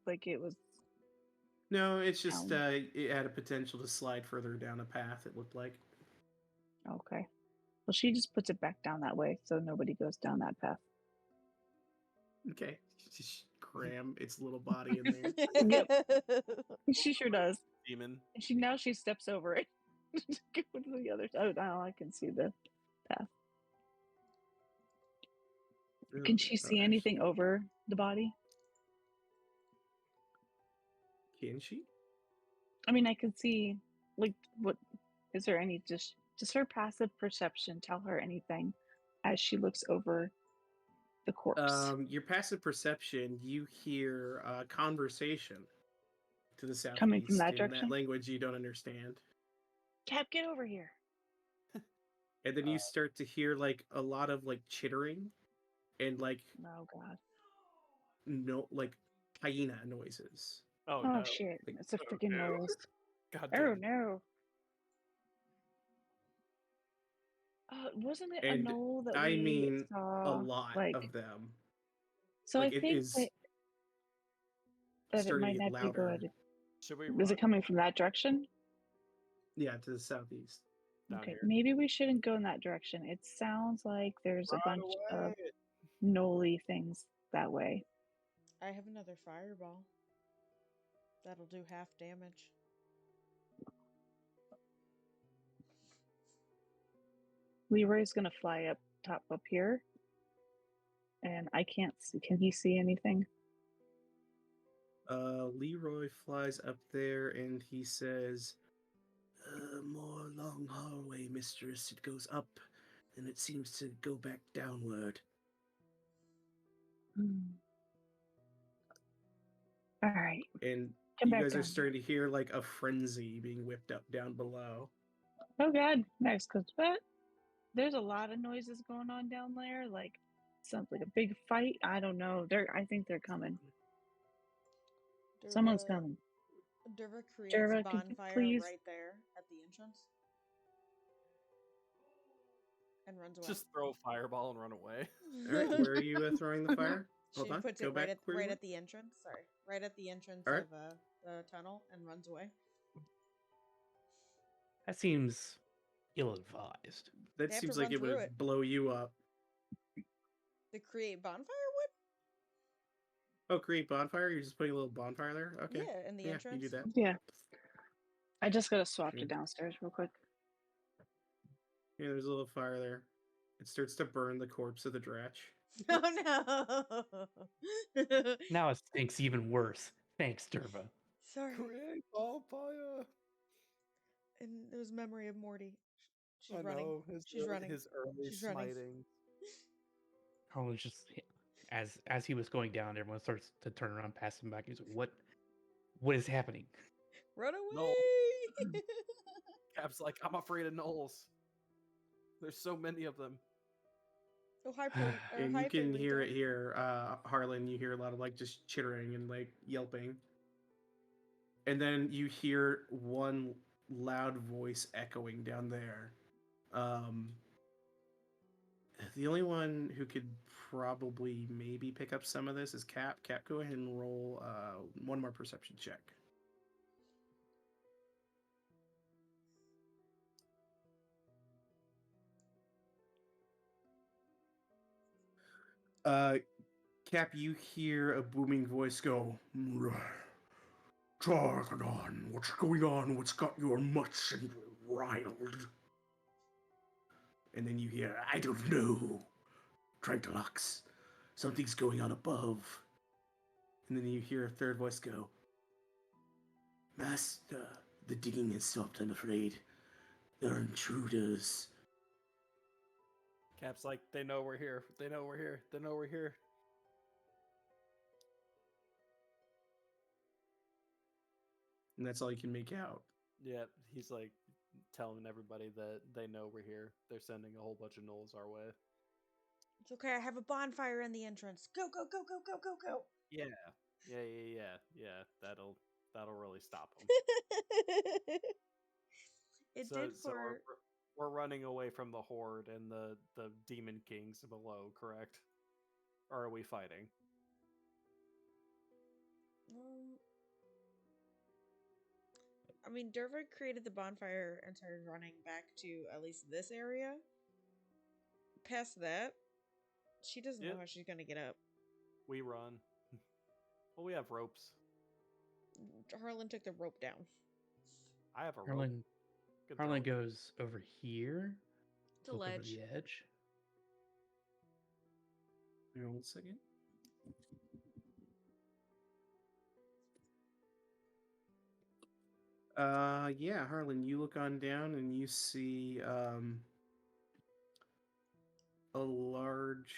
it was? No, it's just Down. it had a potential to slide further down a path, it looked like. Okay. Well, she just puts it back down that way so nobody goes down that path. Okay. Just cram its little body in there. Yep. She sure does. Demon. And she steps over it. Go to the other side. Oh, now I can see the path. Can she see anything over the body? Can she? I mean, I can see, like, what is there any, does her passive perception tell her anything as she looks over the corpse? Your passive perception, you hear conversation to the southeast Coming from that in direction? that language you don't understand. Cap, get over here. And then you start to hear like a lot of like chittering and like Oh God. like hyena noises. Oh, Oh no. shit. Like, It's a freaking no. nose. God Oh damn. no. Wasn't it a And knoll that I we mean saw? a lot like, of them. so Like I it think is that it starting might to get not be louder. good. Should we Is run it coming from that direction? Yeah, to the southeast. down Okay, here? maybe we shouldn't go in that direction. It sounds like there's a Run bunch of away. gnolly things that way. I have another fireball. That'll do half damage. Leroy's gonna fly up top up here, and I can't see. Can he see anything? Leroy flies up there and he says, more long hallway, mistress. It goes up and it seems to go back downward. All right. And Come you back guys are down. starting to hear like a frenzy being whipped up down below. Oh God, nice. Cause what? There's a lot of noises going on down there. Like sounds like a big fight. I don't know. I think they're coming. Someone's coming. Derva creates Derva, a could you bonfire please? right there at the entrance. And runs away. Just throw a fireball and run away. All right, where are you throwing the fire? Hold She on, puts go it back right where at the entrance. Sorry, right at the entrance All right. of the tunnel, and runs away. That seems ill-advised. That They have to seems like run it would through it. blow you up. To create bonfire wood? Oh, create bonfire? You're just putting a little bonfire there? Okay. Yeah, in the Yeah, entrance. you do that. Yeah. I just gotta swap Yeah. to downstairs real quick. Yeah, there's a little fire there. It starts to burn the corpse of the Dratch. Oh no! Now it stinks even worse. Thanks, Derva. Sorry. Create bonfire. And it was memory of Morty. She's I running. know, She's running. His early She's running. smiting. Harlan's just as he was going down, everyone starts to turn around, pass him back. He's like, "What is happening?" Run away! No. Cap's like, I'm afraid of gnolls. There's so many of them. Oh, hi, Purdy. And Hi, you can hear Fairy it here, Harlan. You hear a lot of like just chittering and like yelping. And then you hear one loud voice echoing down there. The only one who could probably maybe pick up some of this is Cap. Cap, go ahead and roll one more perception check. Cap, you hear a booming voice go, Targadon, what's going on? What's got your mutts and riled? And then you hear, I don't know. Tranquilux, something's going on above. And then you hear a third voice go, Master, the digging has stopped, I'm afraid. There are intruders. Cap's like, they know we're here. They know we're here. They know we're here. And that's all you can make out. Yeah, he's like telling everybody that they know we're here. They're sending a whole bunch of gnolls our way. It's okay. I have a bonfire in the entrance. Go, go, go, go, go, go, go. Yeah. That'll really stop them. It So did for. we're running away from the horde and the demon kings below, correct? Or are we fighting? I mean, Derva created the bonfire and started running back to at least this area. Past that, she doesn't know how she's gonna get up. We run. Well, we have ropes. Harlan took the rope down. I have a rope. Harlan goes over here. The Look over ledge. the edge. Hang on 1 second. Yeah, Harlan, you look on down and you see a large,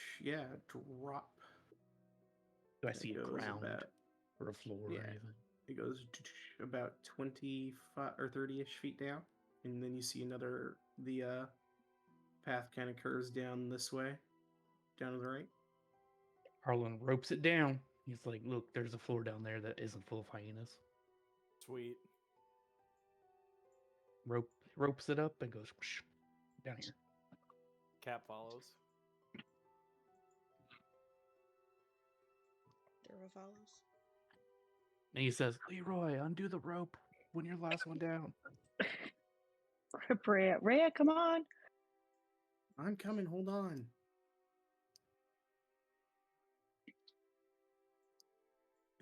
drop. Do I see a ground about, or a floor or anything? It goes about 25 or 30-ish feet down, and then you see the path kind of curves down this way, down to the right. Harlan ropes it down. He's like, look, there's a floor down there that isn't full of hyenas. Sweet. Ropes it up and goes whoosh, down here. Cap follows. Derva follows. And he says, Leroy, undo the rope when you're the last one down. Rhea, come on. I'm coming, hold on.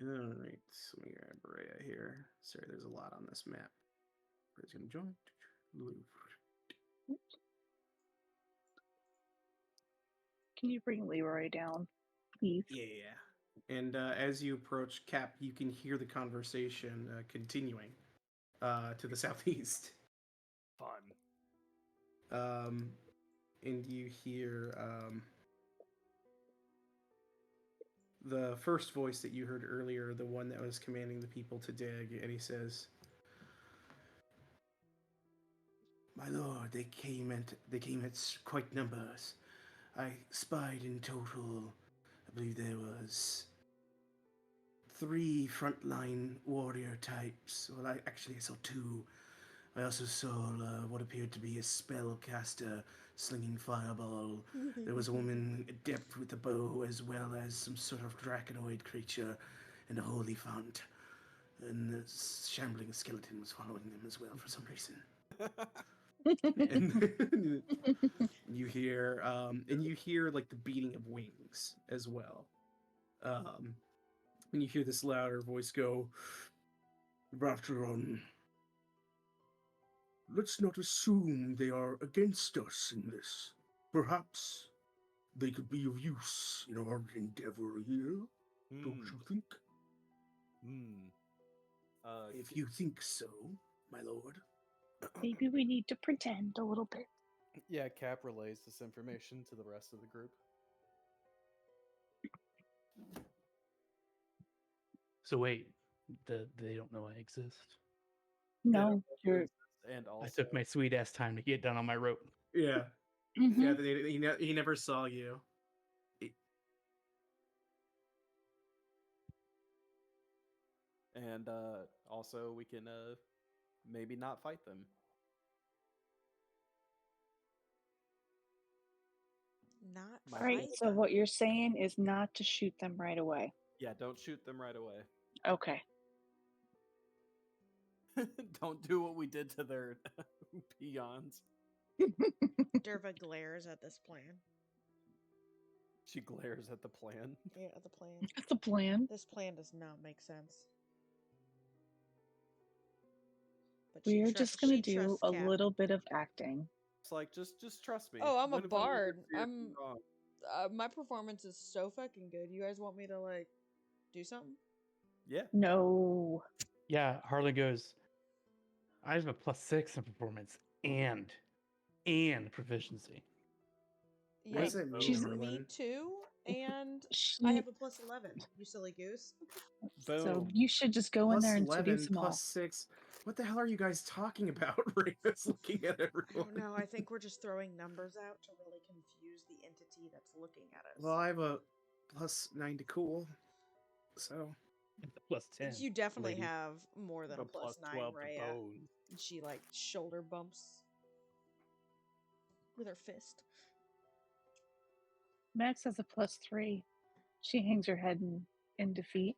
Alright, so let me grab Rhea here. Sorry, there's a lot on this map. Rhea's gonna join. Can you bring Leroy down, please? Yeah. And as you approach Cap, you can hear the conversation continuing to the southeast. Fun. And you hear the first voice that you heard earlier, the one that was commanding the people to dig, and he says, "My lord, they came at quite numbers. I spied in total, I believe there was 3 frontline warrior types. Well, I saw 2. I also saw what appeared to be a spellcaster slinging fireball. There was a woman adept with a bow, as well as some sort of draconoid creature and a holy font. And the shambling skeleton was following them as well for some reason." And you hear like the beating of wings as well. And you hear this louder voice go, "Ratron, let's not assume they are against us in this. Perhaps they could be of use in our endeavor here, don't you think?" If you think so, my lord. Maybe we need to pretend a little bit. Yeah, Cap relays this information to the rest of the group. So wait, they don't know I exist? No, And also, I took my sweet ass time to get done on my rope. Yeah. Mhm. Yeah, he never saw you. And also, we can maybe not fight them. Not My Right. fight So them. what you're saying is not to shoot them right away. Yeah, don't shoot them right away. Okay. Don't do what we did to their peons. Derva glares at this plan. She glares at the plan. Yeah, at the plan. That's the plan. This plan does not make sense. But We're just going to do a little bit of acting. It's like, just trust me. Oh, I'm a When have I ever bard. steered you wrong? My performance is so fucking good. You guys want me to like do something? Yeah. No. Yeah, Harlan goes, I have a +6 in performance and proficiency. What does Hey, that mean, she's- Me Harlan? too, and I She, have a +11. You silly goose. so Boom. you should just go in Plus there and 11, seduce them all. plus 6. What the hell are you guys talking about? Raina's looking at I everyone. don't know. I think we're just throwing numbers out to really confuse the entity that's looking at us. Well, I have a plus 9 to cool. So, +10. You definitely lady. have more than a plus +9, 12 to Rhea. bones. And she like shoulder bumps with her fist. Max has a +3. She hangs her head in defeat.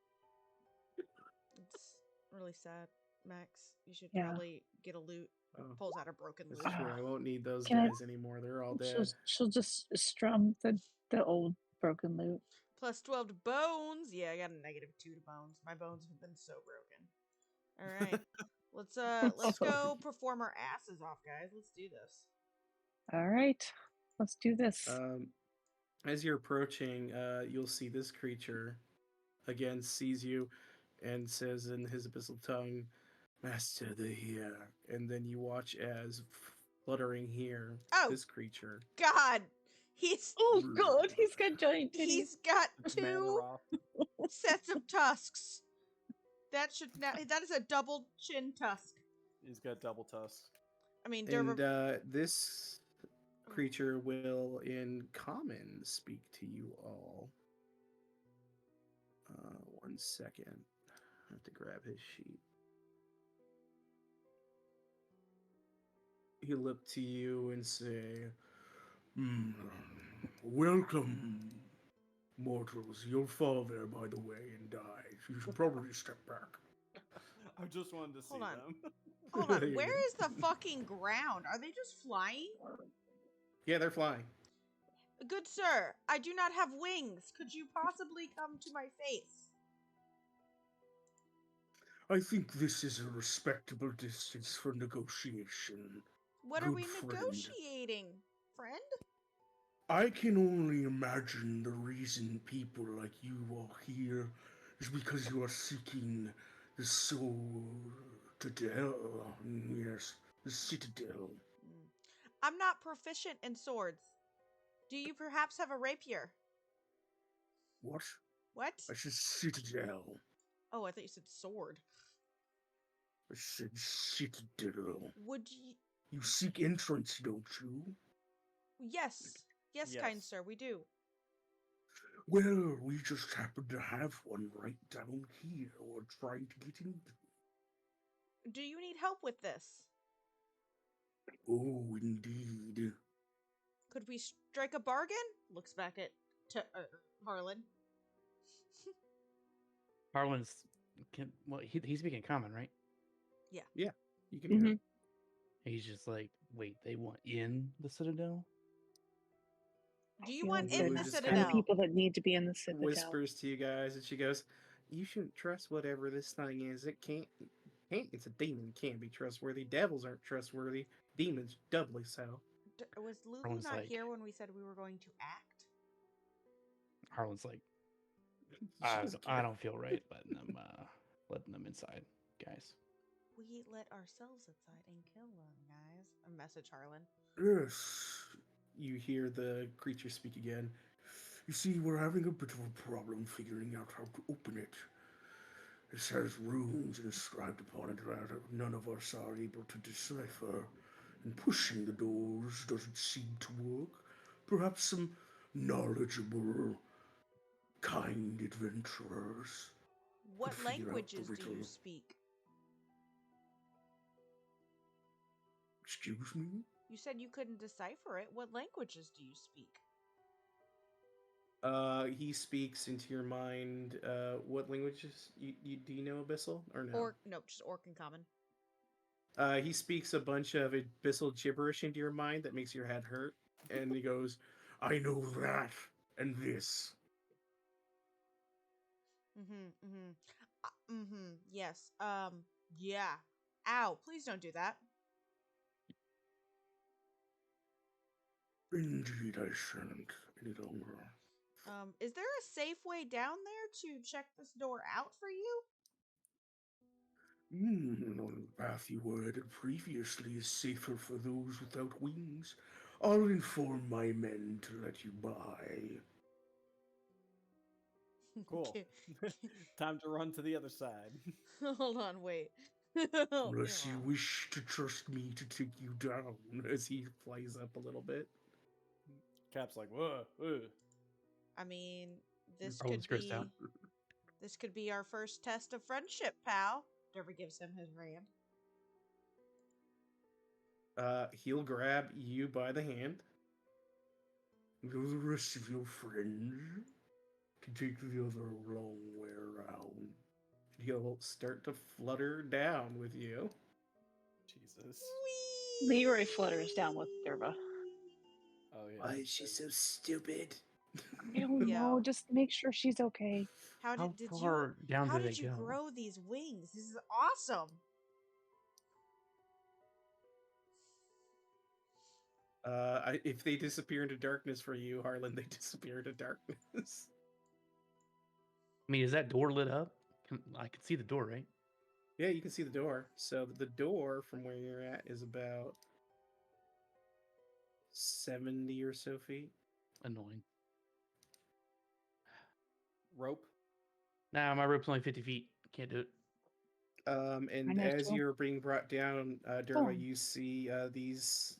It's really sad, Max. You should Yeah. probably get a loot. oh, Pulls out a broken that's loot. true. I won't need those Can I- guys anymore. They're all She'll, dead. she'll just strum the old broken loot. +12 to bones. Yeah, I got a -2 to bones. My bones have been so broken. All right, let's go perform our asses off, guys. Let's do this. All right, let's do this. As you're approaching, you'll see this creature again sees you and says in his abyssal tongue, Master the here. And then you watch as fluttering here, Oh. this creature. God, he's God, he's got giant titties. he's got It's 2 Manoroth. sets of tusks. That is a double chin tusk. He's got double tusks. I mean, And this creature will, in common, speak to you all. 1 second. I have to grab his sheet. He'll look to you and say, welcome, mortals. You'll fall there, by the way, and die. You should probably step back. I just wanted to see Hold on. them. Hold on, You're where good. is the fucking ground? Are they just flying? Yeah, they're flying. Good sir, I do not have wings. Could you possibly come to my face? I think this is a respectable distance for negotiation. What are Good we friend. negotiating, friend? I can only imagine the reason people like you are here is because you are seeking the soul Citadel. Yes, the Citadel. I'm not proficient in swords. Do you perhaps have a rapier? What? What? I said Citadel. Oh, I thought you said sword. I said Citadel. Would you... You seek entrance, don't you? Yes. Yes, kind Yes. sir, we do. Well, we just happen to have one right down here. We're trying to get into. Do you need help with this? Oh, indeed. Could we strike a bargain? Looks back at Harlan. Harlan's he's speaking common, right? You can hear it. He's just like, wait, they want in the Citadel? Do you Feel want like in Lulu the just kind Citadel? of people that need to be in the Citadel. Whispers to you guys, and she goes, "You shouldn't trust whatever this thing is. It can't. It's a demon. Can't be trustworthy. Devils aren't trustworthy. Demons doubly so." Was Lulu Harlan's not like- here when we said we were going to act? Harlan's like, She I doesn't care. don't feel right letting them inside, guys. We let ourselves inside and kill them, guys. A message, Harlan. Yes. You hear the creature speak again. You see, we're having a bit of a problem figuring out how to open it. It has runes inscribed upon it that none of us are able to decipher. And pushing the doors doesn't seem to work. Perhaps some knowledgeable, kind adventurers. What figure out the languages do you riddle. speak? Excuse me? You said you couldn't decipher it. What languages do you speak? He speaks into your mind. What languages? Do you know Abyssal or no? Or no, just Orc in common. He speaks a bunch of Abyssal gibberish into your mind that makes your head hurt. And he goes, I know that and this. Yes. Yeah. Ow, please don't do that. Indeed, I shan't any longer. Is there a safe way down there to check this door out for you? On the path you were headed previously is safer for those without wings. I'll inform my men to let you by. Cool. Time to run to the other side. Hold on, wait. Unless you wish to trust me to take you down, as he flies up a little bit. Cap's like, whoa, whoa. I mean, this Roll could his grist out. be this could be our first test of friendship, pal. Derver gives him his rand. He'll grab you by the hand. Go the rest of your friends can take the other long way around. He'll start to flutter down with you. Jesus. Leroy flutters down with Derva. Oh yeah. Why is she so stupid? I don't Yeah. know. Just make sure she's okay. How How did you far down how do they did you go? grow these wings? This is awesome. If they disappear into darkness for you, Harlan, they disappear into darkness. I mean, is that door lit up? I can see the door, right? Yeah, you can see the door. So the door from where you're at is about 70 or so feet. Annoying. Rope. Nah, my rope's only 50 feet. Can't do it. And Mine is as too. you're being brought down, Derva, Oh. you see this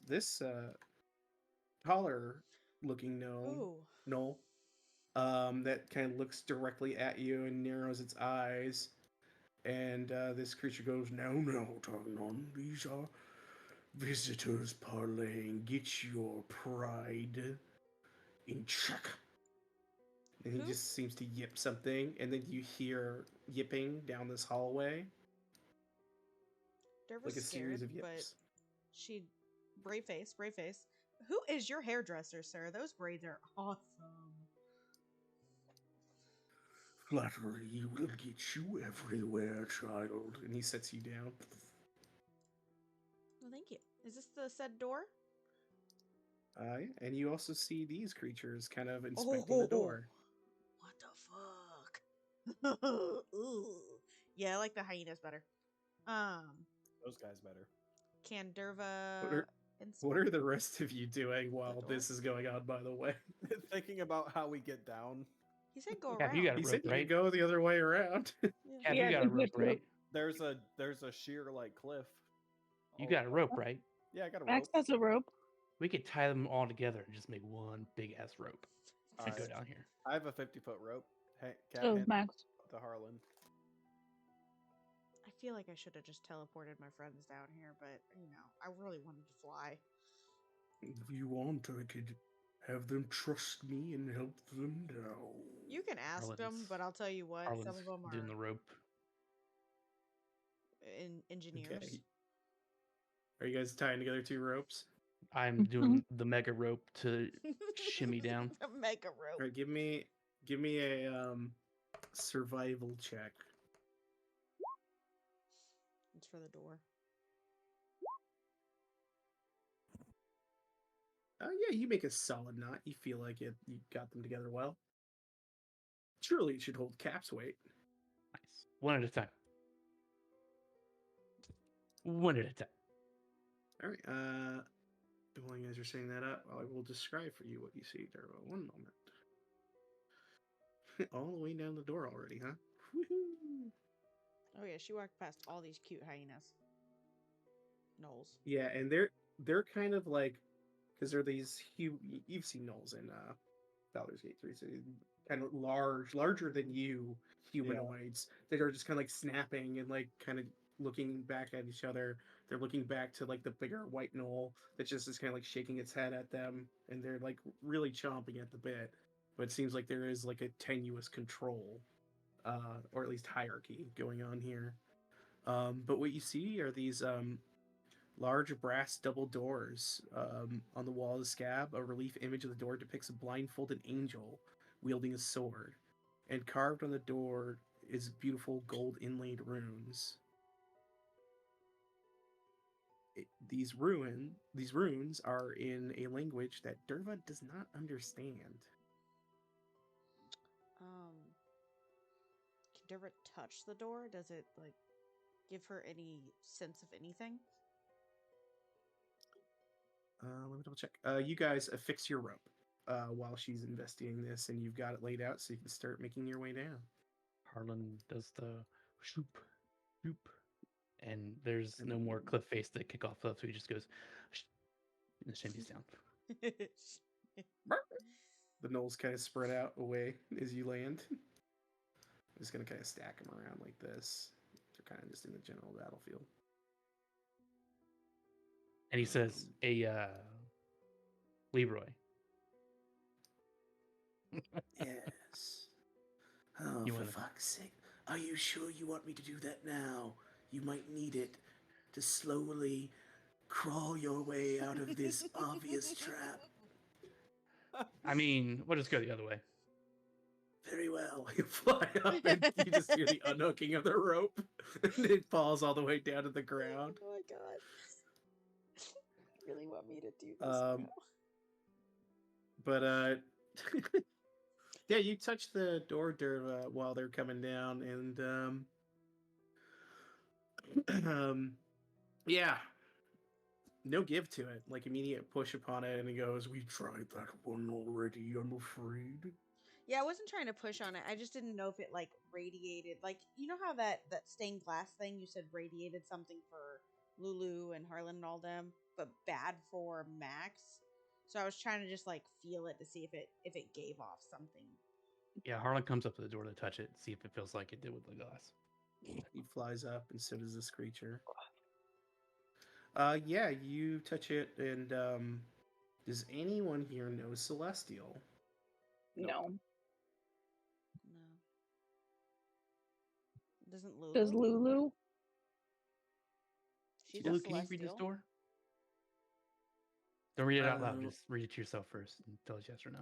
taller looking Ooh. gnoll that kind of looks directly at you and narrows its eyes. And this creature goes, "Now, Tognon, these are visitors parlaying. Get your pride in check." And he Who? just seems to yip something, and then you hear yipping down this hallway, Derva's like a series scared, of but yips. she brave face. Who is your hairdresser, sir? Those braids are awesome. Flattery will get you everywhere, child. And he sets you down. Well, thank you. Is this the said door? Yeah, and you also see these creatures kind of inspecting the door. What the fuck? Ooh. Yeah, I like the hyenas better. Those guys better. Can What Derva are, inspect what are the rest of you doing while door? this is going on, by the way? Thinking about how we get down. He said go Cap, around. you got a He rope, said you right? could go the other way around. Cap, Yeah, you got you a rope, could do. right? There's a sheer like cliff. You Oh, got a rope, right? Yeah, I got a Max rope. has a rope. We could tie them all together and just make one big ass rope and go Alright. down here. I have a 50-foot rope. Hey, Cap, So hand Max. to Harlan. I feel like I should have just teleported my friends down here, but you know, I really wanted to fly. If you want, I could have them trust me and help them down. You can ask them, Harlan's- but I'll tell you what, some Harlan's of them doing are the rope. engineers. Okay. Are you guys tying together two ropes? I'm doing the mega rope to shimmy down. The mega rope. All right, give me a survival check. It's for the door. Yeah, you make a solid knot. You feel like you got them together well. Surely it should hold Cap's weight. Nice. One at a time. One at a time. All right. While you guys are setting that up, I will describe for you what you see, Turbo. One moment. All the way down the door already, huh? Woohoo! Oh yeah, she walked past all these cute hyenas. Knolls. Yeah, and they're kind of like, because they're these you've seen gnolls in Baldur's Gate 3, so kind of larger than you humanoids that are just kind of like snapping and like kind of looking back at each other. They're looking back to like the bigger white gnoll that just is kind of like shaking its head at them, and they're like really chomping at the bit. But it seems like there is like a tenuous control, or at least hierarchy going on here. But what you see are these large brass double doors. On the wall of the scab, a relief image of the door depicts a blindfolded angel wielding a sword, and carved on the door is beautiful gold inlaid runes. These runes are in a language that Derva does not understand. Can Derva touch the door? Does it like give her any sense of anything? Let me double check. You guys affix your rope while she's investigating this, and you've got it laid out so you can start making your way down. Harlan does the shoop, shoop, and there's no more cliff face to kick off of, so he just goes and shimmies down. The knolls kind of spread out away as you land. I'm just going to kind of stack them around like this. They're kind of just in the general battlefield. And he says, "Hey, Leroy." Yes. Oh, You for wanna- fuck's sake. Are you sure you want me to do that now? You might need it to slowly crawl your way out of this obvious trap. I mean, we'll just go the other way. Very well. You fly up and you just hear the unhooking of the rope. And it falls all the way down to the ground. Oh my god. You really want me to do this Um, now? But yeah, you touch the door while they're coming down, and yeah, no give to it. Like immediate push upon it, and he goes, "We tried that one already. I'm afraid." Yeah, I wasn't trying to push on it. I just didn't know if it like radiated. Like, you know how that stained glass thing you said radiated something for Lulu and Harlan and all them, but bad for Max. So I was trying to just like feel it to see if it gave off something. Yeah, Harlan comes up to the door to touch it, see if it feels like it did with the glass. He flies up, and so does this creature. Yeah, you touch it, and does anyone here know Celestial? No. No. Doesn't Lulu? Does Lulu? She's Lulu, a can you read this celestial. door? Don't read it out loud. Oh. Just read it to yourself first and tell us yes or no.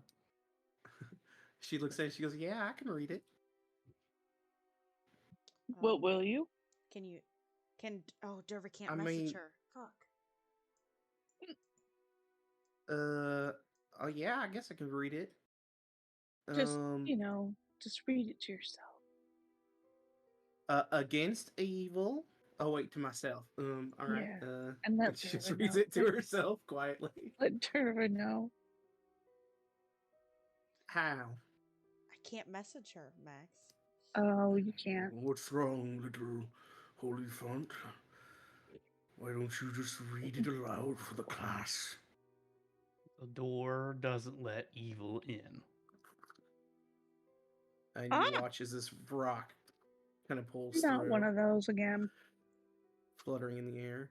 She looks at it, she goes, "Yeah, I can read it." What will you? Can you? Oh, Derva can't I message mean- her. Fuck. Oh yeah, I guess I can read it. Just, just read it to yourself. Against evil. Oh wait, to myself. All right. Yeah, and let she just Derva reads know. it to herself quietly. Let Derva know. How? I can't message her, Max. Oh, you can't. What's wrong, little holy font? Why don't you just read it aloud for the class? The door doesn't let evil in. And you watch as this rock kind of pulls Not through, one of those again. fluttering in the air.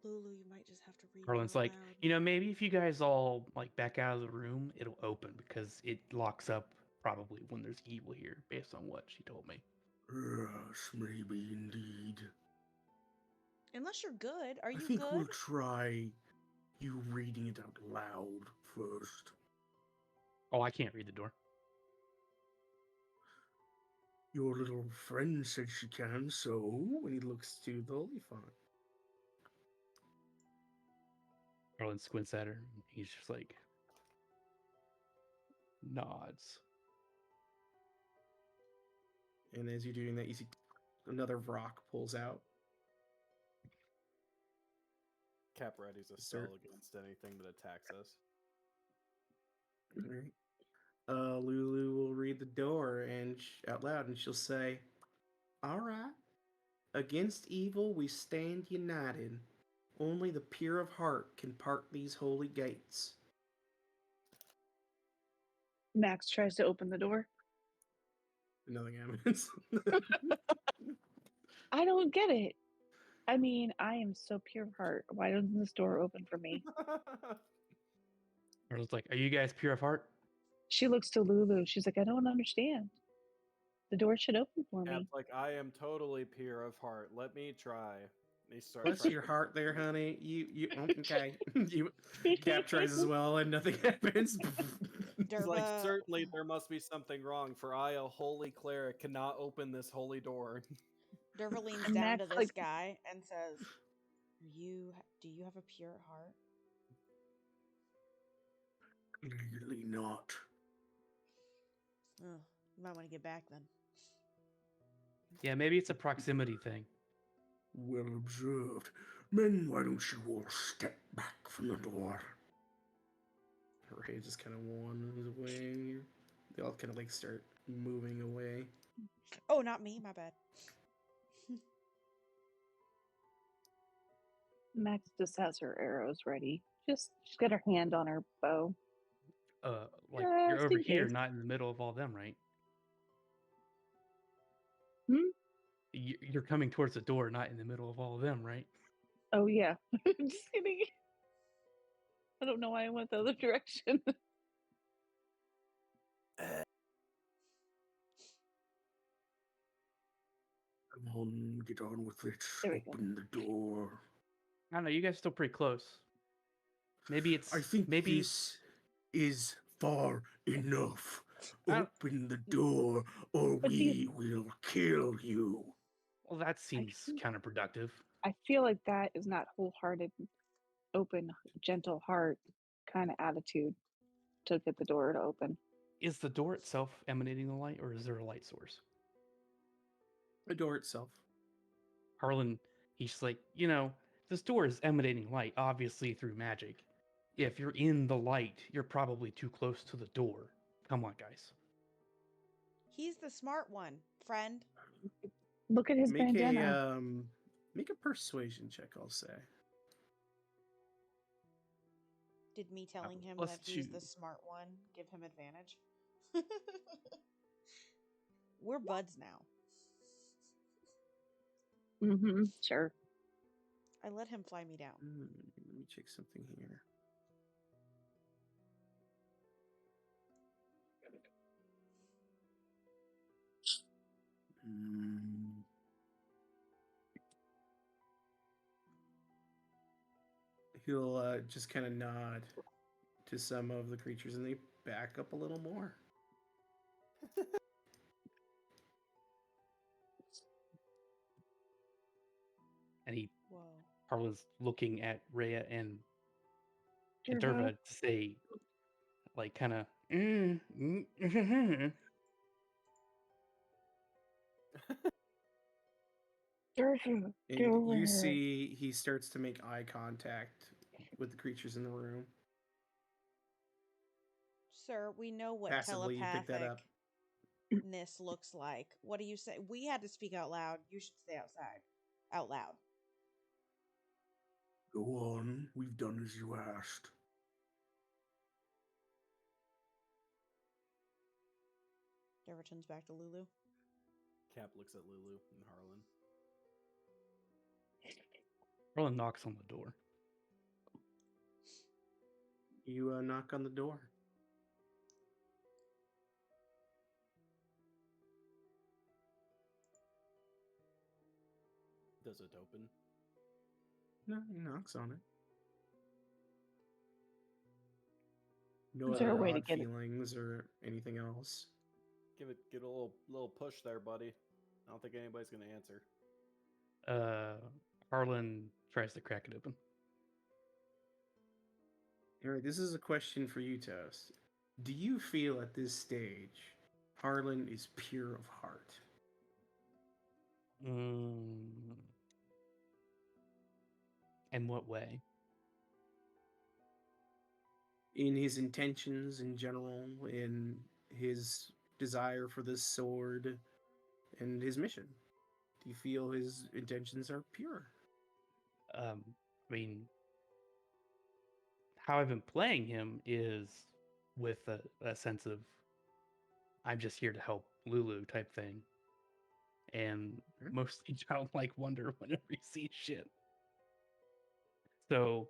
Lulu, you might just have to read Harlan's it like, aloud. maybe if you guys all like back out of the room, it'll open because it locks up probably when there's evil here, based on what she told me. Yes, maybe indeed. Unless you're good. Are you I think good? we'll try you reading it out loud first. Oh, I can't read the door. Your little friend said she can, so when he looks to the holy font. Harlan squints at her. And he's just like nods. And as you're doing that, you see another rock pulls out. Cap ready's a spell against anything that attacks us. All right. Lulu will read the door and out loud, and she'll say, "All right. Against evil we stand united. Only the pure of heart can part these holy gates." Max tries to open the door. Nothing happens. I don't get it. I mean, I am so pure of heart. Why doesn't this door open for me? Harlan's like, are you guys pure of heart? She looks to Lulu. She's like, I don't understand. The door should open for me. Cap's like, I am totally pure of heart. Let me try. And he starts Bless trying your to- heart there, honey. You okay. You Cap tries as well and nothing happens. He's like, Derva, certainly there must be something wrong, for I, a holy cleric, cannot open this holy door. Derva leans And down to Max, this like- guy and says, do you have a pure heart? Clearly not. Oh, you might want to get back then. Yeah, maybe it's a proximity thing. Well observed. Men, why don't you all step back from the door? Ray just kind of wanders away. They all kind of like start moving away. Oh, not me. My bad. Max just has her arrows ready. She's got her hand on her bow. Like you're Just over in here, case. not in the middle of all them, right? Hmm? You're coming towards the door, not in the middle of all of them, right? Oh yeah. Just kidding. I don't know why I went the other direction. Come on, get on with it. There we go. Open the door. I don't know. You guys are still pretty close. Maybe it's I think maybe this is far enough. I don't- Open the door, or But we will kill you. well, that seems counterproductive. I feel like that is not wholehearted, open, gentle heart kind of attitude to get the door to open. Is the door itself emanating the light, or is there a light source? The door itself. Harlan, he's like, this door is emanating light, obviously through magic. If you're in the light, you're probably too close to the door. Come on, guys. He's the smart one, friend. Look at his Make bandana. make a persuasion check, I'll say. Did me telling him let's that he's the choose. smart one give him advantage? We're buds now. Mm-hmm. Sure. I let him fly me down. Let me check something here. He'll just kind of nod to some of the creatures, and they back up a little more. And Whoa. Harlan's looking at Rhea and Sure. Derva to say, like, kind of, And And you see he starts to make eye contact with the creatures in the room. Sir, we know what Passively, you pick that up. telepathicness looks like. What do you say? We had to speak out loud. You should stay outside. Out loud. Go on, we've done as you asked. Derva turns back to Lulu. Cap looks at Lulu and Harlan. Harlan knocks on the door. You knock on the door. Does it open? No, he knocks on it. No Is there a other way to odd get it? feelings or anything else. Give it a little push there, buddy. I don't think anybody's gonna answer. Harlan tries to crack it open. All right, this is a question for you, Toast. Do you feel at this stage Harlan is pure of heart? In what way? In his intentions in general, in his desire for this sword, and his mission? Do you feel his intentions are pure? I mean, how I've been playing him is with a sense of I'm just here to help Lulu type thing. And mostly childlike wonder whenever he sees shit. So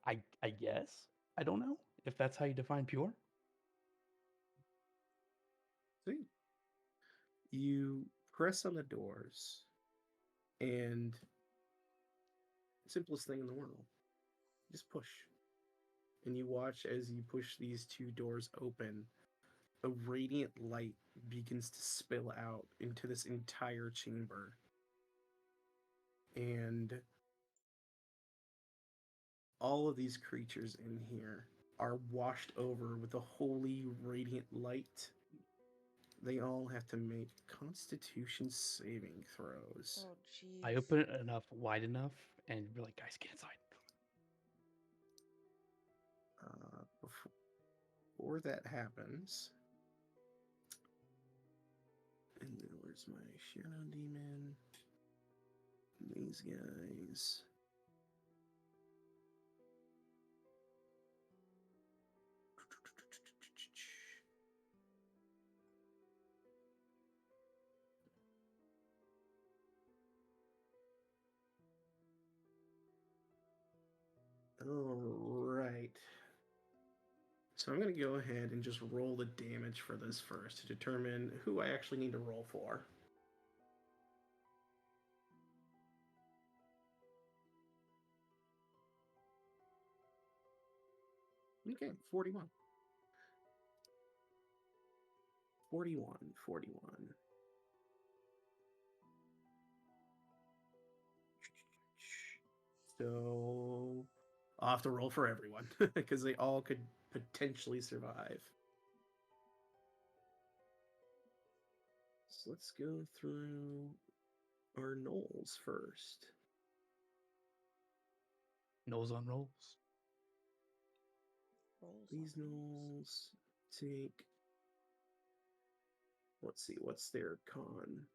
I guess, I don't know if that's how you define pure. See, you press on the doors, and simplest thing in the world, just push. And you watch as you push these two doors open, a radiant light begins to spill out into this entire chamber. And all of these creatures in here are washed over with a holy radiant light. they all have to make Constitution saving throws. Oh, jeez. I open it enough, wide enough, and we're like, guys, get inside. Before that happens, and then where's my Shadow Demon? These guys. All right. So I'm going to go ahead and just roll the damage for this first to determine who I actually need to roll for. Okay, 41. 41. So I'll have to roll for everyone because they all could potentially survive. So let's go through our gnolls first. Nose on rolls. Rolls These on rolls. gnolls take. Let's see, what's their con?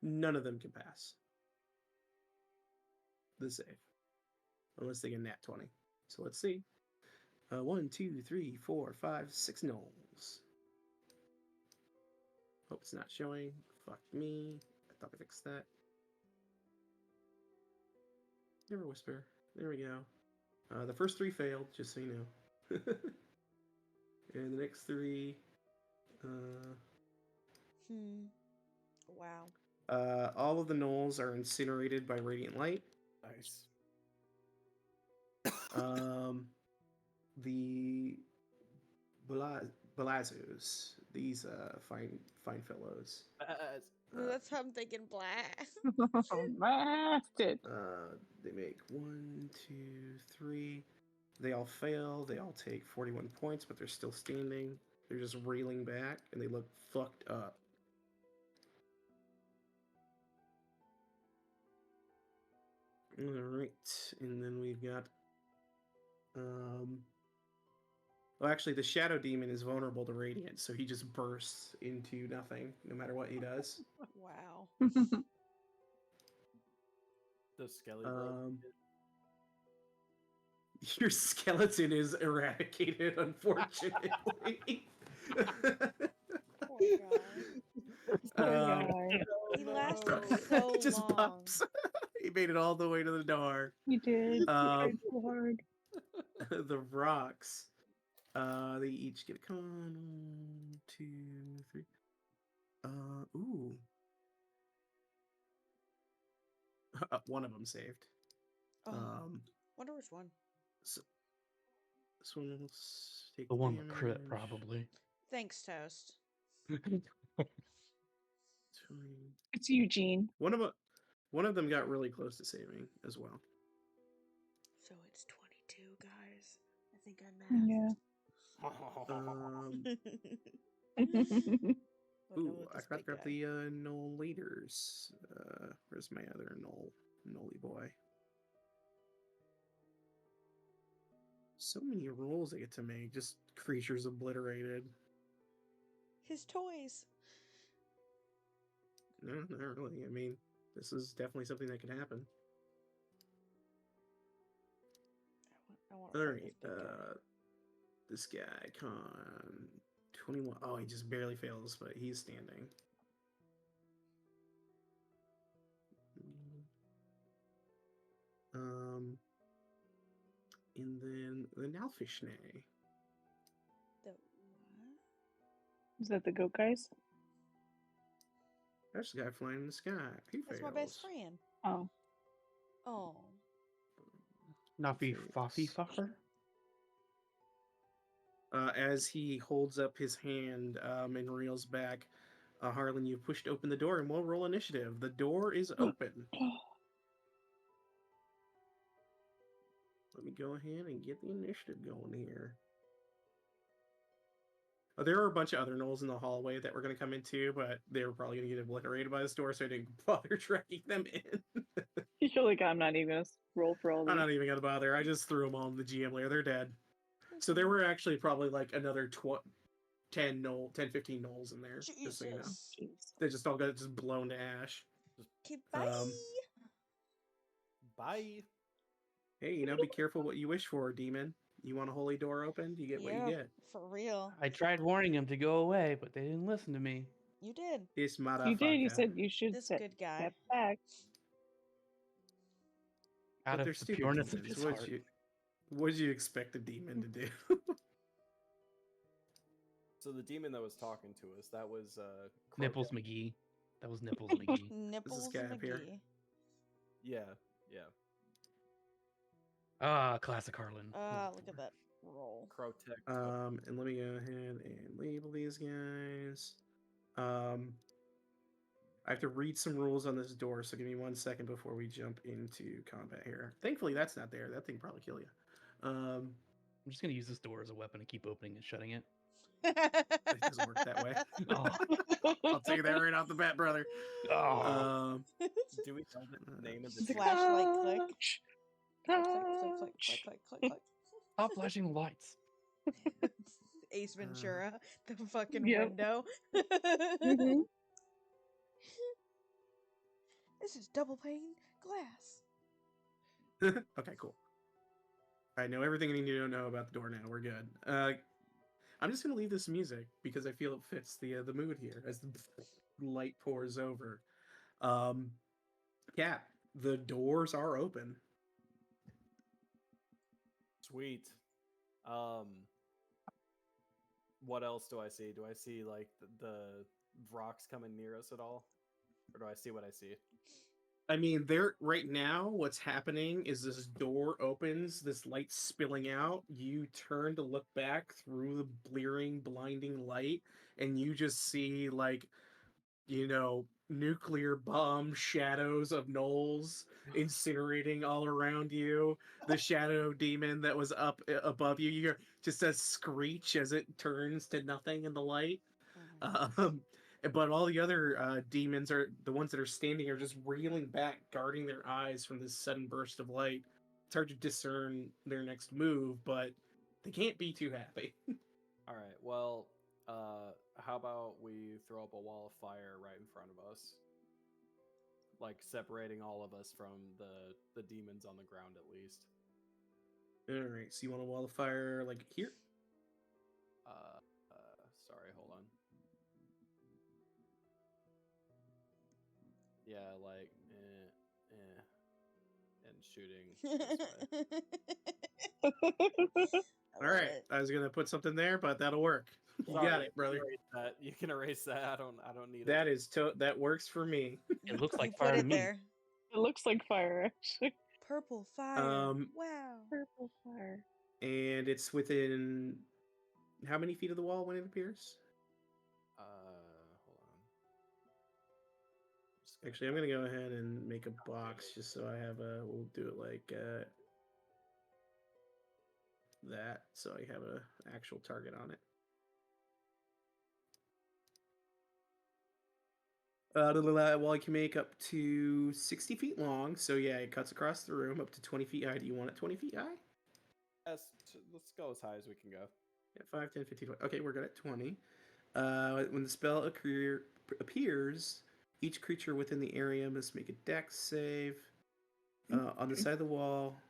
None of them can pass the save unless they get nat 20. So let's see. 1, 2, 3, 4, 5, 6 gnolls. Hope it's not showing. Fuck me. I thought I fixed that. Never whisper. There we go. The first 3 failed, just so you know. And the next 3. Wow. All of the gnolls are incinerated by radiant light. Nice. The Balazus, these fine fellows. That's how I'm thinking black. Blasted. They make 1, 2, 3. They all fail. They all take 41 points, but they're still standing. They're just reeling back, and they look fucked up. All right, and then we've got. Well, actually, the Shadow Demon is vulnerable to Radiant, so he just bursts into nothing, no matter what he does. Wow. The Skelly bro. Your skeleton is eradicated, unfortunately. Poor guy. Guy. He lasted so It just long. pops. He made it all the way to the door. You did. You tried so hard. The rocks. They each get a con. 1, 2, 3. Ooh. One of them saved. Oh, wonder which one. So this one will take The one with crit, damage. probably. Thanks, Toast. 20. It's Eugene. One of them got really close to saving as well. So it's 22, guys. I think I Yeah. Ooh, I forgot to grab the Knoll leaders. Where's my other Nolly boy? So many rolls I get to make, just creatures obliterated. His toys. No, not really. I mean, this is definitely something that could happen. I want All to right, this big guy. this guy, con 21. Oh, he just barely fails, but he's standing. And then the Nalfishne. The what? Is that the goat guys? There's the guy flying in the sky. He That's fails. my best friend. Oh. Oh. Nafi Thanks. Faffy Fucker? As he holds up his hand and reels back, Harlan, you've pushed open the door and we'll roll initiative. The door is open. Let me go ahead and get the initiative going here. There are a bunch of other gnolls in the hallway that we're going to come into, but they were probably going to get obliterated by this door, so I didn't bother tracking them in. You're like, I'm not even gonna roll for all I'm these. not even going to bother. I just threw them all in the GM layer. They're dead. So there were actually probably like another 10, 15 gnolls in there, just so you know. Jesus. Jeez. They just all got just blown to ash. Okay, bye. Bye. Hey, be careful what you wish for, demon. You want a holy door opened, you get what you get. For real. I tried warning them to go away, but they didn't listen to me. You did. This motherfucker. You did. You said you should This step good guy. back. Out But they're of the stupid pureness of demons. his heart. What did you expect a demon to do? So the demon that was talking to us, that was Nipples Crow- McGee. That was Nipples McGee. Nipples guy up here. McGee. Yeah. Ah, classic Harlan. Look at that roll. Crotech. And let me go ahead and label these guys. I have to read some rules on this door, so give me 1 second before we jump into combat here. Thankfully, that's not there. That thing probably kill you. I'm just gonna use this door as a weapon to keep opening and shutting it. It doesn't work that way. Oh, I'll tell you that right off the bat, brother. oh. Do we know the name of the demon? Flashlight click. Click, Touch. click, click, click, click, click, click. Stop flashing the lights. Ace Ventura, the fucking Yep. window. Mhm. This is double pane glass. Okay, cool. I know everything I need to know about the door now. We're good. I'm just gonna leave this music because I feel it fits the mood here as the light pours over. Yeah, the doors are open. Sweet. What else do I see? Do I see like the Vrox coming near us at all? Or do I see what I see? I mean, there right now, what's happening is this door opens, this light spilling out. You turn to look back through the blearing, blinding light, and you just see like, nuclear bomb shadows of gnolls incinerating all around you. The shadow demon that was up above you, you hear just a screech as it turns to nothing in the light. But all the other demons are the ones that are standing are just reeling back, guarding their eyes from this sudden burst of light. It's hard to discern their next move, but they can't be too happy. All right. Well, how about we throw up a wall of fire right in front of us, like separating all of us from the demons on the ground at least. All right, so you want a wall of fire like here? Sorry, hold on. Yeah, like, and shooting this way. All right, I was gonna put something there, but that'll work. You Sorry, got it, brother. You can erase that. I don't need That it. is that works for me. It looks You like put fire to it me. there. It looks like fire, actually. Purple fire. Wow. Purple fire. And it's within how many feet of the wall when it appears? Hold on. Actually, I'm gonna go ahead and make a box just so I have a. We'll do it like that, so I have a actual target on it. The wall can make up to 60 feet long, so yeah, it cuts across the room up to 20 feet high. Do you want it 20 feet high? Yes, let's go as high as we can go. Yeah, 5, 10, 15, 20. Okay, we're good at 20. When the spell appears, each creature within the area must make a dex save. On the side of the wall,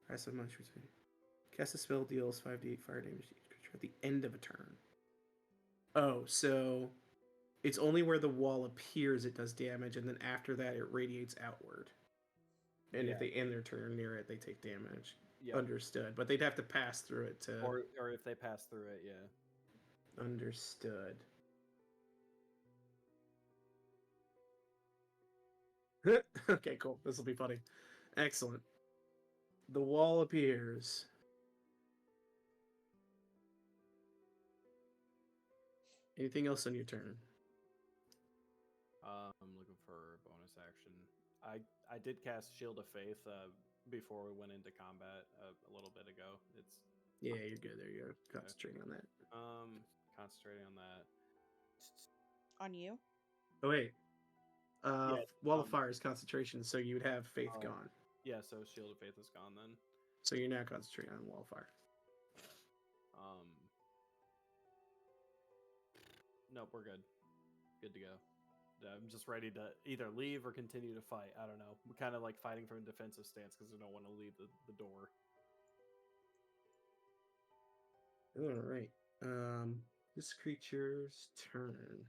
cast a spell deals 5d8 fire damage to each creature at the end of a turn. Oh, so it's only where the wall appears it does damage, and then after that it radiates outward. And if they end their turn near it, they take damage. Yeah. Understood. But they'd have to pass through it to... Or if they pass through it, yeah. Understood. Okay, cool. This will be funny. Excellent. The wall appears. Anything else on your turn? I'm looking for a bonus action. I did cast Shield of Faith before we went into combat a little bit ago. Yeah, you're good. There you go. Concentrating on that. Concentrating on that. On you? Oh wait. Yeah, Wall of Fire is concentration, so you would have faith Oh. gone. Yeah, so Shield of Faith is gone then. So you're now concentrating on Wall of Fire. Nope, we're good. Good to go. I'm just ready to either leave or continue to fight. I don't know. We're kind of like fighting from a defensive stance because we don't want to leave the door. All right. This creature's turn.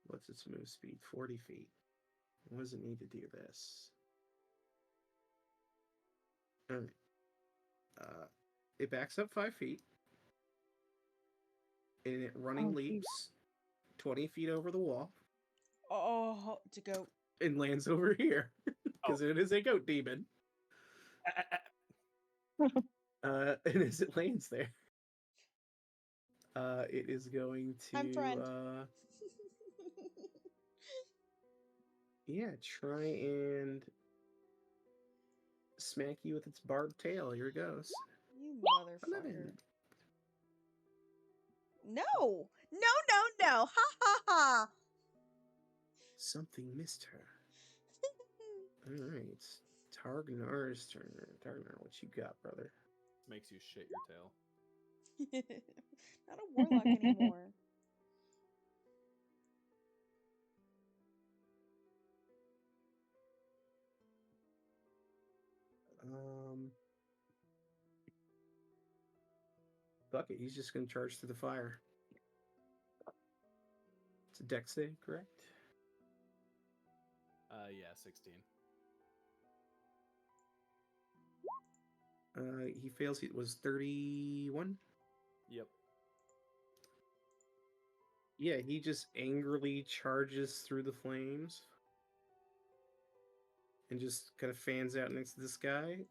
What's its move speed? 40 feet. What does it need to do this? All right. It backs up 5 feet. And it running leaps 20 feet over the wall. Oh, to go. And lands over here. Because it is a goat demon. And as it lands there, it is going to I'm friend. try and smack you with its barbed tail. Here it goes. You motherfucker. 11. No! No! Ha ha ha! Something missed her. All right. Targnar's turn. Targnar, what you got, brother? Makes you shit your tail. Not a warlock anymore. Fuck it, he's just gonna charge through the fire. It's a dex save, correct? Yeah, 16. He fails. It was 31. Yep. Yeah, he just angrily charges through the flames and just kind of fans out next to this guy.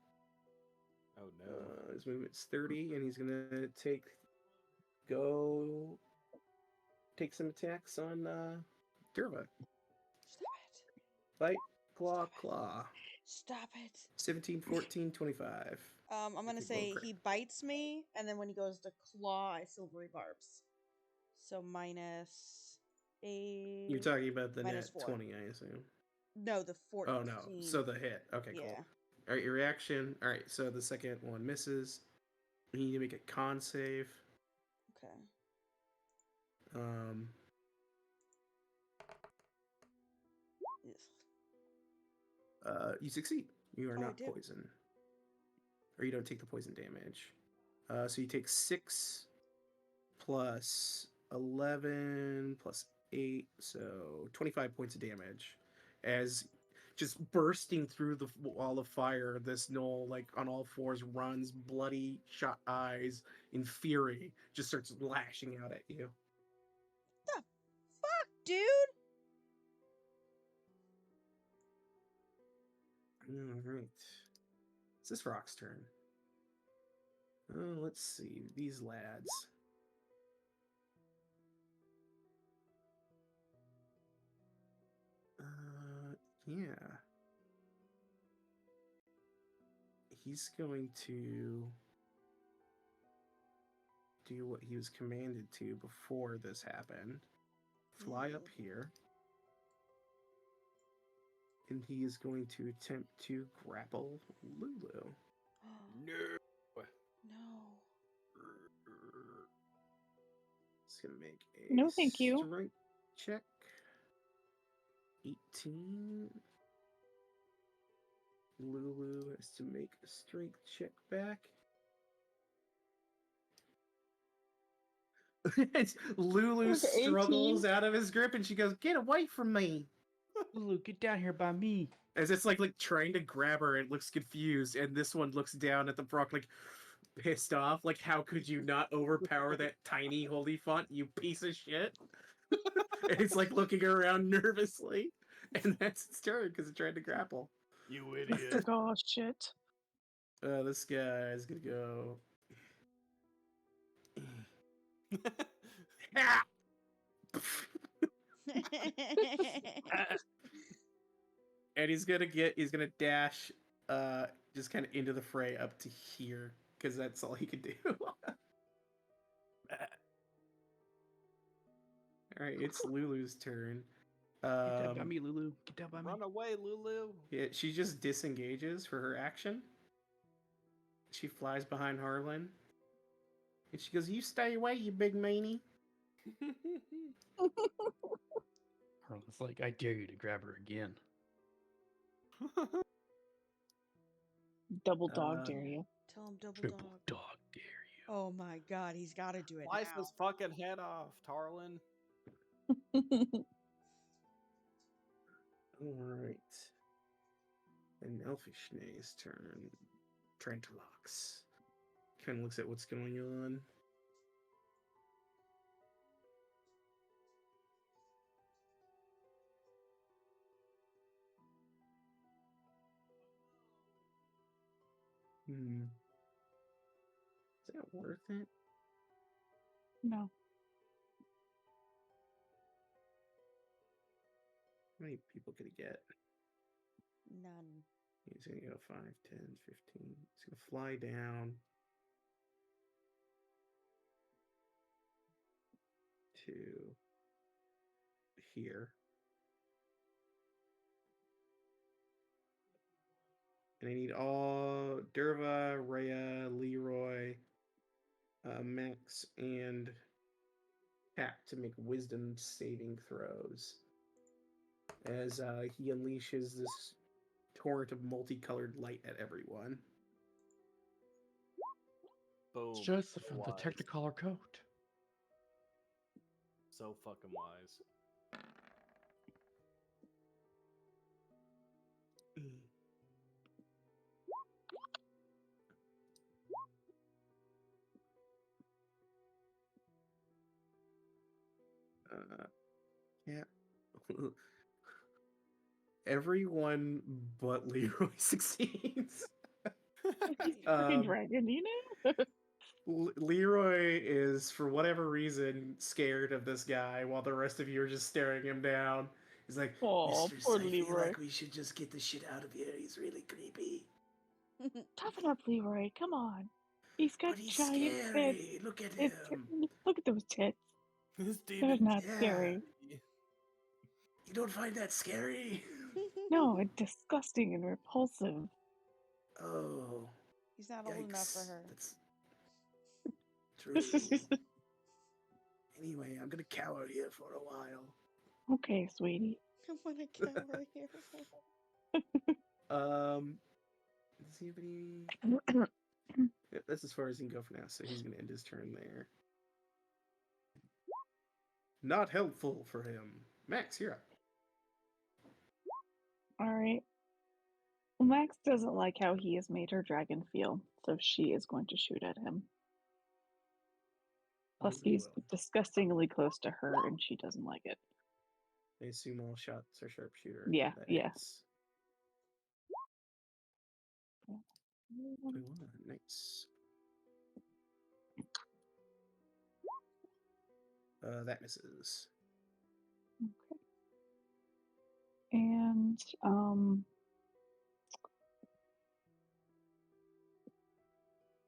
Oh no. His movement's 30, and he's gonna take some attacks on Durva. Stop it. Bite, claw. Stop it. 17, 14, 25. I'm gonna say he bites me, and then when he goes to claw, I silvery barbs. So minus 8. You're talking about the minus net 4. 20, I assume. No, the 14. Oh no, so the hit. Okay, cool. Yeah. All right, your reaction. All right, so the second one misses. You need to make a con save. Okay. You succeed. You are Oh, I not do. poisoned. Or you don't take the poison damage. So you take 6 plus 11 plus 8, so 25 points of damage. As just bursting through the wall of fire, this gnoll, like on all fours, runs, bloody, shot eyes, in fury, just starts lashing out at you. The fuck, dude? All right. It's this rock's turn. Let's see. These lads. Yeah. He's going to do what he was commanded to before this happened. Fly up here. And he is going to attempt to grapple Lulu. No. No. It's going to make a No, thank you. strength check. 18. Lulu has to make a strength check back. Lulu struggles out of his grip and she goes, "Get away from me!" Lulu, get down here by me. As it's like trying to grab her, it looks confused, and this one looks down at the Brock like pissed off. Like, how could you not overpower that tiny holy font, you piece of shit? And it's like looking around nervously, and that's its turn because it tried to grapple. You idiot. Oh shit. This guy's gonna go. And he's gonna dash just kind of into the fray up to here because that's all he could do. All right, it's Lulu's turn. Get down by me, Lulu. Get down by me. Run away, Lulu. Yeah, she just disengages for her action. She flies behind Harlan. And she goes, "You stay away, you big meanie." Harlan's like, I dare you to grab her again. Double dog dare you. Tell him double Triple dog. dog dare you. Oh my god, he's got to do it Slice now. his fucking head off, Tarlin. Alright. And Elfishne's turn. Trantilox. Kind of looks at what's going on. Is that worth it? No. How many people could he get? None. He's going to go 5, 10, 15. He's going to fly down to here. And I need all Derva, Rhea, Leroy, Max, and Cat to make wisdom saving throws. As he unleashes this torrent of multicolored light at everyone. Boom. It's just from the Wise. Technicolor coat. So fucking wise. Yeah. Everyone but Leroy succeeds. He's a freaking dragon, you know? Leroy is, for whatever reason, scared of this guy, while the rest of you are just staring him down. He's like, Oh, "Mistress, poor I feel Leroy. like we should just get this shit out of here. He's really creepy. Toughen up, Leroy. Come on. He's got But he's giant scary. tits. Look at It's, him. look at those tits. This They're demon. not Yeah. scary. You don't find that scary? No, it's disgusting and repulsive. Oh. He's not old enough for Yikes. her. That's true. Anyway, I'm gonna cower here for a while. Okay, sweetie. I'm gonna cower here. Does he have any? Yep, that's as far as he can go for now, so he's gonna end his turn there. Not helpful for him. Max, you're up. Alright. Well, Max doesn't like how he has made her dragon feel, so she is going to shoot at him. Plus, he's disgustingly close to her, and she doesn't like it. I assume all shots are sharpshooter. Yeah, That yeah. hits. 21, nice. That misses. Okay. And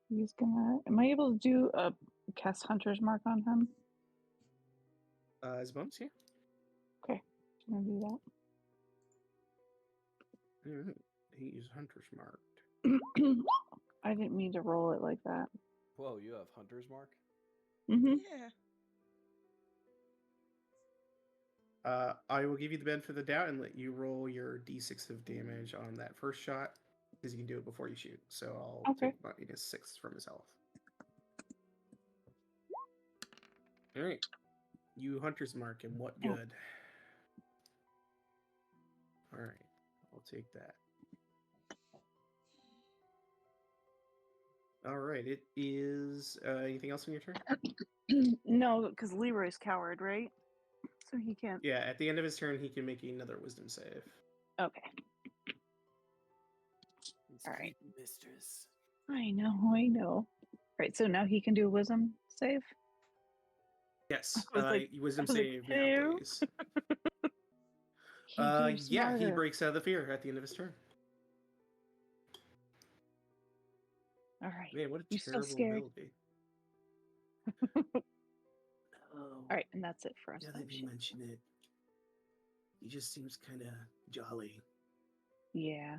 he's gonna. Am I able to do a cast Hunter's Mark on him? As bonus, yeah. Okay, I'm gonna do that. Alright. He's hunter's marked. I didn't mean to roll it like that. Whoa, you have Hunter's Mark? Mm-hmm. Yeah. I will give you the benefit of the doubt and let you roll your d6 of damage on that first shot, because you can do it before you shoot. So I'll take minus 6 from his health. Alright. You hunter's mark him. What good? Alright. I'll take that. Alright, it is anything else on your turn? No, because Leroy's coward, right? So he can't. Yeah, at the end of his turn he can make another wisdom save. Okay. It's All right. creepy, mistress. I know. Right, so now he can do a wisdom save? Yes. I was like- Wisdom I was like, save now, "Ew." please. He grew Yeah, he smarter. breaks out of the fear at the end of his turn. All right. Man, what a You still terrible scared? ability. Oh, All right, and that's it for us. now that you mention it, he just seems kind of jolly. Yeah.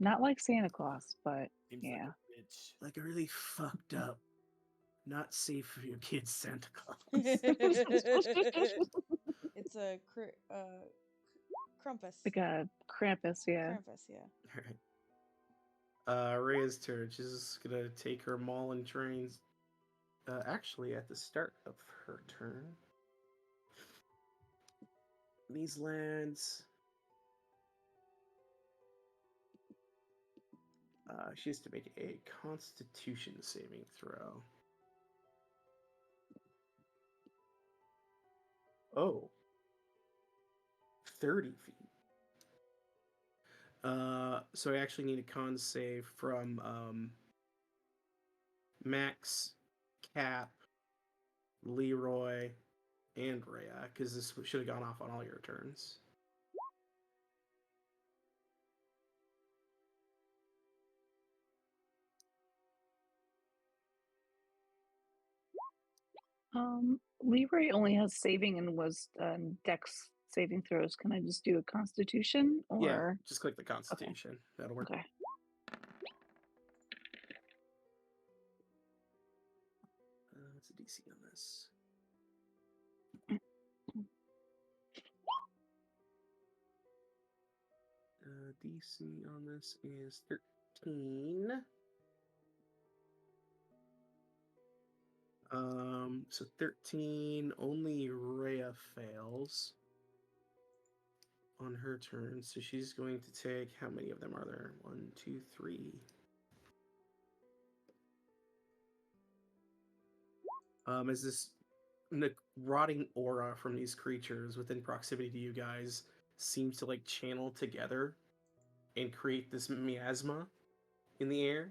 Not like Santa Claus, but Seems yeah. like a bitch. Like a really fucked up, not safe for your kids Santa Claus. It's a Krampus. Like a Krampus, yeah. Krampus, yeah. Alright. Rhea's turn. She's just gonna take her maul and trains. Actually, at the start of her turn, these lands. She has to make a Constitution saving throw. Oh. 30 feet. So I actually need a con save from Max, Cap, Leroy, and Rhea, because this should have gone off on all your turns. Leroy only has saving and was Dex saving throws. Can I just do a Constitution or? Yeah, just click the Constitution. That'll work. Okay. What's the DC on this? DC on this is 13. So 13, only Rhea fails on her turn, so she's going to take, how many of them are there? 1, 2, 3. As this rotting aura from these creatures within proximity to you guys seems to like channel together and create this miasma in the air.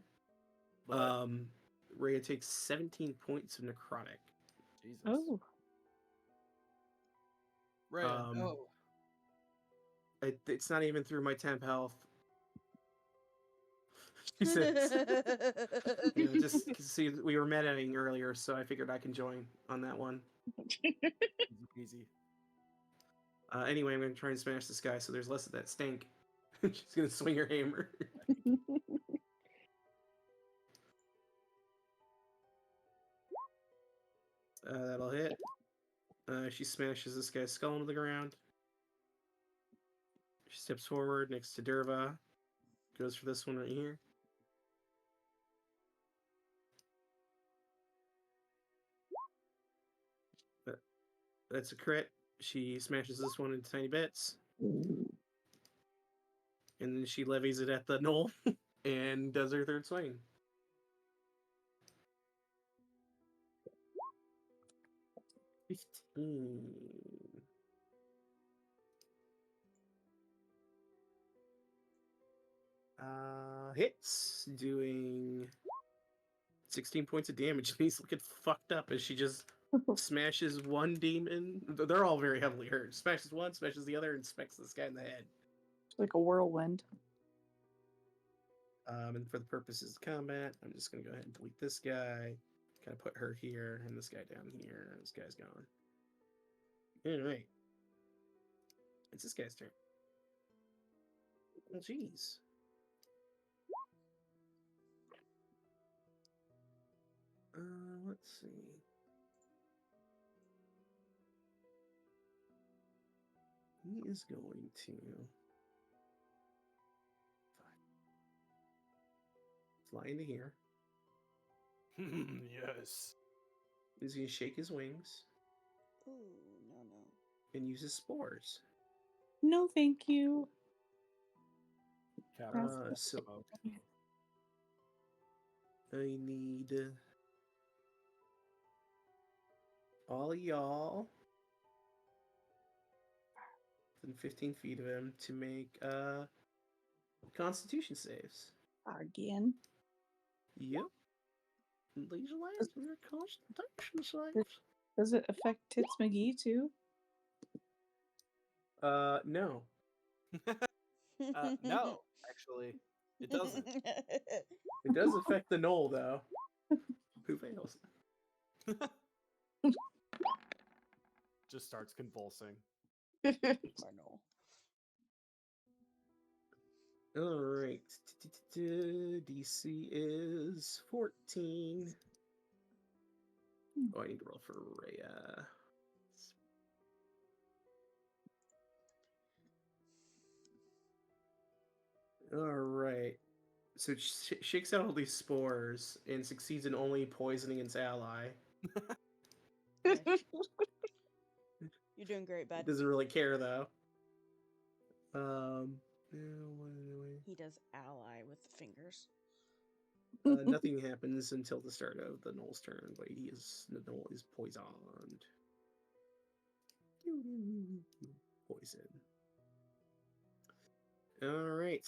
But Rhea takes 17 points of necrotic. Jesus. Oh. Rhea, no. It's not even through my temp health. She says, just see, we were metaing earlier, so I figured I can join on that one. Easy. Anyway, I'm going to try and smash this guy so there's less of that stink. She's going to swing her hammer. That'll hit. She smashes this guy's skull into the ground. She steps forward next to Derva. Goes for this one right here. That's a crit. She smashes this one into tiny bits. And then she levies it at the knoll and does her third swing. Hits, doing 16 points of damage. And he's looking fucked up as she just smashes one demon. They're all very heavily hurt. Smashes one, smashes the other, and smacks this guy in the head. Like a whirlwind. And for the purposes of combat, I'm just going to go ahead and delete this guy. Kind of put her here, and this guy down here. And this guy's gone. Alright. It's this guy's turn. Well, jeez. Let's see. He is going to fly into here. Yes. He's going to shake his wings Ooh, no. and use his spores. No, thank you. So I need all y'all within 15 feet of him to make Constitution saves. Again. Yep. These lands and their Constitution saves. Does it affect Tits McGee too? No. No, actually. It doesn't. It does affect the knoll, though. Who fails? Just starts convulsing. Cardinal. All right. DC is 14. Oh, I need to roll for Rhea. All right. So it shakes out all these spores and succeeds in only poisoning its ally. You're doing great, It bud. doesn't really care, though. He does ally with the fingers. Nothing happens until the start of the Knoll's turn, but the Knoll is poisoned. Poison. All right,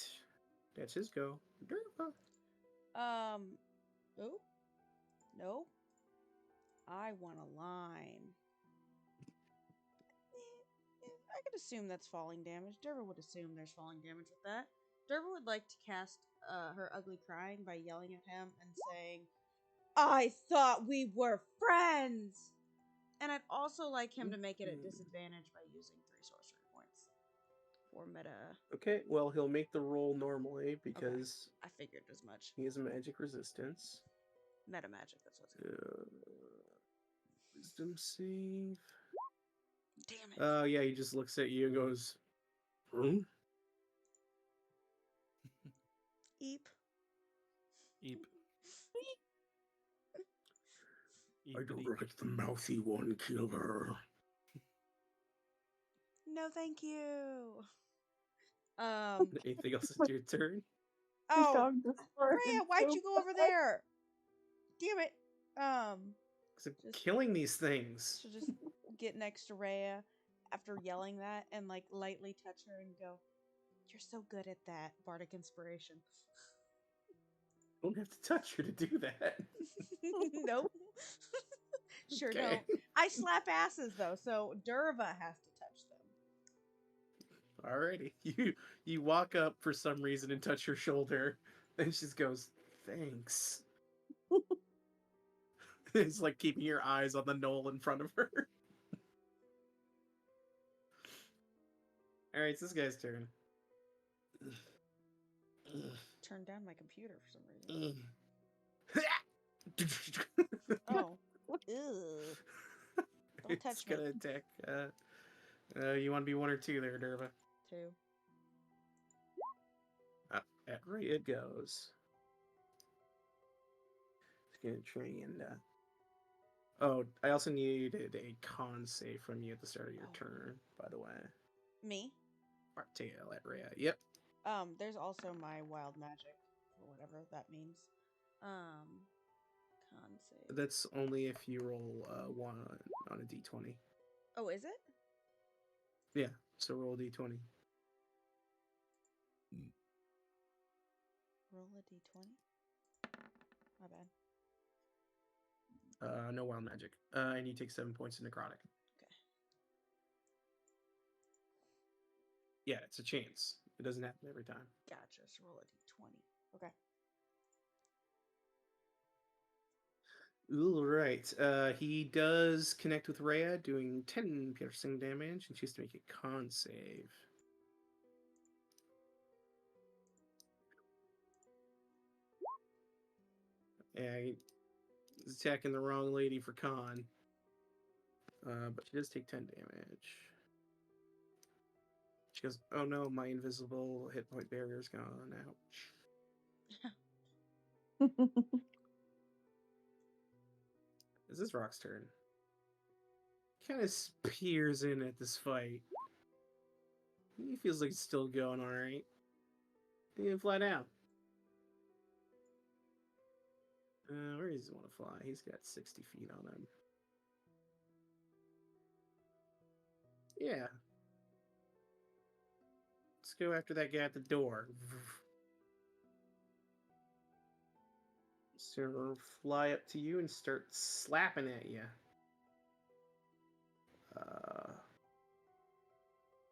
that's his go. Derva. Oh, no. I want a line. I could assume that's falling damage. Derva would assume there's falling damage with that. Derva would like to cast her ugly crying by yelling at him and saying, "I thought we were friends!" And I'd also like him to make it at disadvantage by using 3 sorcery points for meta. Okay, well, he'll make the roll normally because I figured as much. he has a magic resistance. Meta magic, that's what it's Wisdom save. Damn it. Yeah, he just looks at you and goes, "Hmm?" Eep. Eep. I don't like the mouthy one, kill her. No, thank you. Anything else is your turn? Oh, Rhea, why'd you go over there? Damn it. Because I'm killing these things. She'll just get next to Rhea after yelling that and like lightly touch her and go, "You're so good at that." Bardic inspiration. Don't have to touch her to do that. Nope. Sure Okay. don't. I slap asses though, so Derva has to touch them. Alrighty. You walk up for some reason and touch her shoulder, and she just goes, "Thanks." It's like keeping your eyes on the knoll in front of her. Alright, it's this guy's turn. Turn down my computer for some reason. Mm. Oh. Ew. Don't touch It's gonna attack. You want to be 1 or 2 there, Derva? 2. At rate it goes. It's gonna try and. Oh, I also needed a con save from you at the start of your turn, by the way. Me? Tail at Rhea. Yep. There's also my wild magic, or whatever that means. Con save. That's only if you roll 1 on a d20. Oh, is it? Yeah, so roll a d20. Roll a d20? My bad. No wild magic. And you take 7 points of necrotic. Okay. Yeah, it's a chance. It doesn't happen every time. Gotcha. So roll a d20. Okay. All right. He does connect with Rhea, doing 10 piercing damage, and she has to make a con save. Yeah, he's attacking the wrong lady for con. But she does take 10 damage. She goes, "Oh no, my invisible hit point barrier's gone. Ouch." This is Rock's turn. Kind of peers in at this fight. He feels like it's still going alright. He can fly down. Where does he want to fly? He's got 60 feet on him. Yeah. Let's go after that guy at the door. So fly up to you and start slapping at you.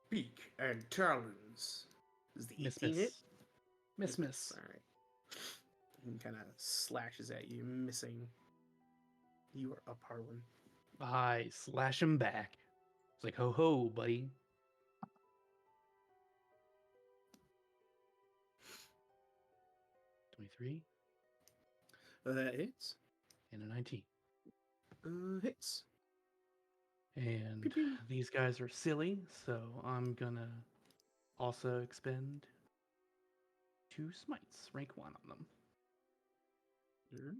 Beak and talons. Is the 18 hit? Miss. All right. He kind of slashes at you, missing. You are up, Harlan. I slash him back. It's like, ho ho, buddy. 23 That hits. and a 19. Hits. And Pew pew. these guys are silly, so I'm gonna also expend 2 smites, rank 1 on them. Alright.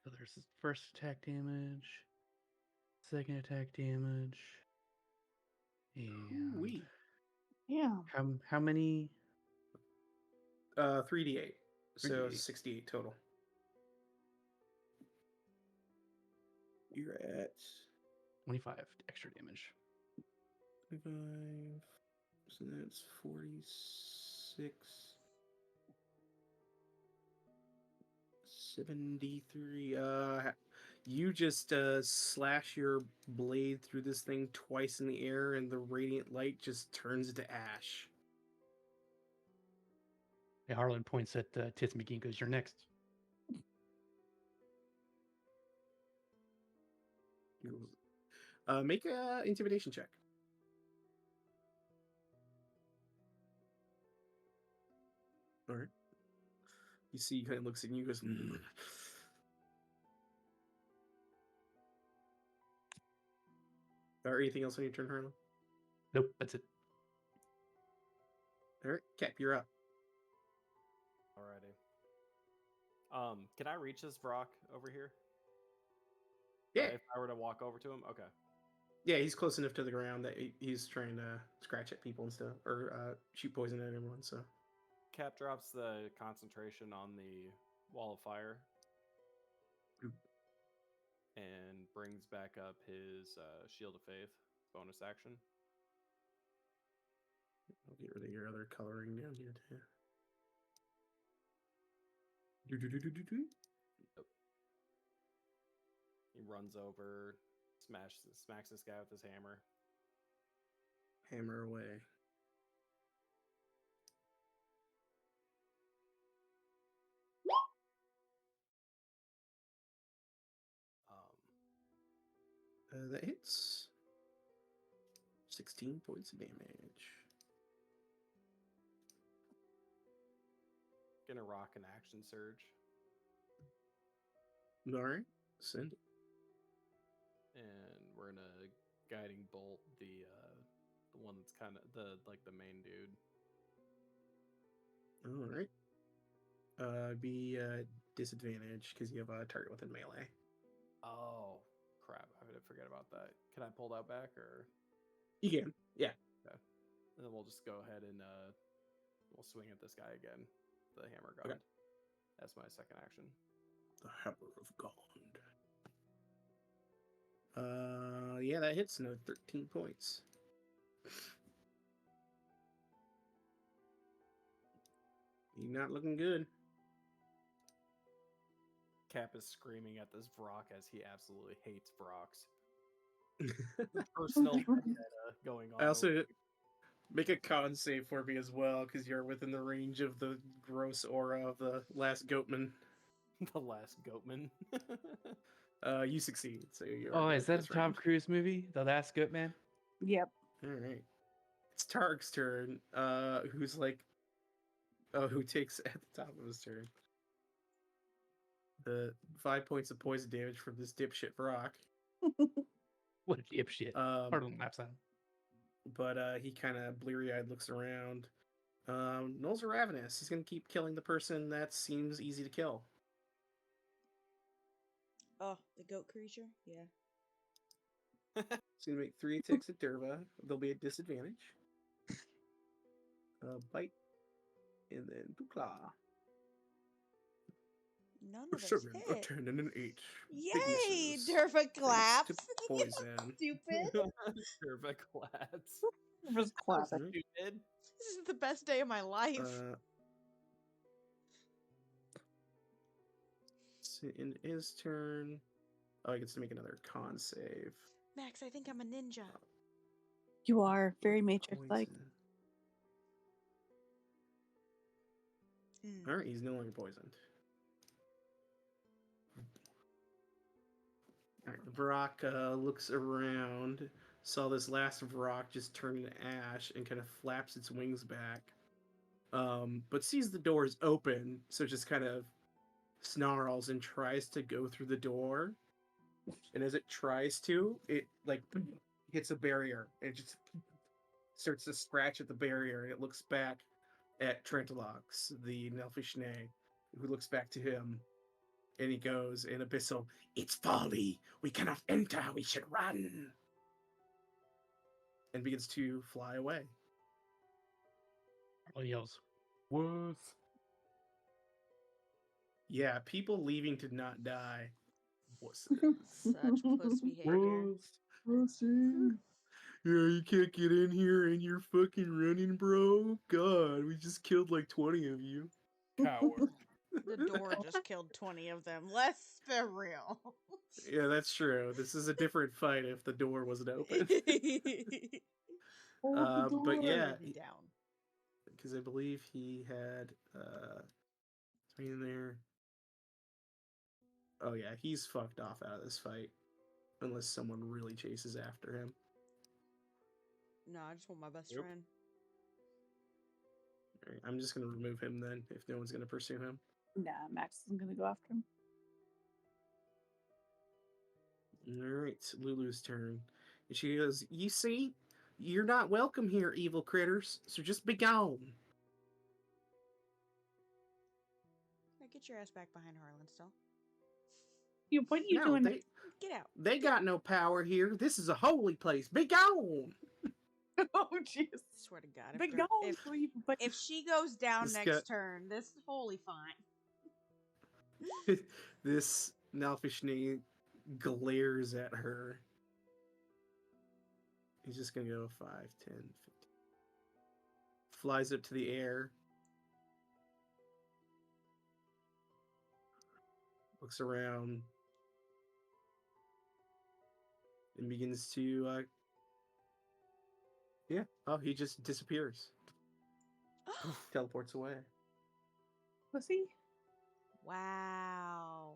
So there's first attack damage, second attack damage, and Ooh-wee. Yeah. how many? 3d8. So 3d8. 68 total. You're at 25 extra damage. 25. So that's 46. 73. You just slash your blade through this thing twice in the air, and the radiant light just turns into ash. Hey, Harlan points at Tits McGee and goes, "You're next." Make a intimidation check. All right. You see, he kind of looks at you and goes, Or anything else on your turn, Harlan? Nope, that's it. All right, Cap, you're up. Alrighty. Can I reach this Vrock over here? Yeah. If I were to walk over to him? Okay. Yeah, he's close enough to the ground that he's trying to scratch at people and stuff, or shoot poison at everyone, so. Cap drops the concentration on the wall of fire. Oop. And brings back up his Shield of Faith bonus action. I'll get rid of your other coloring down here, too. Do-do-do-do-do-do. He runs over, smacks this guy with his hammer. Hammer away. That hits. 16 points of damage. Gonna rock an action surge. Alright, send it. And we're gonna guiding bolt the one that's kind of the main dude. Alright. Be disadvantage because you have a target within melee. Oh crap! I did forget about that. Can I pull that back or? You can, yeah. Okay. And then we'll just go ahead and we'll swing at this guy again. The hammer gun. Okay. That's my second action. The Hammer of God. Yeah, that hits. No, 13 points. You're not looking good. Cap is screaming at this Vrock as he absolutely hates Vrocks. Personal vendetta going on. I also make a con save for me as well because you're within the range of the gross aura of the last goatman. The last goatman. You succeed. So you're. Oh, is that a this Tom range. Cruise movie? The Last Goat Man? Yep. All right. It's Targ's turn. Who's like, who takes at the top of his turn the 5 points of poison damage from this dipshit Vrock. What a dipshit. Harlan laughs at him. But he kind of bleary-eyed looks around. Knowles or Avernus. He's gonna keep killing the person that seems easy to kill. Oh, the goat creature? Yeah. He's gonna make 3 attacks at Derva. They'll be at disadvantage. Bite, and then claw. None A of us 7, a hit. 10, and an 8. Yay! misses. Derva Thanks claps. to poison. Stupid. Perfect claps. Just clapping. Stupid. This is the best day of my life. So in his turn, he gets to make another con save. Max, I think I'm a ninja. You are very Matrix-like. Poison. All right, he's no longer poisoned. All right, Varrock looks around, saw this last Varrock just turn into ash and kind of flaps its wings back, but sees the doors open, so just kind of snarls and tries to go through the door. And as it tries to, it like hits a barrier and just starts to scratch at the barrier. And it looks back at Trentalox, the Nelfish Nay, who looks back to him. And he goes in Abyssal, "It's folly. We cannot enter. We should run." And begins to fly away. Harlan yells, "Wuss!" Yeah, people leaving to not die. What's Such puss behavior. Pussy. Yeah, you can't get in here and you're fucking running, bro. God, we just killed like 20 of you. Coward. The door just killed 20 of them. Let's be real. Yeah, that's true. This is a different fight if the door wasn't open. But yeah, down. because I believe he had something in there. Oh yeah, he's fucked off out of this fight. Unless someone really chases after him. No, I just want my best Yep. friend. All right, I'm just gonna remove him then, if no one's gonna pursue him. Nah, Max isn't gonna go after him. Alright, Lulu's turn. And she goes, "You see? You're not welcome here, evil critters, so just be gone." Now get your ass back behind Harlan still. What are you No, doing? Get out. They got no power here. This is a holy place. Be gone! Oh, jeez. Swear to God. But go. If she goes down This next guy- turn, this is wholly fine. This Nalfishni glares at her. He's just gonna go 5, 10, 15. Flies up to the air. Looks around. And begins to, yeah. Oh, he just disappears. Teleports away. Pussy? Wow.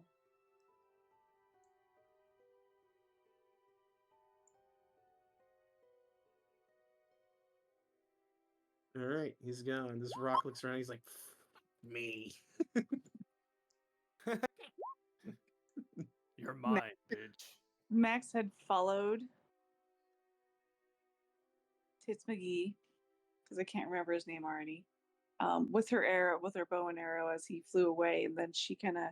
Alright, he's gone. This rock looks around. He's like, "Me." You're mine, bitch. Max had followed Tits McGee, because I can't remember his name already, with her bow and arrow as he flew away, and then she kind of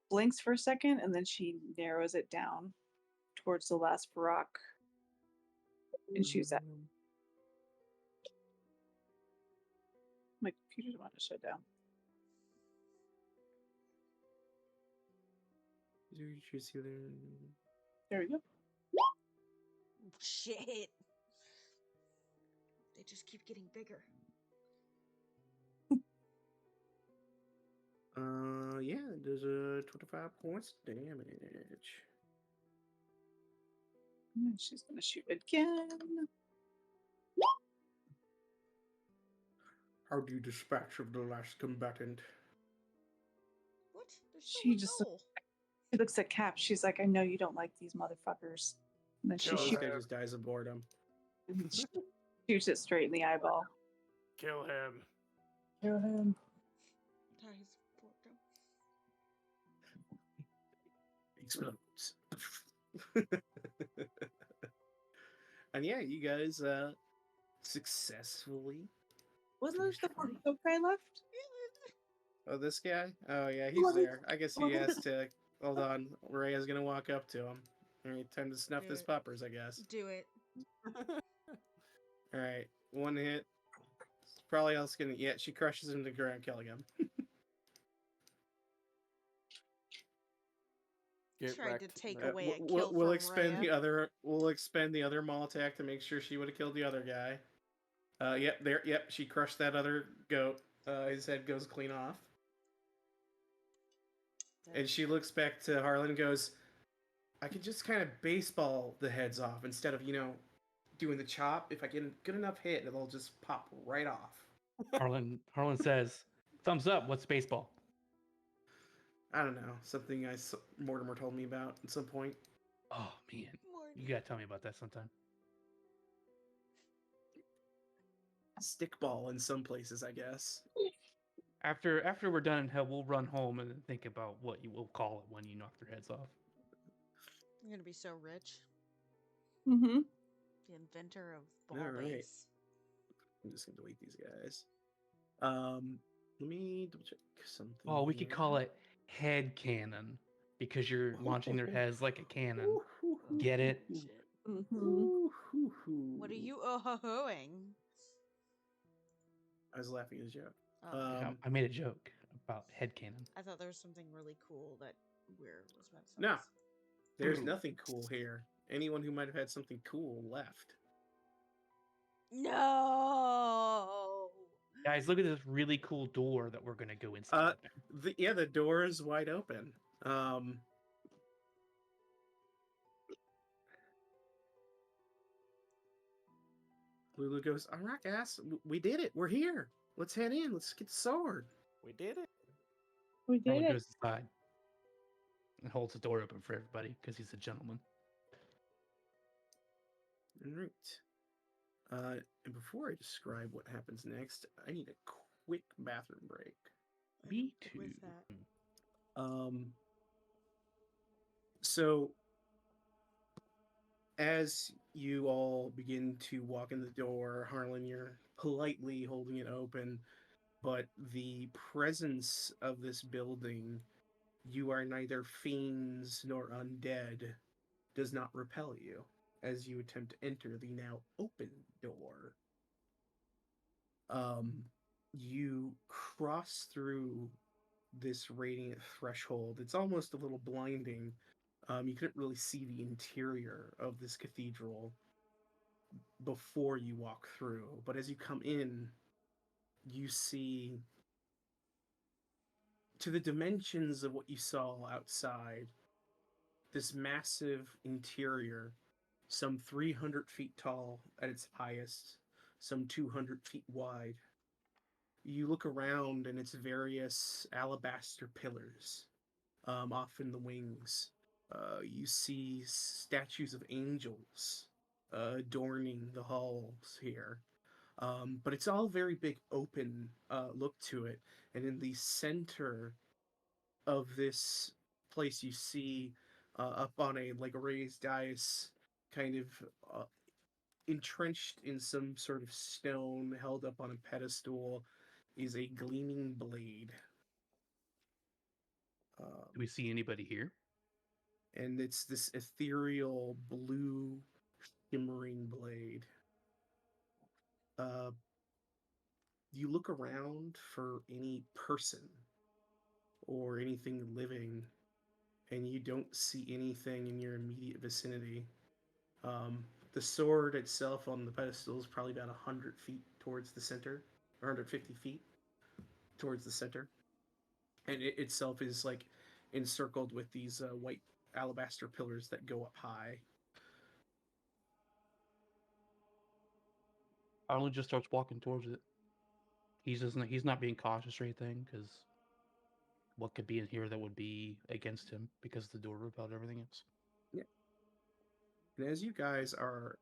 blinks for a second, and then she narrows it down towards the last rock and shoots at. My computer's about to shut down. There we go. Shit. They just keep getting bigger. Yeah, it does 25 points damage. And then she's gonna shoot again. How do you dispatch of the last combatant? What? There's still She a just goal. She looks at Cap. She's like, "I know you don't like these motherfuckers." And then she Oh, this shoots, guy just dies of boredom. shoots it straight in the eyeball. Kill him. Kill him. Ties boredom. Explodes. And yeah, you guys successfully. Wasn't there the one guy left? Oh, this guy? Oh yeah, he's there. I guess he has to. Hold on, Rhea's gonna walk up to him. All right, time to snuff this puppers, I guess. Do it. All right, one hit. Probably else gonna. Yeah, she crushes him to the ground, killing him. Get Tried to wrecked, take man. away a kill We'll from expend Rhea. the other. We'll expend the other maul attack to make sure she would have killed the other guy. Yep, there. Yep, she crushed that other goat. His head goes clean off. And she looks back to Harlan and goes, "I could just kind of baseball the heads off instead of, doing the chop. If I get a good enough hit, it'll just pop right off." Harlan says, Thumbs up. What's baseball? I don't know. Something Mortimer told me about at some point. Oh man, you gotta tell me about that sometime. Stickball in some places, I guess. After we're done in hell, we'll run home and think about what you will call it when you knock their heads off. You're gonna be so rich. Mm-hmm. The inventor of ball All right. base. I'm just gonna delete these guys. Let me double check something. Oh, we could here. call it head cannon because you're launching their heads like a cannon. Get it? Shit. Mm-hmm. What are you oh-ho-hoing? I was laughing at a joke. Oh, Yeah, I made a joke about head cannon. I thought there was something really cool that Weir was about to say. No. There's Ooh. nothing cool here. Anyone who might have had something cool left. No. Guys, look at this really cool door that we're gonna go inside. The door is wide open. Lulu goes, all right, guys, we did it. We're here. Let's head in. Let's get the sword. We did it. We did Merlin it. goes inside and holds the door open for everybody because he's a gentleman. All right. And before I describe what happens next, I need a quick bathroom break. Me With too. that. So as you all begin to walk in the door, Harlan, you're politely holding it open, but the presence of this building, you are neither fiends nor undead, does not repel you as you attempt to enter the now open door. You cross through this radiant threshold. It's almost a little blinding. You couldn't really see the interior of this cathedral before you walk through, but as you come in, you see, to the dimensions of what you saw outside, this massive interior, some 300 feet tall at its highest, some 200 feet wide. You look around and it's various alabaster pillars off in the wings. You see statues of angels adorning the halls here. But it's all very big open look to it. And in the center of this place, you see up on a raised dais, kind of entrenched in some sort of stone, held up on a pedestal, is a gleaming blade. Do we see anybody here? And it's this ethereal blue shimmering blade. You look around for any person or anything living, and you don't see anything in your immediate vicinity. The sword itself on the pedestal is probably about 100 feet towards the center, or 150 feet towards the center. And it itself is encircled with these white alabaster pillars that go up high. Arlen just starts walking towards it. He's not being cautious or anything because what could be in here that would be against him because the door repelled everything else. Yeah. And as you guys are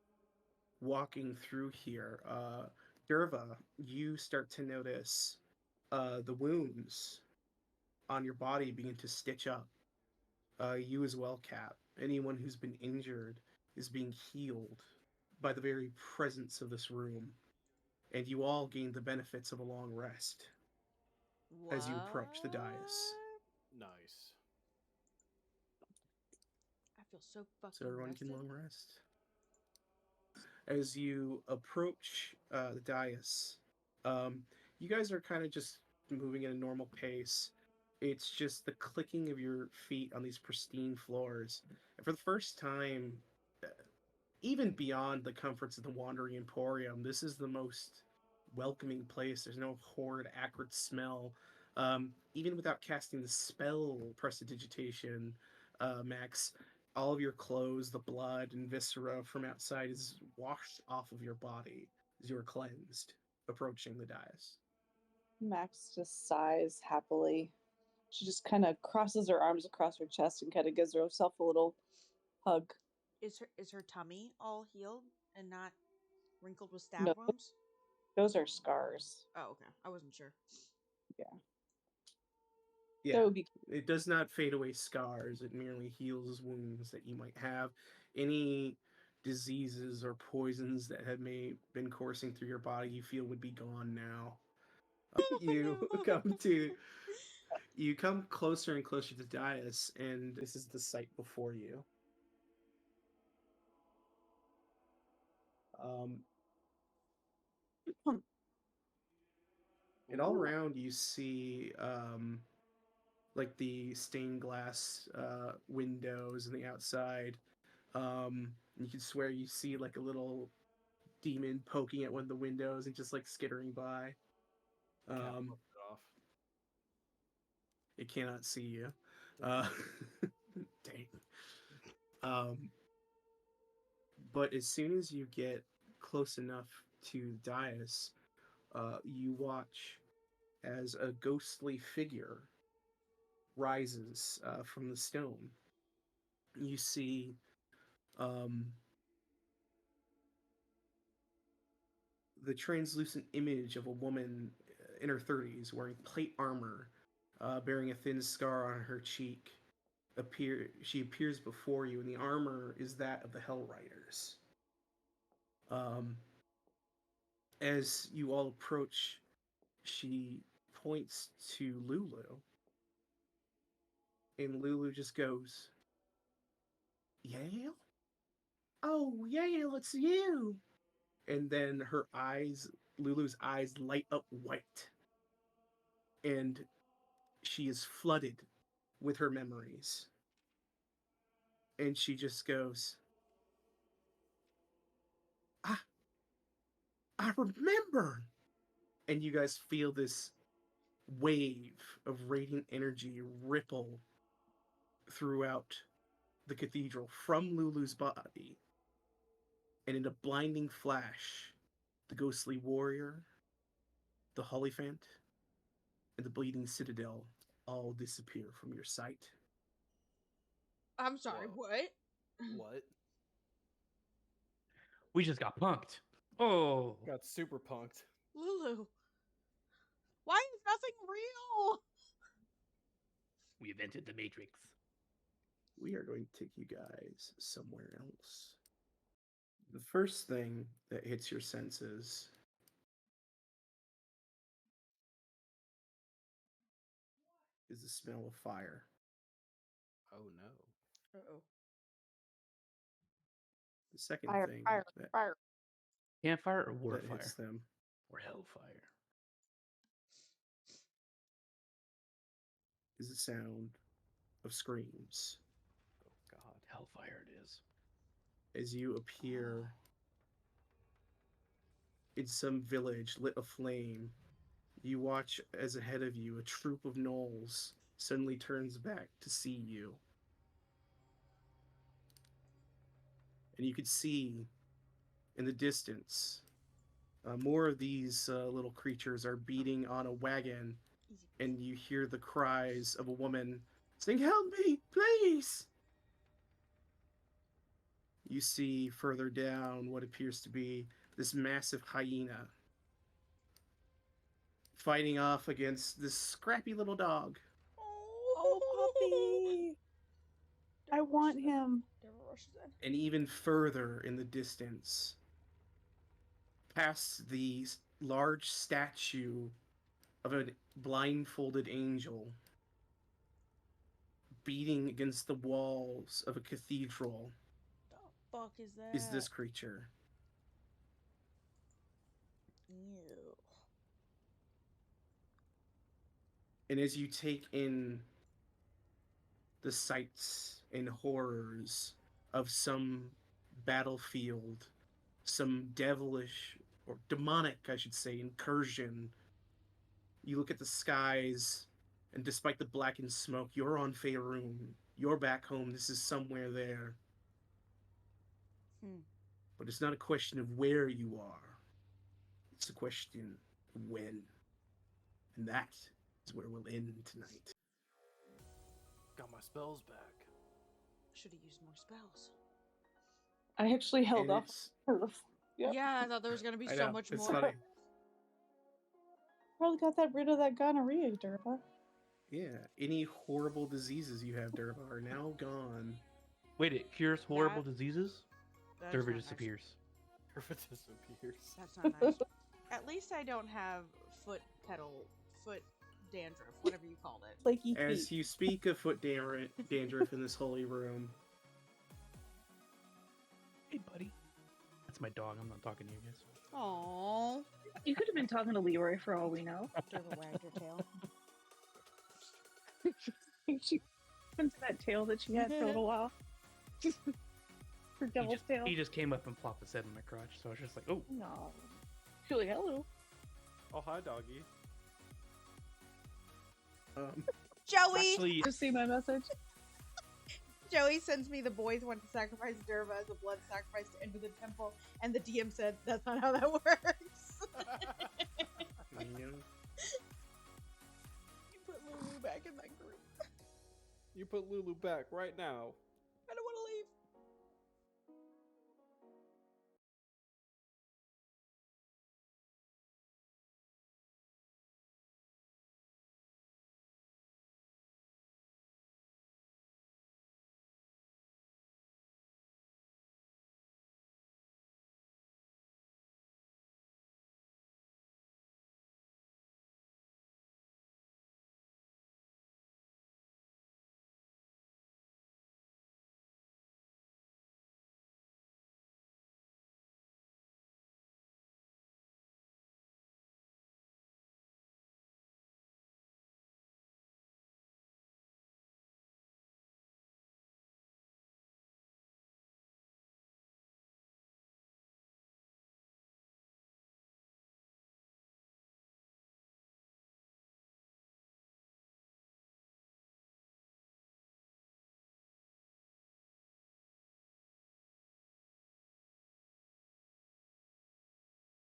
walking through here, Derva, you start to notice the wounds on your body begin to stitch up. You as well, Cap. Anyone who's been injured is being healed by the very presence of this room. And you all gain the benefits of a long rest as you approach the dais. Nice. I feel so fucking So everyone rested. can long rest. As you approach the dais, you guys are kind of just moving at a normal pace. It's just the clicking of your feet on these pristine floors. And for the first time, even beyond the comforts of the Wandering Emporium, this is the most welcoming place. There's no horrid, acrid smell. Even without casting the spell Prestidigitation, Max, all of your clothes, the blood and viscera from outside is washed off of your body as you are cleansed, approaching the dais. Max just sighs happily. She just kind of crosses her arms across her chest and kind of gives herself a little hug. Is her tummy all healed and not wrinkled with stab No, wounds? those are scars. Oh, okay. I wasn't sure. Yeah. Yeah, That would be it does not fade away scars. It merely heals wounds that you might have. Any diseases or poisons that had been coursing through your body, you feel would be gone now. You No. come closer and closer to the dais, and this is the sight before you. And all around you see like the stained glass windows on the outside. You can swear you see like a little demon poking at one of the windows and just like skittering by. Off. It cannot see you. Dang. But as soon as you get close enough to the dais, you watch as a ghostly figure rises from the stone. You see the translucent image of a woman in her 30s wearing plate armor, bearing a thin scar on her cheek. She appears before you, and the armor is that of the Hell Riders. As you all approach, she points to Lulu, and Lulu just goes, "Yale? Oh, Yale, it's you!" And then Lulu's eyes light up white, and she is flooded with her memories. And she just goes, I remember. And you guys feel this wave of radiant energy ripple throughout the cathedral from Lulu's body. And in a blinding flash, the ghostly warrior, the Hollyphant, and the bleeding Citadel all disappear from your sight. I'm sorry, Whoa. what? What? We just got punked. Oh, Got super punked. Lulu. Why is nothing real? we invented the Matrix. We are going to take you guys somewhere else. The first thing that hits your senses is the smell of fire. Oh no. Uh-oh. The second fire, thing fire, that, fire. Campfire or war that fire? hits them Or hellfire? is the sound of screams. Oh god. Hellfire it is. As you appear in some village lit aflame, you watch as ahead of you a troop of gnolls suddenly turns back to see you. And you could see in the distance more of these little creatures are beating on a wagon, Easy. and you hear the cries of a woman saying, "Help me, please!" You see further down what appears to be this massive hyena fighting off against this scrappy little dog. Oh, puppy! I want him. Devil rushes in. And even further in the distance, past the large statue of a blindfolded angel beating against the walls of a cathedral, The fuck is that? is this creature. Ew. And as you take in the sights and horrors of some battlefield, some devilish or demonic, I should say, incursion, you look at the skies, and despite the blackened smoke, you're on Faerun. You're back home. This is somewhere there. But it's not a question of where you are. It's a question of when. And that is where we'll end tonight. Got my spells back. Should have used more spells. I actually held And off. it's, Yep. Yeah, I thought there was gonna be I so know, much it's more. funny. Probably got that rid of that gonorrhea, Durba. Yeah, any horrible diseases you have, Durba, are now gone. Wait, it cures horrible That- diseases? That's Durva not nice. disappears. Turva disappears. That's not nice. At least I don't have foot dandruff, whatever you called it. Flaky As feet. you speak of foot dandruff in this holy room, Hey, buddy. That's my dog. I'm not talking to you guys. Aww. You could have been talking to Leroy for all we know. Durva wagged her tail. She went to that tail that she had for a little while. Her devil's tail. He just came up and plopped his head in my crotch, so I was just like, oh. No. She's like, hello. Oh, hi, doggy. Joey! Actually, Just see my message. Joey sends me the boys went to sacrifice Durva as a blood sacrifice to enter the temple, and the DM said, that's not how that works. you know, You put Lulu back in that group. You put Lulu back right now.